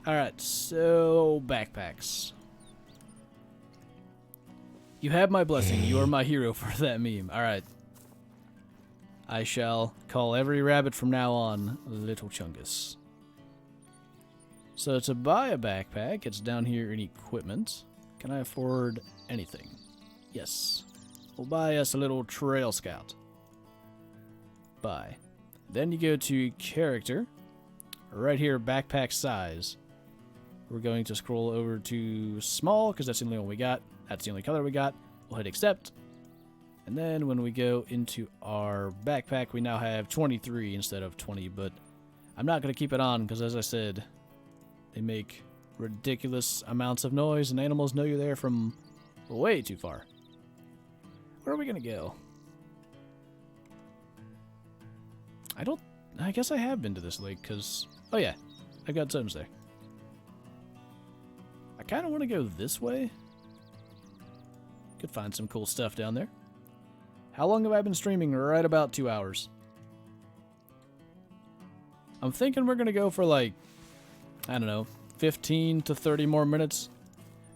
S1: Alright, so backpacks. You have my blessing. You are my hero for that meme. Alright. I shall call every rabbit from now on Little Chungus. So to buy a backpack, it's down here in equipment. Can I afford anything? Yes. We'll buy us a little Trail Scout. Buy. Then you go to character. Right here, backpack size. We're going to scroll over to small, because that's the only one we got. That's the only color we got. We'll hit accept. And then when we go into our backpack, we now have 23 instead of 20. But I'm not going to keep it on, because as I said, they make ridiculous amounts of noise, and animals know you're there from way too far. Where are we going to go? I guess I have been to this lake, because... Oh yeah, I got zones there. I kind of want to go this way. Could find some cool stuff down there. How long have I been streaming? Right about 2 hours. I'm thinking we're going to go for like, I don't know, 15 to 30 more minutes.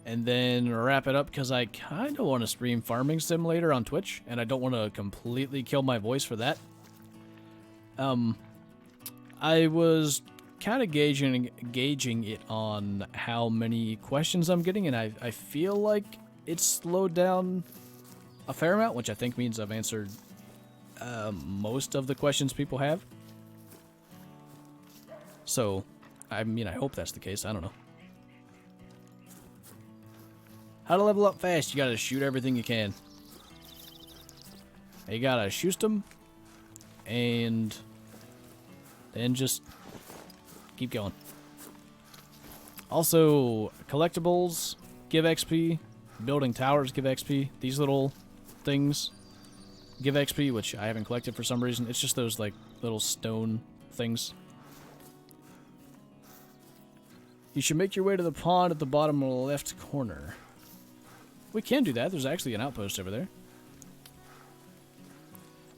S1: And then wrap it up, because I kind of want to stream Farming Simulator on Twitch. And I don't want to completely kill my voice for that. I was kind of gauging it on how many questions I'm getting, and I feel like it's slowed down a fair amount, which I think means I've answered most of the questions people have. So, I mean, I hope that's the case. I don't know. How to level up fast? You gotta shoot everything you can. You gotta shoot them, and then just keep going. Also, collectibles give XP. Building towers give XP. These little things give XP, which I haven't collected for some reason. It's just those, like, little stone things. You should make your way to the pond at the bottom left corner. We can do that. There's actually an outpost over there.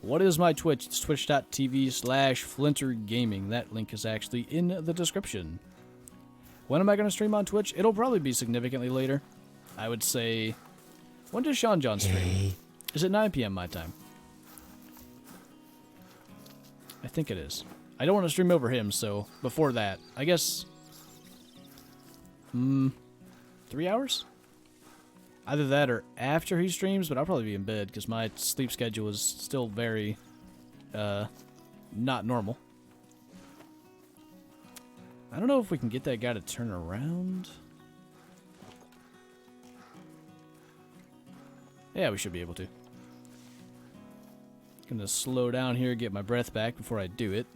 S1: What is my Twitch? It's twitch.tv/FlinterGaming. That link is actually in the description. When am I going to stream on Twitch? It'll probably be significantly later. I would say... When does Sean John stream? Is it 9 p.m. my time? I think it is. I don't want to stream over him, so before that. I guess... 3 hours? Either that or after he streams, but I'll probably be in bed because my sleep schedule is still very, not normal. I don't know if we can get that guy to turn around. Yeah, we should be able to. Gonna slow down here, get my breath back before I do it.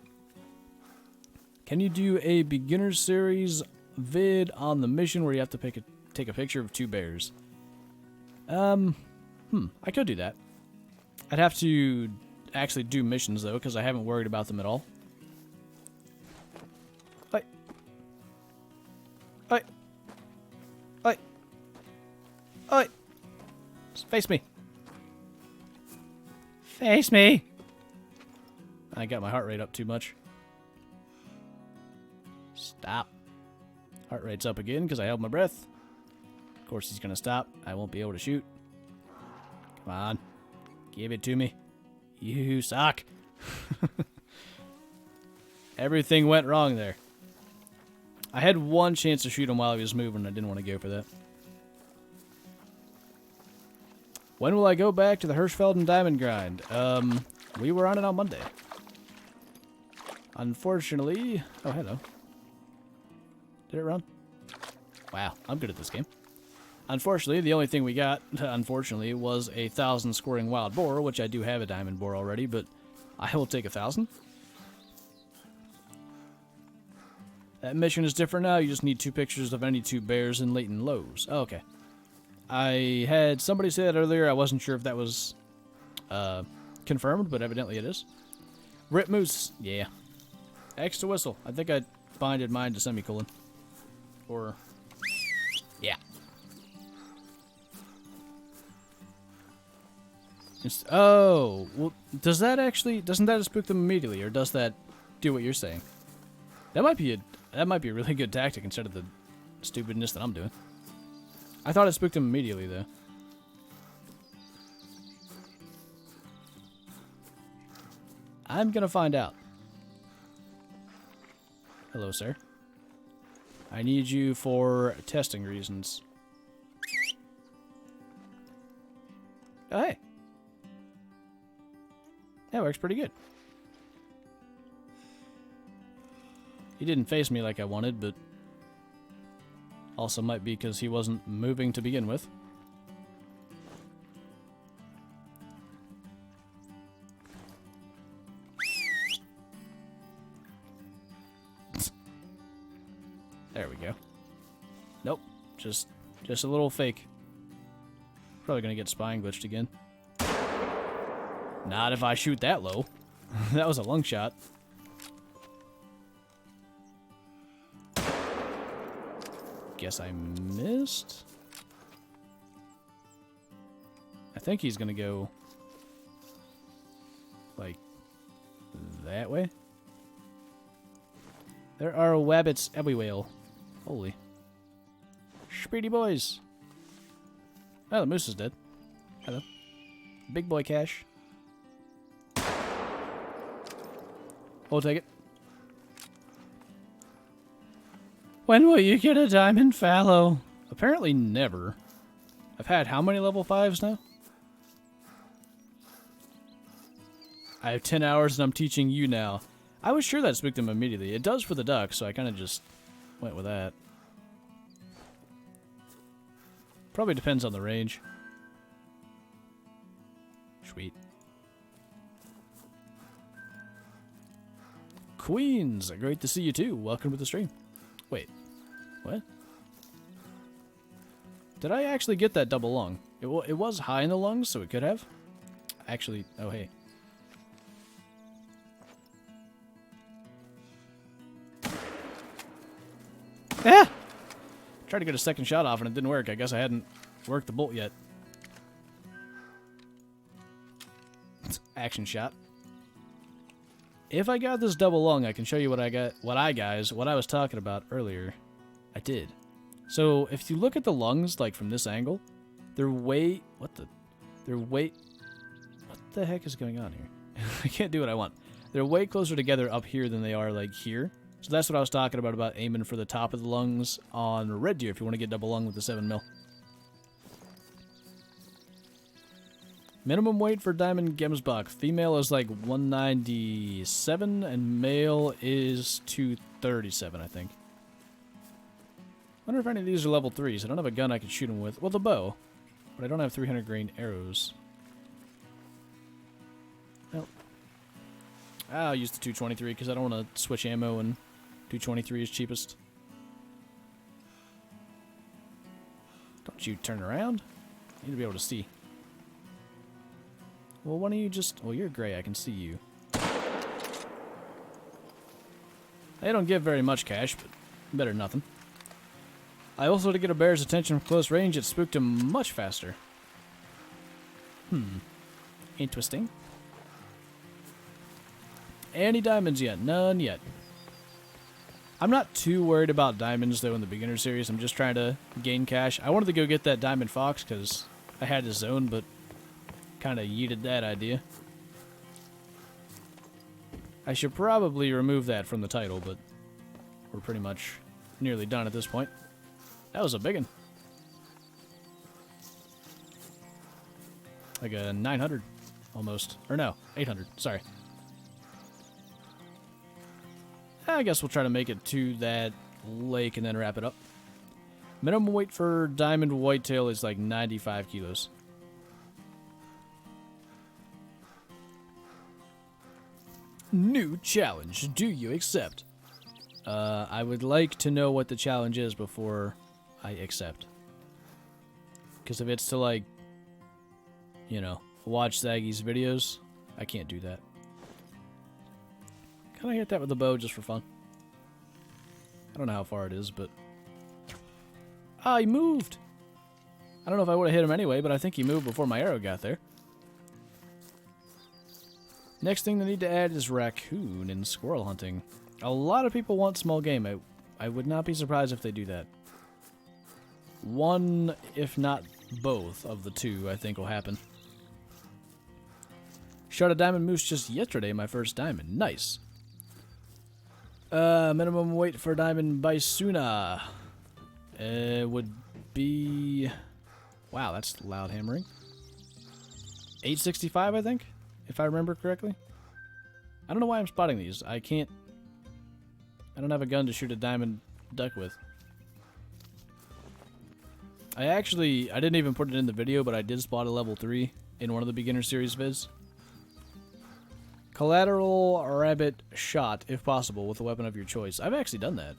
S1: Can you do a beginner series vid on the mission where you have to take a picture of 2 bears. I could do that. I'd have to actually do missions, though, because I haven't worried about them at all. Oi. Oi. Oi. Oi. Face me. Face me. I got my heart rate up too much. Stop. Heart rate's up again because I held my breath. Of course he's going to stop. I won't be able to shoot. Come on. Give it to me. You suck. Everything went wrong there. I had one chance to shoot him while he was moving. I didn't want to go for that. When will I go back to the Hirschfeld diamond grind? We were on it on Monday. Unfortunately... Oh, hello. Did it run? Wow, I'm good at this game. Unfortunately, the only thing we got, unfortunately, was a 1,000 scoring wild boar, which I do have a diamond boar already, but I will take 1,000. That mission is different now. You just need 2 pictures of any 2 bears in Leighton Lows. Oh, okay. I had somebody say that earlier. I wasn't sure if that was confirmed, but evidently it is. Rip Moose. Yeah. X to whistle. I think I binded mine to semicolon. Or... yeah. Oh, well, does that actually... doesn't that spook them immediately, or does that do what you're saying? That might be a really good tactic instead of the stupidness that I'm doing. I thought it spooked them immediately, though. I'm gonna find out. Hello, sir. I need you for testing reasons. Oh, hey. That works pretty good. He didn't face me like I wanted, but also might be because he wasn't moving to begin with. There we go. Nope, just a little fake. Probably gonna get spine glitched again. Not if I shoot that low. That was a lung shot. Guess I missed. I think he's gonna go like that way. There are wabbits everywhere. Holy. Speedy boys. Oh, the moose is dead. Hello. Big boy cash. We'll take it. When will you get a diamond fallow? Apparently never. I've had how many level 5s now? I have 10 hours and I'm teaching you now. I was sure that spooked them immediately. It does for the duck, so I kind of just went with that. Probably depends on the range. Sweet. Queens, great to see you too. Welcome to the stream. Wait, what? Did I actually get that double lung? It was high in the lungs, so it could have. Actually, oh hey. Ah! Tried to get a second shot off and it didn't work. I guess I hadn't worked the bolt yet. Action shot. If I got this double lung, I can show you what I got. What I was talking about earlier. I did. So if you look at the lungs, like from this angle, they're way. What the heck is going on here? I can't do what I want. They're way closer together up here than they are like here. So that's what I was talking about aiming for the top of the lungs on red deer if you want to get double lung with the 7mm. Minimum weight for diamond gemsbok. Female is like 197 and male is 237, I think. Wonder if any of these are level 3s. I don't have a gun I can shoot them with. Well, the bow. But I don't have 300 grain arrows. Nope. I'll use the 223 because I don't want to switch ammo and 223 is cheapest. Don't you turn around. I need to be able to see. Well, why don't you just... Well, you're gray. I can see you. They don't give very much cash, but better than nothing. I also, to get a bear's attention from close range, it spooked him much faster. Interesting. Any diamonds yet? None yet. I'm not too worried about diamonds, though, in the beginner series. I'm just trying to gain cash. I wanted to go get that diamond fox, because I had his zone, but kind of yeeted that idea. I should probably remove that from the title, but we're pretty much nearly done at this point. That was a big one. Like a 900, almost. Or no, 800, sorry. I guess we'll try to make it to that lake and then wrap it up. Minimum weight for diamond whitetail is like 95 kilos. New challenge. Do you accept? I would like to know what the challenge is before I accept. Because if it's to, like, you know, watch Zaggy's videos, I can't do that. Can I hit that with a bow just for fun? I don't know how far it is, but... Ah, he moved! I don't know if I would have hit him anyway, but I think he moved before my arrow got there. Next thing they need to add is raccoon and squirrel hunting. A lot of people want small game. I would not be surprised if they do that. One, if not both, of the two, I think will happen. Shot a diamond moose just yesterday, my first diamond. Nice. Minimum weight for diamond Bisona would be... Wow, that's loud hammering. 865, I think, if I remember correctly. I don't know why I'm spotting these. I don't have a gun to shoot a diamond duck with. I didn't even put it in the video, but I did spot a level 3 in one of the beginner series vids. Collateral rabbit shot, if possible, with a weapon of your choice. I've actually done that.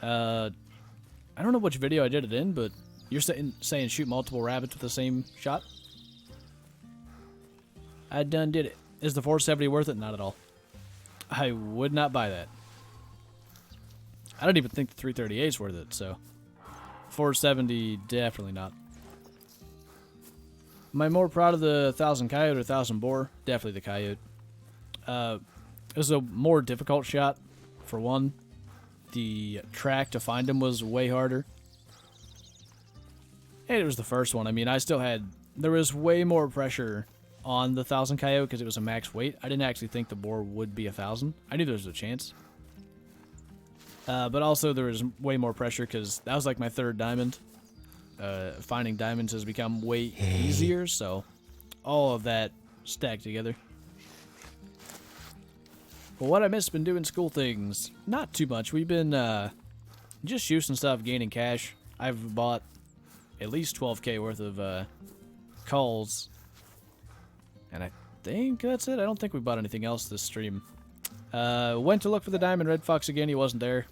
S1: I don't know which video I did it in, but you're saying shoot multiple rabbits with the same shot? I done did it. Is the 470 worth it? Not at all. I would not buy that. I don't even think the 338 is worth it, so 470, definitely not. Am I more proud of the 1000 Coyote or 1000 Boar? Definitely the Coyote. It was a more difficult shot, for one. The track to find him was way harder. And it was the first one. I mean, there was way more pressure on the 1000 Coyote because it was a max weight. I didn't actually think the Boar would be 1000. I knew there was a chance. But also there was way more pressure because that was like my third diamond. Finding diamonds has become way easier, so all of that stacked together. Well, what I missed, been doing school things. Not too much. We've been just shooting stuff, gaining cash. I've bought at least 12K worth of calls. And I think that's it. I don't think we bought anything else this stream. Went to look for the diamond red fox again. He wasn't there.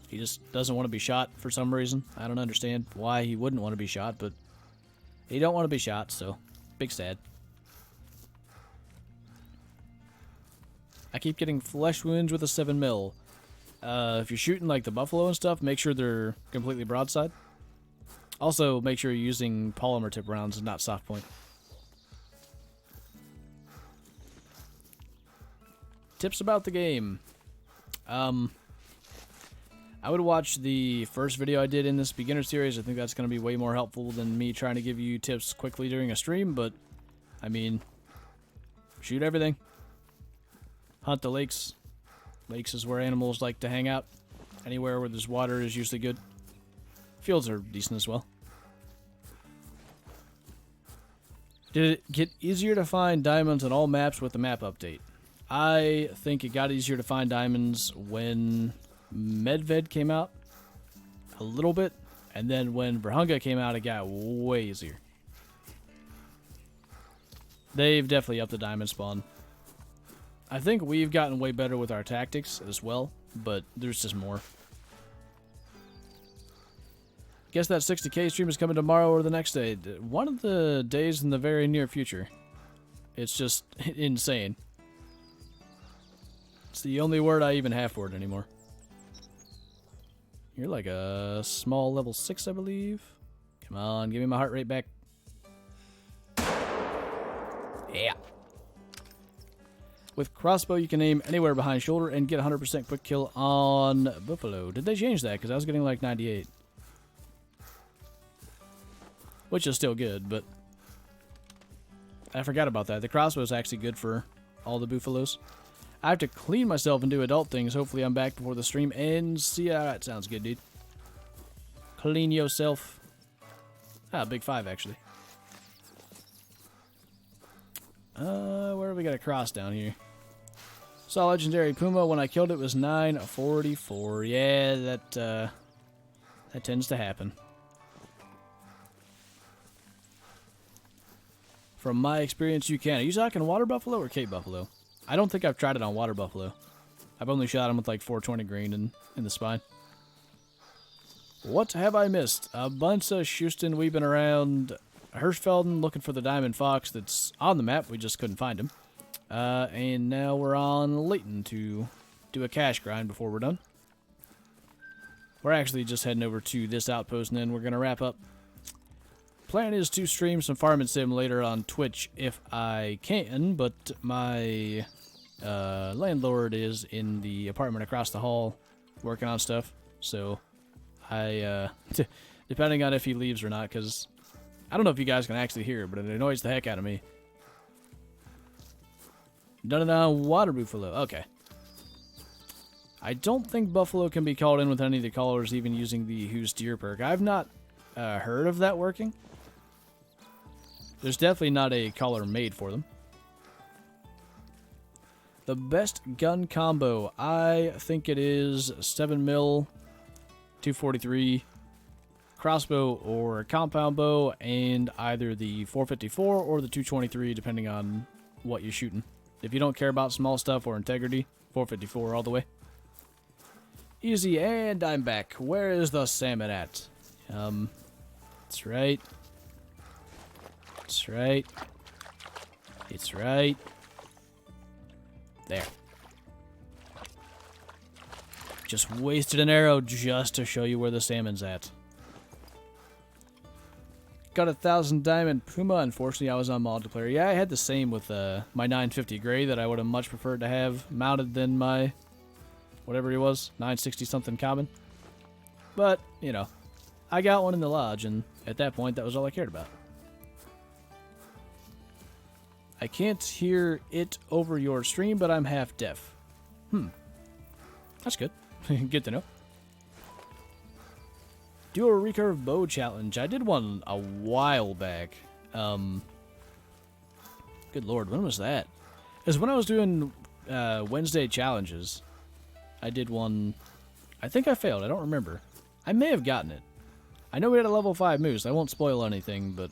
S1: He just doesn't want to be shot for some reason. I don't understand why he wouldn't want to be shot, but he don't want to be shot, so big sad. I keep getting flesh wounds with a 7mm. If you're shooting like the buffalo and stuff, make sure they're completely broadside. Also, make sure you're using polymer tip rounds and not soft point. Tips about the game. I would watch the first video I did in this beginner series. I think that's going to be way more helpful than me trying to give you tips quickly during a stream, but, I mean, shoot everything. Hunt the lakes. Lakes is where animals like to hang out. Anywhere where there's water is usually good. Fields are decent as well. Did it get easier to find diamonds on all maps with the map update? I think it got easier to find diamonds when Medved came out a little bit, and then when Brahunga came out, it got way easier. They've definitely upped the diamond spawn. I think we've gotten way better with our tactics as well, but there's just more. Guess that 60K stream is coming tomorrow or the next day. One of the days in the very near future. It's just insane. It's the only word I even have for it anymore. You're like a small level 6, I believe. Come on, give me my heart rate back. Yeah. With crossbow, you can aim anywhere behind shoulder and get 100% quick kill on buffalo. Did they change that? Because I was getting like 98. Which is still good, but I forgot about that. The crossbow is actually good for all the buffaloes. I have to clean myself and do adult things. Hopefully I'm back before the stream ends. Yeah, that sounds good, dude. Clean yourself. Ah, big 5, actually. Where have we got a cross down here? Saw legendary puma. When I killed it was 944. Yeah, that tends to happen. From my experience, you can. Are you talking water buffalo or Cape buffalo? I don't think I've tried it on water buffalo. I've only shot him with like 420 grain in the spine. What have I missed? A bunch of Houston weeping around Hirschfelden looking for the diamond fox that's on the map. We just couldn't find him. And now we're on Layton to do a cash grind before we're done. We're actually just heading over to this outpost and then we're going to wrap up. Plan is to stream some farming sim later on Twitch if I can, but my landlord is in the apartment across the hall working on stuff, so I depending on if he leaves or not, because I don't know if you guys can actually hear it, but it annoys the heck out of me. Done it on water buffalo. Okay. I don't think buffalo can be called in with any of the colors, even using the Who's Deer perk. I've not heard of that working. There's definitely not a color made for them. The best gun combo, I think it is 7mm, 243, crossbow or compound bow, and either the 454 or the 223, depending on what you're shooting. If you don't care about small stuff or integrity, 454 all the way. Easy, and I'm back. Where is the salmon at? That's right. It's right. It's right. There. Just wasted an arrow just to show you where the salmon's at. Got 1,000 diamond puma. Unfortunately, I was on multiplayer. Yeah, I had the same with my 950 gray that I would have much preferred to have mounted than my whatever he was, 960 something common. But, you know, I got one in the lodge, and at that point, that was all I cared about. I can't hear it over your stream, but I'm half deaf. That's good. Good to know. Do a recurve bow challenge. I did one a while back. Good lord, when was that? It was when I was doing Wednesday challenges. I did one. I think I failed. I don't remember. I may have gotten it. I know we had a level 5 moose. I won't spoil anything, but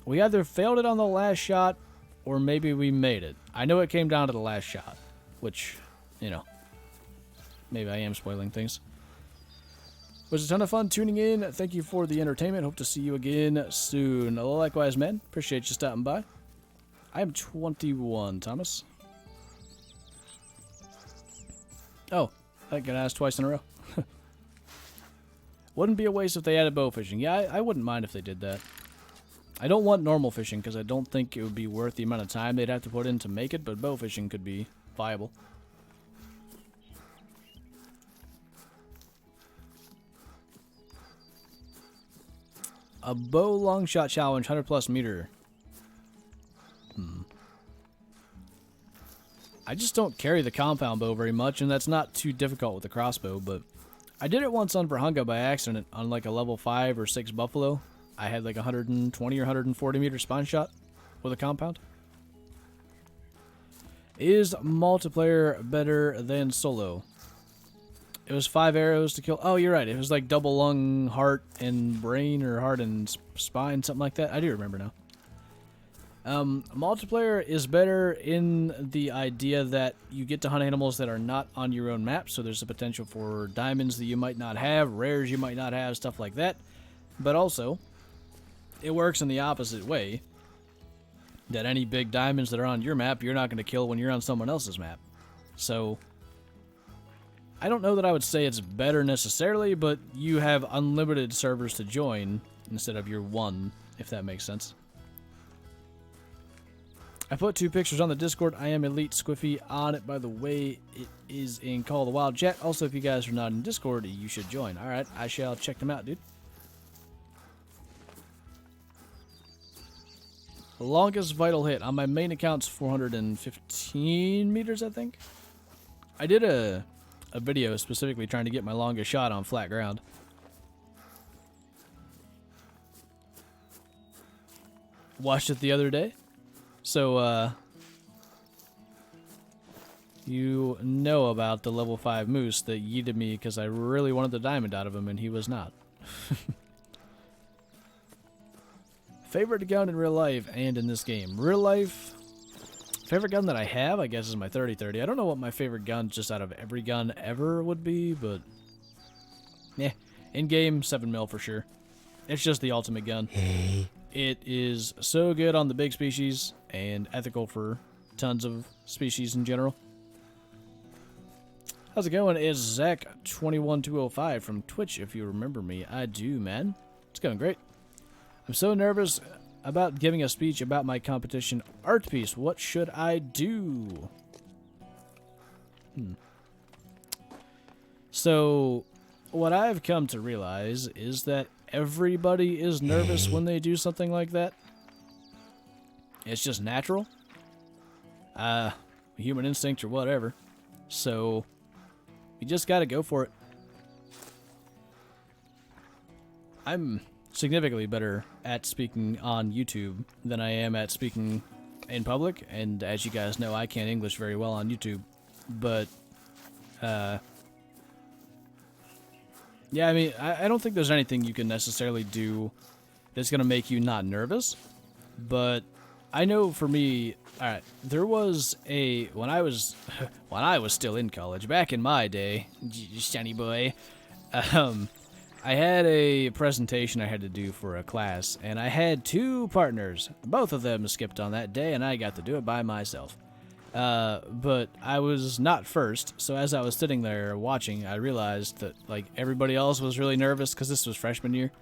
S1: we either failed it on the last shot, or maybe we made it. I know it came down to the last shot, which, you know, maybe I am spoiling things. It was a ton of fun tuning in. Thank you for the entertainment. Hope to see you again soon. Likewise, man. Appreciate you stopping by. I am 21, Thomas. Oh, I got asked twice in a row. Wouldn't be a waste if they added bow fishing. Yeah, I wouldn't mind if they did that. I don't want normal fishing because I don't think it would be worth the amount of time they'd have to put in to make it, but bow fishing could be viable. A bow long shot challenge, 100+ meter. I just don't carry the compound bow very much, and that's not too difficult with the crossbow, but I did it once on Verhunga by accident on like a level 5 or 6 buffalo. I had like 120 or 140 meter spine shot with a compound. Is multiplayer better than solo? It was 5 arrows to kill. Oh, you're right. It was like double lung, heart, and brain, or heart and spine, something like that. I do remember now. Multiplayer is better in the idea that you get to hunt animals that are not on your own map, so there's a potential for diamonds that you might not have, rares you might not have, stuff like that. But also, it works in the opposite way, that any big diamonds that are on your map, you're not going to kill when you're on someone else's map. So, I don't know that I would say it's better necessarily, but you have unlimited servers to join instead of your one, if that makes sense. I put 2 pictures on the Discord. I am Elite Squiffy on it, by the way. It is in Call of the Wild chat. Also, if you guys are not in Discord, you should join. Alright, I shall check them out, dude. The longest vital hit on my main account's 415 meters, I think. I did a video specifically trying to get my longest shot on flat ground. Watched it the other day. So, you know about the level 5 moose that yeeted me because I really wanted the diamond out of him and he was not. Favorite gun in real life and in this game. Real life, favorite gun that I have, I guess, is my 30-30. I don't know what my favorite gun just out of every gun ever would be, but yeah, in-game, 7mm for sure. It's just the ultimate gun.
S2: Hey.
S1: It is so good on the big species and ethical for tons of species in general. How's it going? It's Zach21205 from Twitch, if you remember me. I do, man. It's going great. I'm so nervous about giving a speech about my competition art piece. What should I do? So, what I've come to realize is that everybody is nervous when they do something like that. It's just natural. Human instinct or whatever. So, you just gotta go for it. I'm significantly better at speaking on YouTube than I am at speaking in public, and as you guys know, I can't English very well on YouTube. But, yeah, I mean, I don't think there's anything you can necessarily do that's going to make you not nervous. But I know for me, alright, there was when I was still in college, back in my day, Johnny boy, I had a presentation I had to do for a class, and I had 2 partners. Both of them skipped on that day, and I got to do it by myself. But I was not first, so as I was sitting there watching, I realized that, like, everybody else was really nervous, because this was freshman year.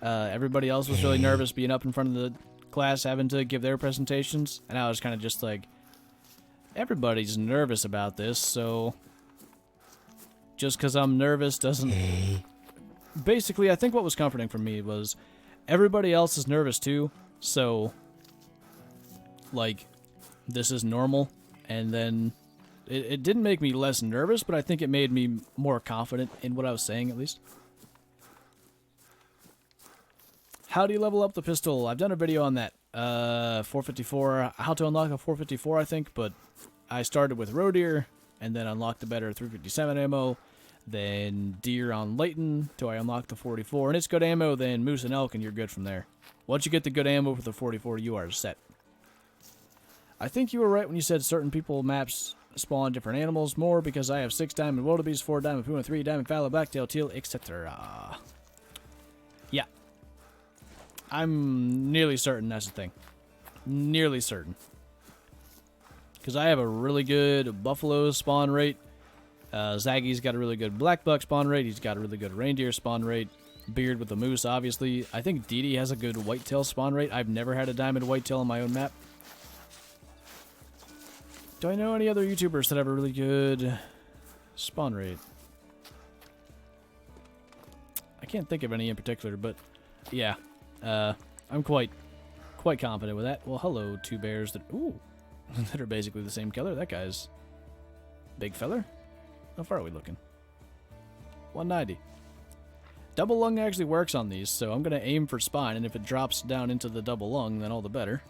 S1: Everybody else was really nervous being up in front of the class, having to give their presentations, and I was kind of just like, everybody's nervous about this, so just because I'm nervous doesn't... Basically, I think what was comforting for me was everybody else is nervous too, so, like, this is normal. And then it didn't make me less nervous, but I think it made me more confident in what I was saying, at least. How do you level up the pistol? I've done a video on that. 454, how to unlock a 454, I think, but I started with Reindeer, and then unlocked the better 357 ammo, then deer on Leighton, till I unlock the 44, and it's good ammo, then moose and elk, and you're good from there. Once you get the good ammo for the 44, you are set. I think you were right when you said certain people maps spawn different animals more, because I have 6 diamond wildebeest, 4 diamond puma, 3 diamond fallow, blacktail, teal, etc. Yeah. I'm nearly certain that's the thing. Nearly certain. Because I have a really good buffalo spawn rate. Zaggy's got a really good black buck spawn rate. He's got a really good reindeer spawn rate. Beard with the moose, obviously. I think Dee has a good whitetail spawn rate. I've never had a diamond whitetail on my own map. Do I know any other YouTubers that have a really good spawn rate? I can't think of any in particular, but yeah. I'm quite confident with that. Well, hello, 2 bears that... Ooh. That are basically the same color. That guy's... Big feller? How far are we looking? 190. Double lung actually works on these, so I'm going to aim for spine, and if it drops down into the double lung, then all the better.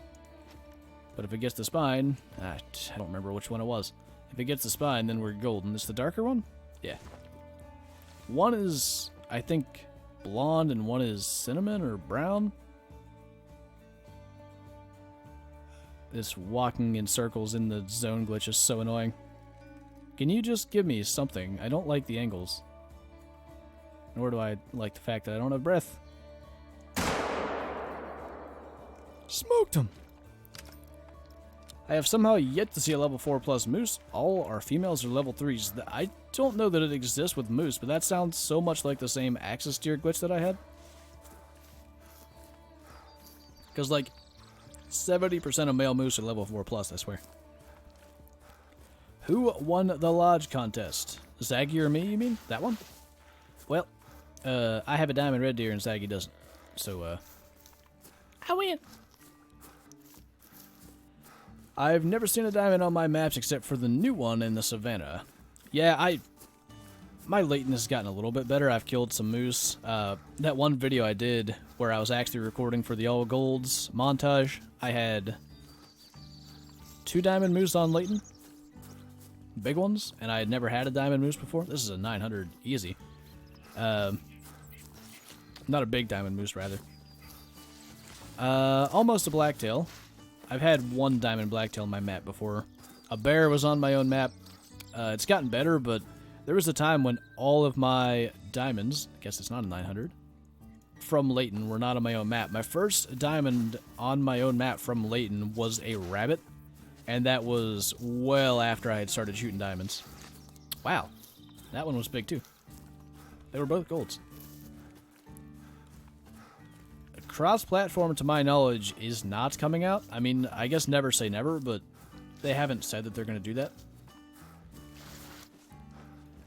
S1: But if it gets the spine... I don't remember which one it was. If it gets the spine, then we're golden. It's the darker one? Yeah. One is, I think, blonde, and one is cinnamon or brown. This walking in circles in the zone glitch is so annoying. Can you just give me something? I don't like the angles. Nor do I like the fact that I don't have breath. Smoked him! I have somehow yet to see a level 4 plus moose. All our females are level 3s. I don't know that it exists with moose, but that sounds so much like the same axis steer glitch that I had. Because, like, 70% of male moose are level 4 plus, I swear. Who won the lodge contest? Zaggy or me, you mean? That one? Well, I have a diamond red deer and Zaggy doesn't. So, I win! I've never seen a diamond on my maps except for the new one in the savannah. Yeah, my lateness has gotten a little bit better. I've killed some moose. That one video I did where I was actually recording for the All Golds montage, I had 2 diamond moose on Leighton. Big ones, and I had never had a diamond moose before. This is a 900 easy. Not a big diamond moose, rather. Almost a blacktail. I've had 1 diamond blacktail on my map before. A bear was on my own map. It's gotten better, but there was a time when all of my diamonds, I guess it's not a 900, from Leighton were not on my own map. My first diamond on my own map from Leighton was a rabbit, and that was well after I had started shooting diamonds. Wow, that one was big too. They were both golds. Cross-platform, to my knowledge, is not coming out. I mean, I guess never say never, but they haven't said that they're going to do that.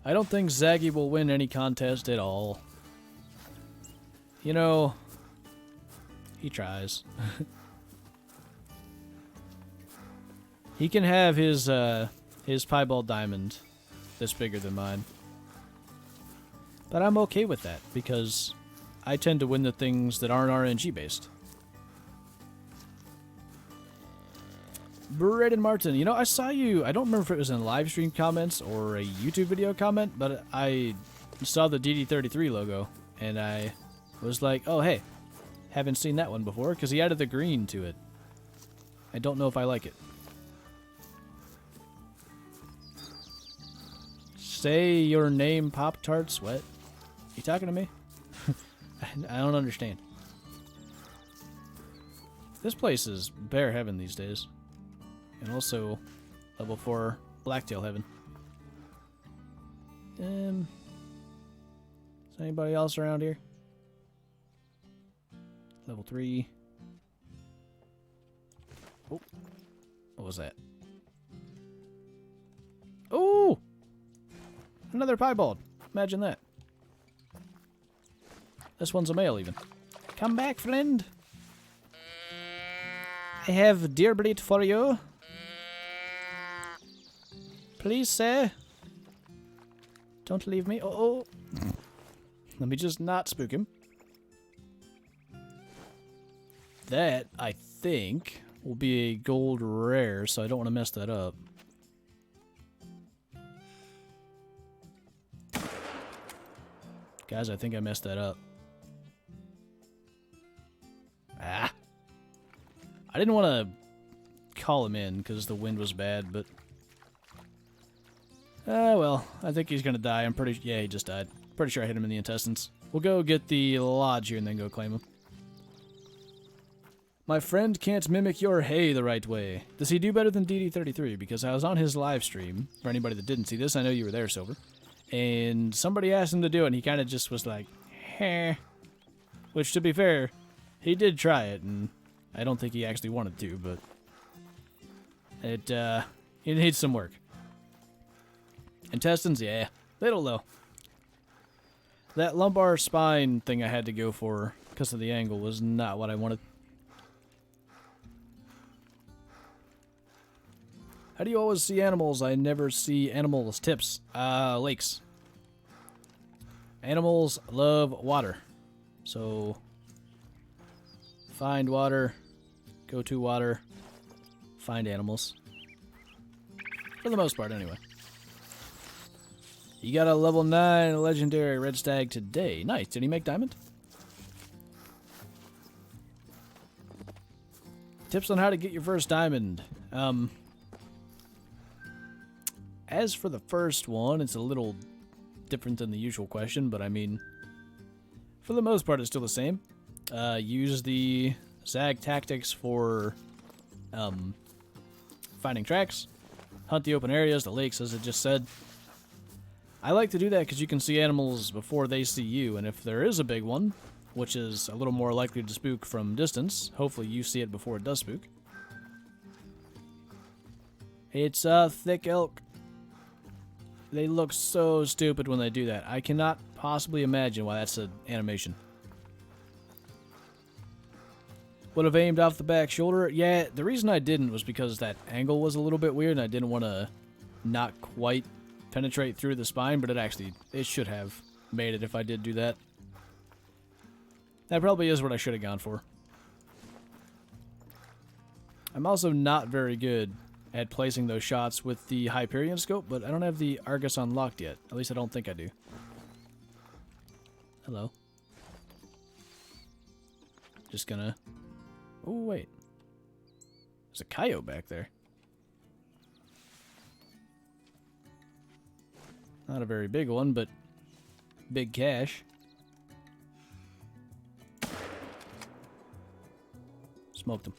S1: I don't think Zaggy will win any contest at all. You know, he tries. He can have his piebald diamond that's bigger than mine. But I'm okay with that, because I tend to win the things that aren't RNG based. Braden Martin, you know, I saw you, I don't remember if it was in live stream comments or a YouTube video comment, but I saw the DD33 logo, and I was like, oh hey, haven't seen that one before, because he added the green to it. I don't know if I like it. Say your name, Pop-Tart Sweat. You talking to me? I don't understand. This place is bear heaven these days. And also level 4 blacktail heaven. Is anybody else around here? Level 3. Oh. What was that? Oh! Another piebald. Imagine that. This one's a male, even. Come back, friend. I have deer bleat for you. Please, sir. Don't leave me. Oh. Let me just not spook him. That, I think, will be a gold rare, so I don't want to mess that up. Guys, I think I messed that up. Ah. I didn't want to call him in because the wind was bad, but... well, I think he's going to die. I'm pretty... Yeah, he just died. Pretty sure I hit him in the intestines. We'll go get the lodge here and then go claim him. My friend can't mimic your hay the right way. Does he do better than DD33? Because I was on his live stream. For anybody that didn't see this, I know you were there, Silver. And somebody asked him to do it, and he kind of just was like, heh. Which, to be fair, he did try it, and I don't think he actually wanted to, but it needs some work. Intestines, yeah, little low. That lumbar spine thing I had to go for because of the angle was not what I wanted. How do you always see animals? I never see animals' tips. Lakes. Animals love water. So, find water, go to water, find animals. For the most part, anyway. You got a level 9 legendary red stag today. Nice. Did he make diamond? Tips on how to get your first diamond. As for the first one, it's a little different than the usual question, but I mean, for the most part, it's still the same. Use the zag tactics for finding tracks. Hunt the open areas, the lakes, as I just said. I like to do that because you can see animals before they see you, and if there is a big one, which is a little more likely to spook from distance, hopefully you see it before it does spook. It's a thick elk. They look so stupid when they do that. I cannot possibly imagine why that's an animation. Would have aimed off the back shoulder. Yeah, the reason I didn't was because that angle was a little bit weird and I didn't want to not quite penetrate through the spine, but it should have made it if I did do that. That probably is what I should have gone for. I'm also not very good at placing those shots with the Hyperion scope, but I don't have the Argus unlocked yet. At least I don't think I do. Hello. Just gonna... Oh, wait. There's a coyote back there. Not a very big one, but big cash. Smoked him.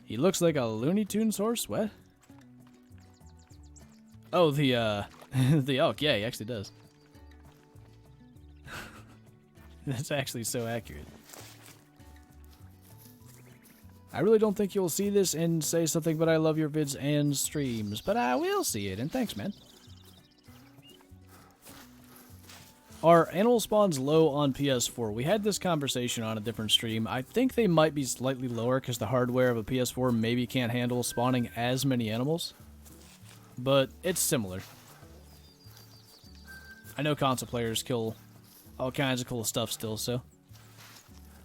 S1: He looks like a Looney Tunes horse? What? Oh, the elk. Yeah, he actually does. That's actually so accurate. I really don't think you'll see this and say something, but I love your vids and streams. But I will see it, and thanks, man. Are animal spawns low on PS4? We had this conversation on a different stream. I think they might be slightly lower because the hardware of a PS4 maybe can't handle spawning as many animals. But it's similar. I know console players kill all kinds of cool stuff still, so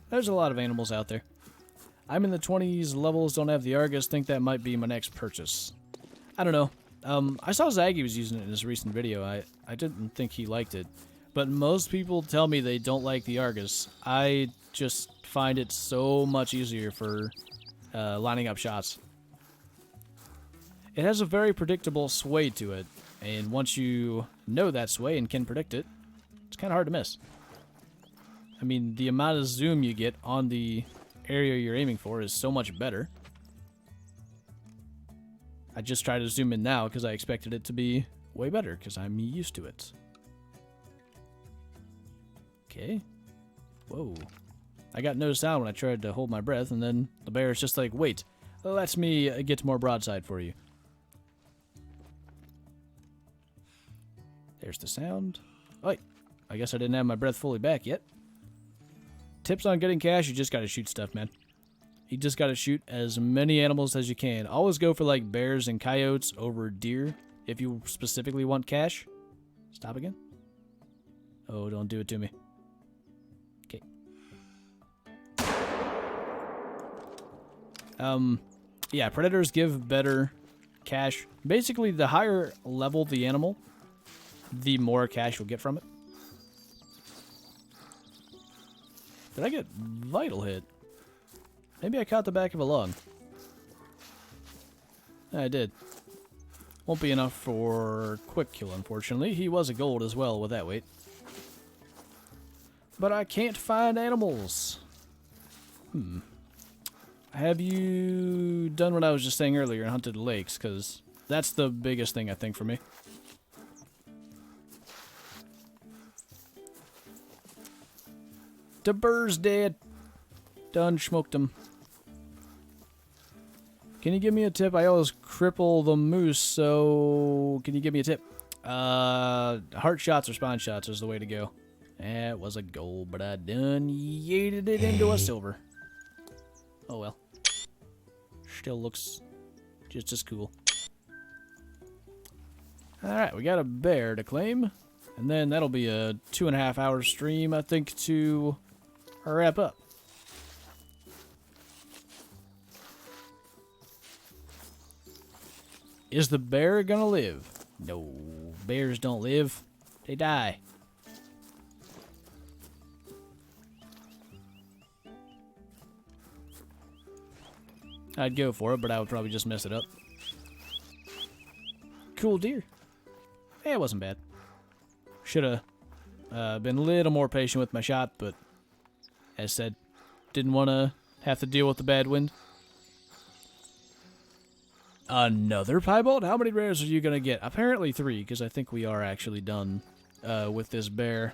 S1: there's a lot of animals out there. I'm in the 20s levels, don't have the Argus, think that might be my next purchase. I don't know. I saw Zaggy was using it in his recent video. I didn't think he liked it. But most people tell me they don't like the Argus. I just find it so much easier for lining up shots. It has a very predictable sway to it, and once you know that sway and can predict it, it's kind of hard to miss. I mean, the amount of zoom you get on the area you're aiming for is so much better. I just try to zoom in now because I expected it to be way better because I'm used to it. Okay. Whoa. I got no sound when I tried to hold my breath, and then the bear is just like, wait, let me get more broadside for you. There's the sound. Oh, I guess I didn't have my breath fully back yet. Tips on getting cash, you just gotta shoot stuff, man. You just gotta shoot as many animals as you can. Always go for like bears and coyotes over deer if you specifically want cash. Stop again. Oh, don't do it to me. Okay. Yeah, predators give better cash. Basically, the higher level the animal, the more cash you'll get from it. Did I get vital hit? Maybe I caught the back of a log. I did. Won't be enough for quick kill, unfortunately. He was a gold as well with that weight. But I can't find animals. Have you done what I was just saying earlier and hunted lakes? Because that's the biggest thing, I think, for me. The bird's dead. Done smoked him. Can you give me a tip? I always cripple the moose, so can you give me a tip? Heart shots or spawn shots is the way to go. It was a gold, but I done yeeted it into a silver. Oh well. Still looks just as cool. Alright, we got a bear to claim. And then that'll be a 2.5 hour stream, I think, to wrap up. Is the bear gonna live? No, bears don't live. They die. I'd go for it, but I would probably just mess it up. Cool deer. Yeah, it wasn't bad. Should have been a little more patient with my shot, but as said, didn't want to have to deal with the bad wind. Another piebald? How many rares are you going to get? Apparently 3, because I think we are actually done with this bear.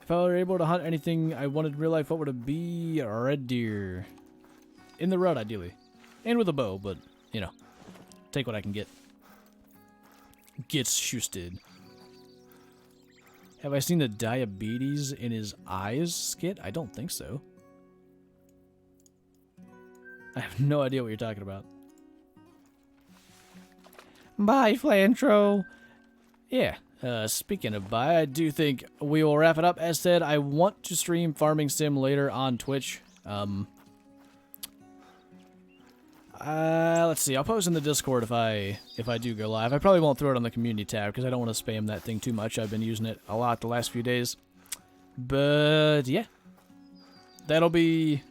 S1: If I were able to hunt anything I wanted in real life, what would it be? A red deer. In the rut, ideally. And with a bow, but, you know, take what I can get. Gets shoosted. Have I seen the diabetes in his eyes skit? I don't think so. I have no idea what you're talking about. Bye, Flantro. Yeah, speaking of bye, I do think we will wrap it up. As said, I want to stream Farming Sim later on Twitch. Let's see. I'll post in the Discord if I do go live. I probably won't throw it on the community tab because I don't want to spam that thing too much. I've been using it a lot the last few days. But yeah, that'll be,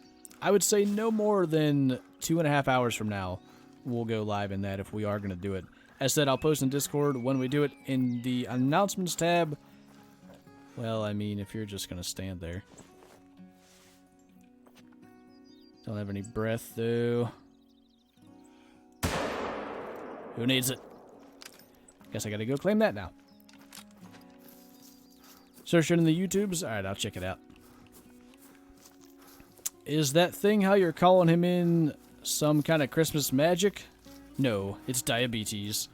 S1: I would say, no more than 2.5 hours from now. We'll go live in that if we are going to do it. As said, I'll post in Discord when we do it in the announcements tab. Well, I mean, if you're just going to stand there. Don't have any breath, though. Who needs it? Guess I gotta go claim that now. Search it in the YouTubes. Alright, I'll check it out. Is that thing how you're calling him in some kind of Christmas magic? No, it's diabetes.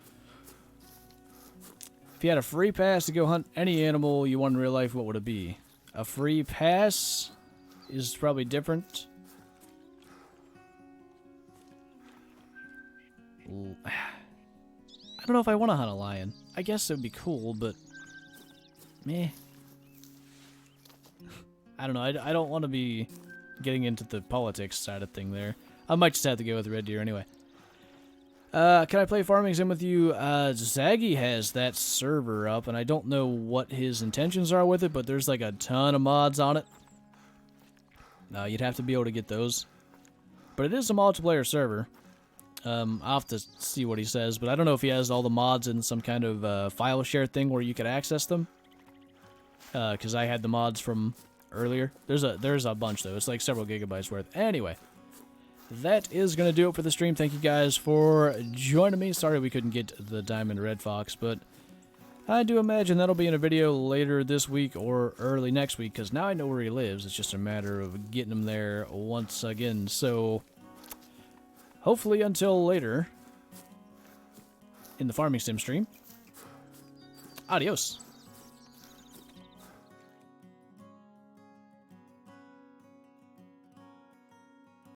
S1: If you had a free pass to go hunt any animal you want in real life, what would it be? A free pass is probably different. I don't know if I want to hunt a lion. I guess it would be cool, but meh. I don't know. I don't want to be getting into the politics side of thing there. I might just have to go with red deer anyway. Can I play Farming Sim with you? Zaggy has that server up, and I don't know what his intentions are with it, but there's like a ton of mods on it. You'd have to be able to get those. But it is a multiplayer server. I'll have to see what he says, but I don't know if he has all the mods in some kind of file share thing where you could access them. Because I had the mods from earlier. There's a bunch, though. It's like several gigabytes worth. Anyway, that is going to do it for the stream. Thank you guys for joining me. Sorry we couldn't get the Diamond Red Fox, but I do imagine that'll be in a video later this week or early next week, because now I know where he lives. It's just a matter of getting him there once again. So hopefully until later in the Farming Sim stream. Adios.